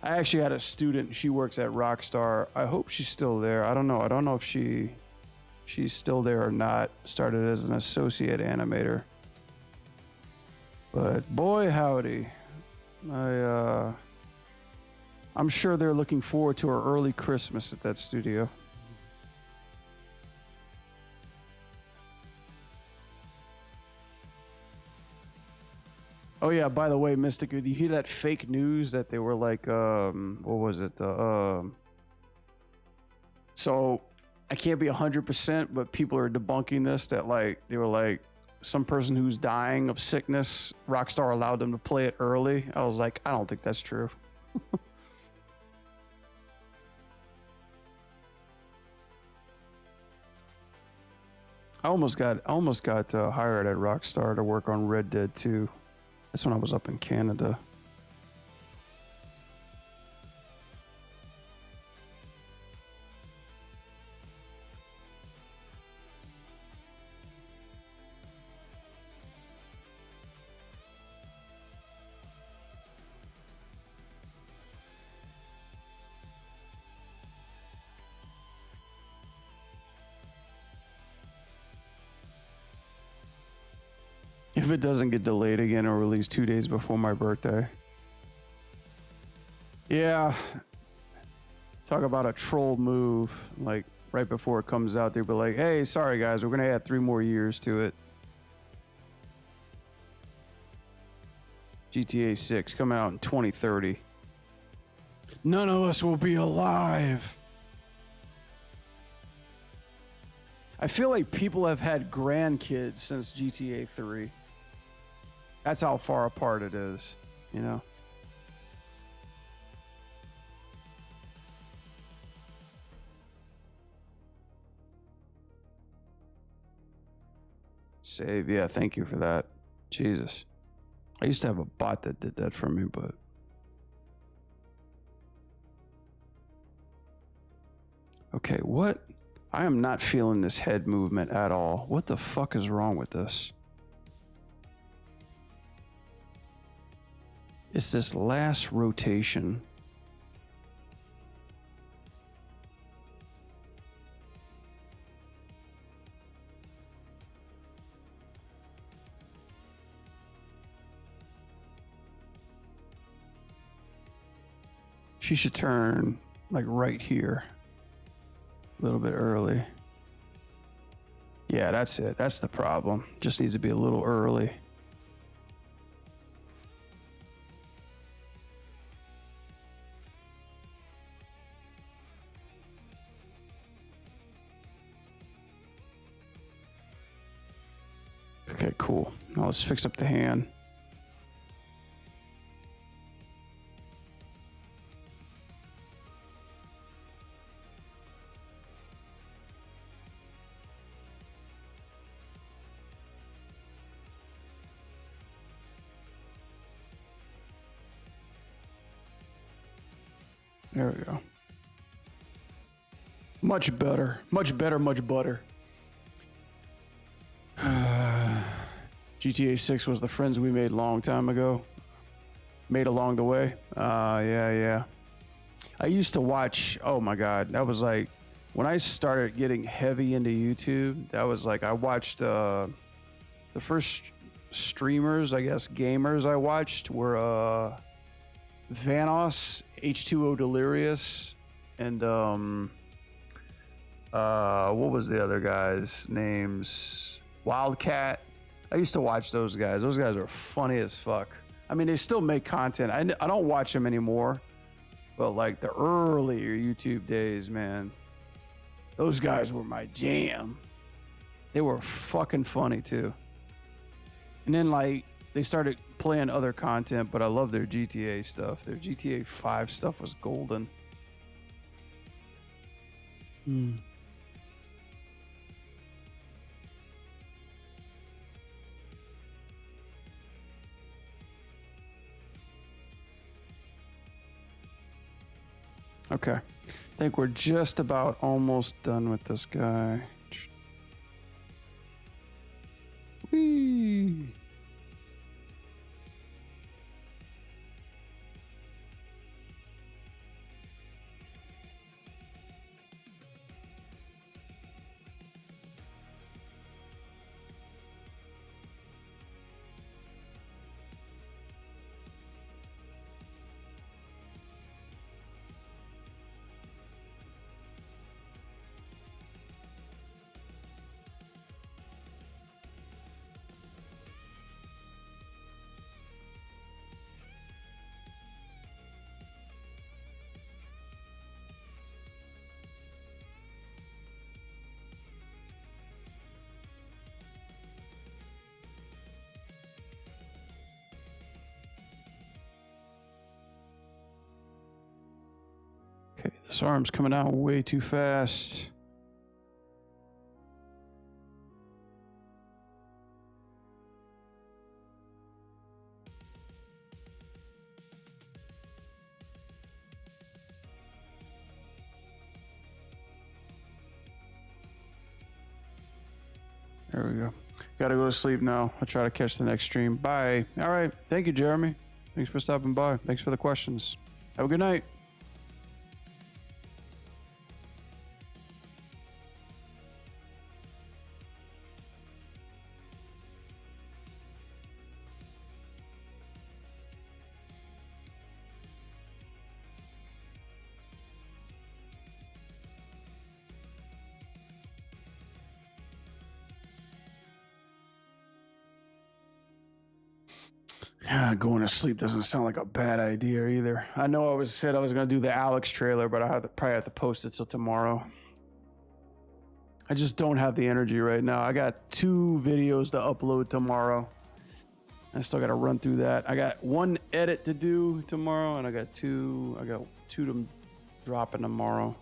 I actually had a student. She works at Rockstar. I hope she's still there. I don't know. I don't know if she's still there or not. Started as an associate animator. But boy, howdy. I'm sure they're looking forward to our early Christmas at that studio. Oh yeah, by the way, Mystic, did you hear that fake news that they were like, what was it? So I can't be 100%, but people are debunking this, that like, they were like, some person who's dying of sickness, Rockstar allowed them to play it early. I was like, I don't think that's true. I almost got hired at Rockstar to work on Red Dead 2. That's when I was up in Canada. If it doesn't get delayed again or released 2 days before my birthday. Yeah. Talk about a troll move. Like right before it comes out, they'll be like, hey, sorry guys, we're going to add 3 more years to it. GTA 6 coming out in 2030. None of us will be alive. I feel like people have had grandkids since GTA 3. That's how far apart it is, you know? Save, yeah, thank you for that. Jesus. I used to have a bot that did that for me, but... Okay, what? I am not feeling this head movement at all. What the fuck is wrong with this? It's this last rotation. She should turn like right here. A little bit early. Yeah, that's it. That's the problem. Just needs to be a little early. Okay, cool. Now let's fix up the hand. There we go. Much better. Much better, much better. GTA 6 was the friends we made a long time ago. Made along the way. Yeah. I used to watch, oh my God, that was like, when I started getting heavy into YouTube, that was like, I watched, the first streamers, I guess, gamers I watched were, Vanoss, H2O Delirious, and what was the other guy's names? Wildcat. I used to watch those guys. Those guys are funny as fuck. I mean, they still make content. I don't watch them anymore, but like the earlier YouTube days, man, those guys were my jam. They were fucking funny too. And then like they started playing other content, but I love their GTA stuff. Their GTA 5 stuff was golden. Okay. I think we're just about almost done with this guy. Whee! Okay, this arm's coming out way too fast. There we go. Gotta go to sleep now. I'll try to catch the next stream. Bye. All right. Thank you, Jeremy. Thanks for stopping by. Thanks for the questions. Have a good night. Yeah, going to sleep doesn't sound like a bad idea either. I know I said I was gonna do the Alex trailer, but I probably have to post it till tomorrow. I just don't have the energy right now. I got 2 videos to upload tomorrow. I still got to run through that. I got 1 edit to do tomorrow, and I got two to drop in tomorrow.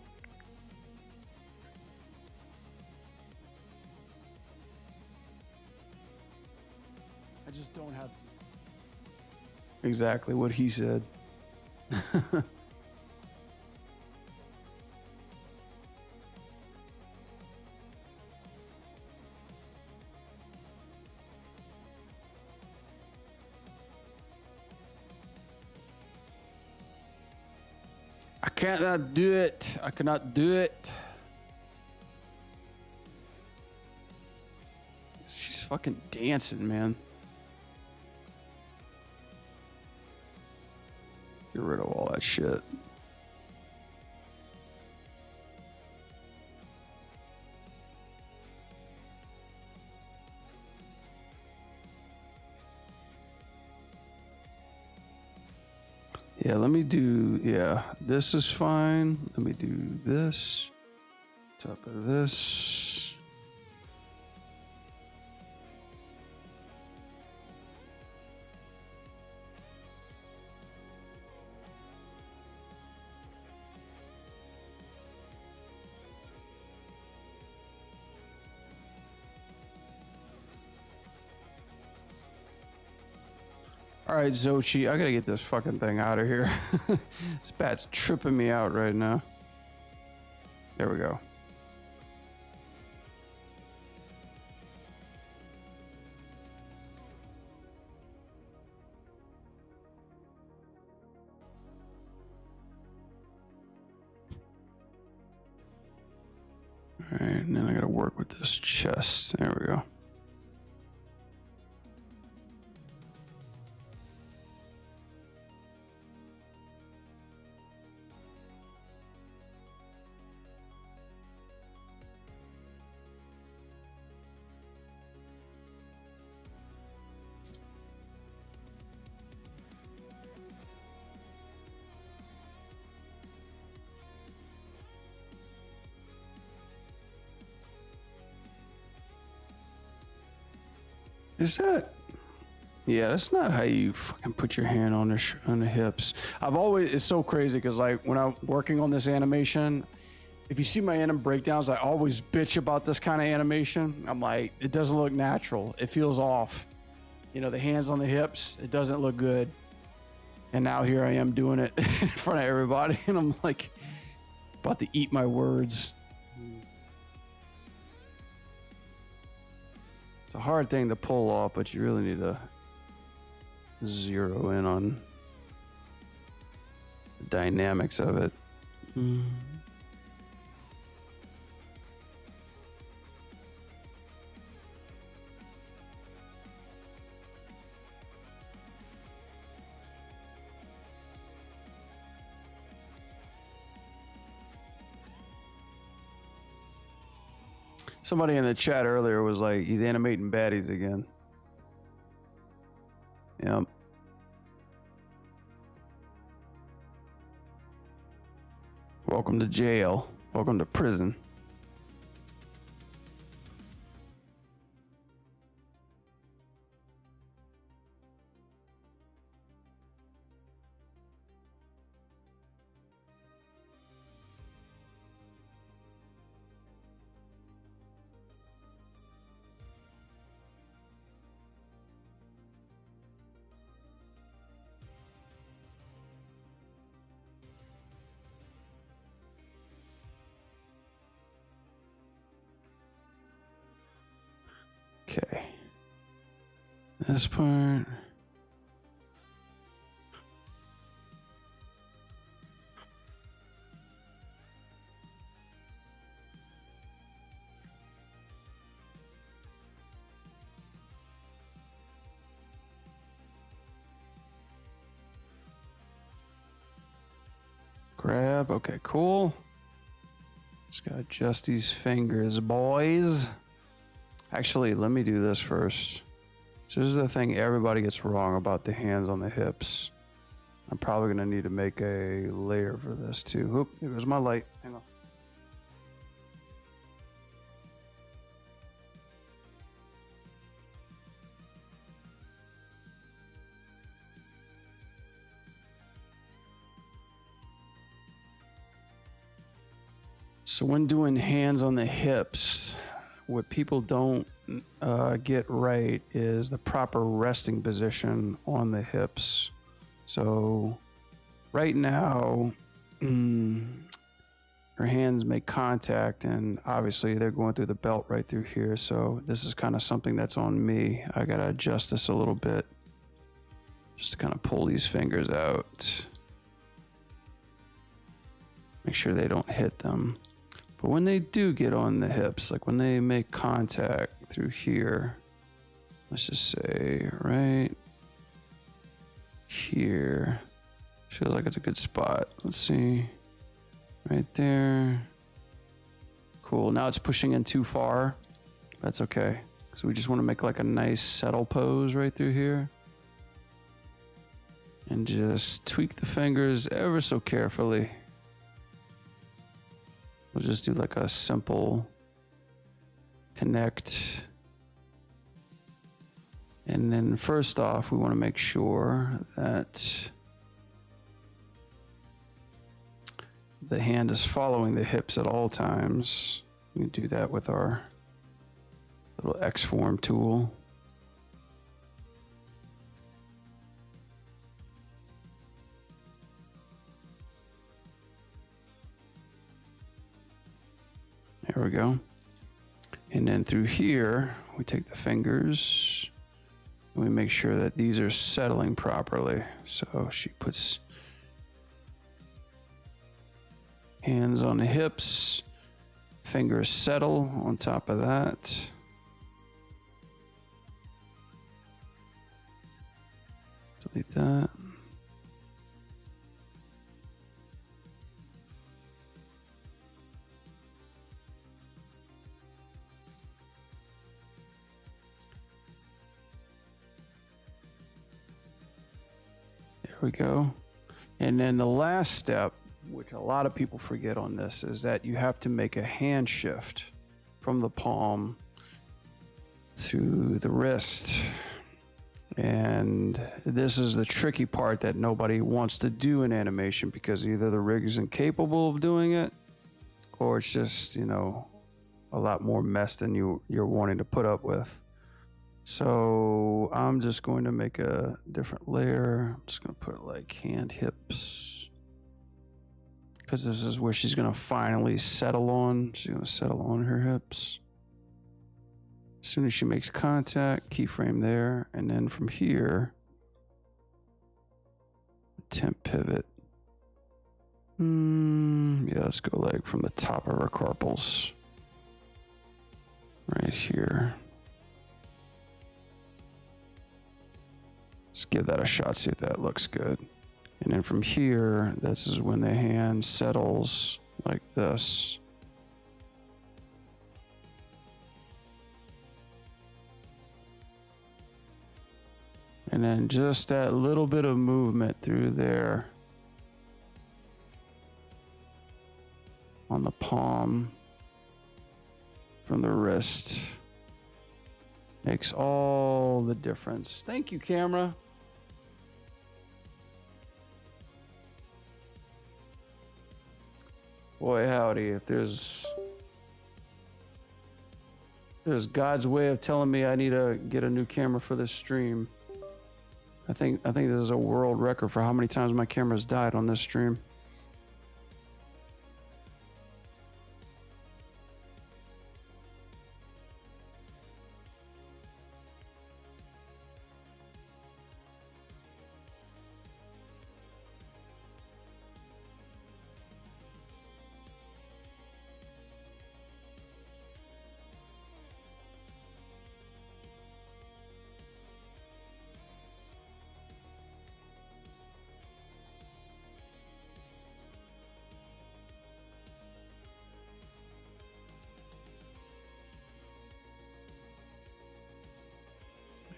I just don't have exactly what he said. I cannot do it. I cannot do it. She's fucking dancing, man. Get rid of all that shit. Yeah, let me do, yeah, this is fine. Let me do this. Top of this. All right, Xochi, I gotta get this fucking thing out of here. This bat's tripping me out right now. There we go. All right, and then I gotta work with this chest. There we go. Is that? Yeah, that's not how you fucking put your hand on the hips. I've always, it's so crazy because like when I'm working on this animation, if you see my anim breakdowns, I always bitch about this kind of animation. I'm like, it doesn't look natural. It feels off. You know, the hands on the hips, it doesn't look good. And now here I am doing it in front of everybody, and I'm like about to eat my words. It's a hard thing to pull off, but you really need to zero in on the dynamics of it. Somebody in the chat earlier was like, he's animating baddies again. Yep. Welcome to jail. Welcome to prison. Okay. This part. Grab. Okay, cool. Just gotta adjust these fingers, boys. Actually, let me do this first. So this is the thing everybody gets wrong about the hands on the hips. I'm probably gonna need to make a layer for this too. Oop, here goes my light. Hang on. So when doing hands on the hips, what people don't get right is the proper resting position on the hips. So right now, her hands make contact, and obviously they're going through the belt right through here. So this is kind of something that's on me. I gotta adjust this a little bit just to kind of pull these fingers out. Make sure they don't hit them. But when they do get on the hips, like when they make contact through here, let's just say right here, feels like it's a good spot. Let's see, right there. Cool, now it's pushing in too far. That's okay. So we just want to make like a nice settle pose right through here. And just tweak the fingers ever so carefully. We'll just do like a simple connect. And then first off, we want to make sure that the hand is following the hips at all times. We do that with our little X-form tool. There we go. And then through here, we take the fingers and we make sure that these are settling properly. So she puts hands on the hips, fingers settle on top of that. Delete that. There we go. And then the last step, which a lot of people forget on this, is that you have to make a hand shift from the palm to the wrist. And this is the tricky part that nobody wants to do in animation, because either the rig is incapable of doing it, or it's just, you know, a lot more mess than you're wanting to put up with. So I'm just going to make a different layer. I'm just going to put like hand hips, because this is where she's going to finally settle on. She's going to settle on her hips. As soon as she makes contact, keyframe there. And then from here, temp pivot. Yeah, let's go like from the top of her carpals. Right here. Let's give that a shot, see if that looks good. And then from here, this is when the hand settles like this. And then just that little bit of movement through there on the palm from the wrist makes all the difference. Thank you, camera. Boy, howdy, if there's God's way of telling me I need to get a new camera for this stream. I think this is a world record for how many times my camera's died on this stream.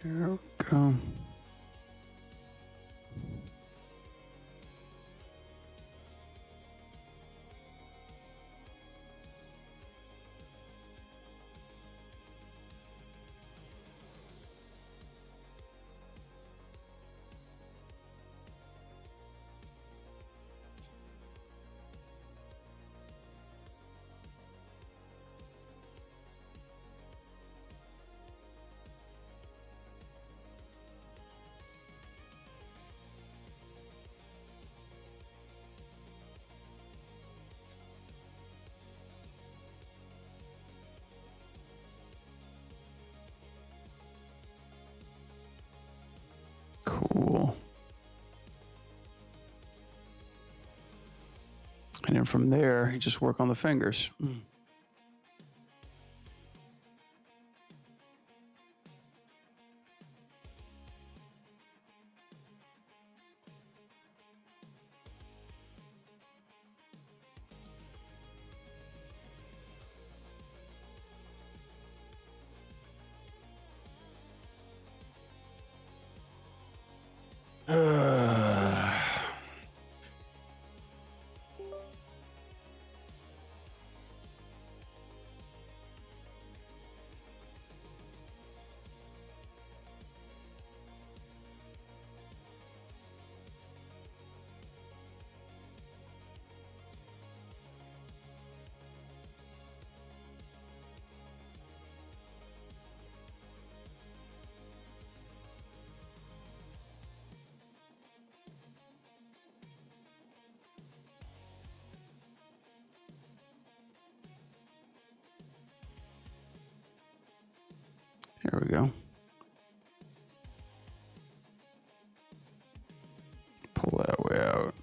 There we go. Cool. And then from there, you just work on the fingers. we go. Pull that way out.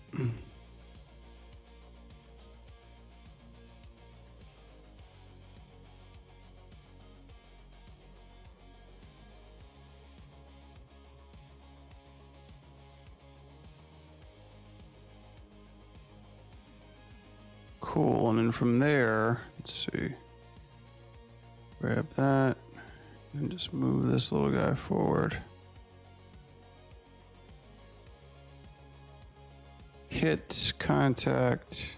Cool, and then from there, let's see. Grab that and just move this little guy forward. Hit contact.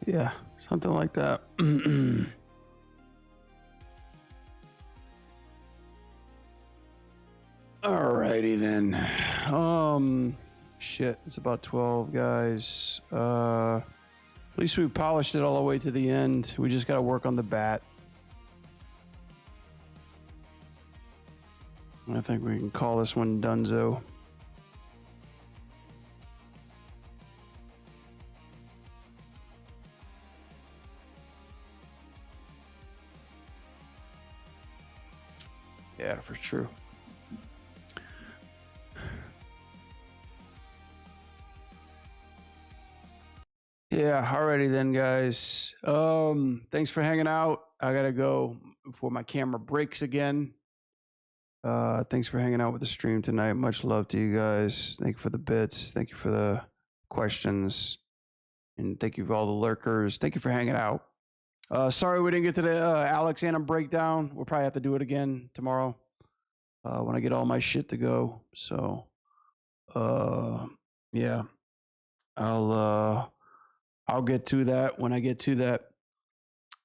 Yeah, something like that. Alrighty then. Shit, it's about 12 guys. At least we polished it all the way to the end. We just got to work on the bat. I think we can call this one Dunzo. Yeah, for sure. Yeah, alrighty then, guys. Thanks for hanging out. I gotta go before my camera breaks again. Thanks for hanging out with the stream tonight. Much love to you guys. Thank you for the bits. Thank you for the questions. And thank you for all the lurkers. Thank you for hanging out. Sorry we didn't get to the Alex Annam breakdown. We'll probably have to do it again tomorrow when I get all my shit to go. So, yeah, I'll get to that when I get to that.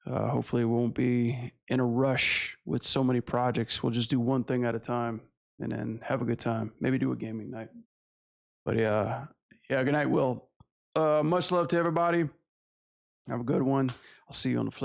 Hopefully, we won't be in a rush with so many projects. We'll just do one thing at a time and then have a good time. Maybe do a gaming night. But yeah, good night, Will. Much love to everybody. Have a good one. I'll see you on the flip.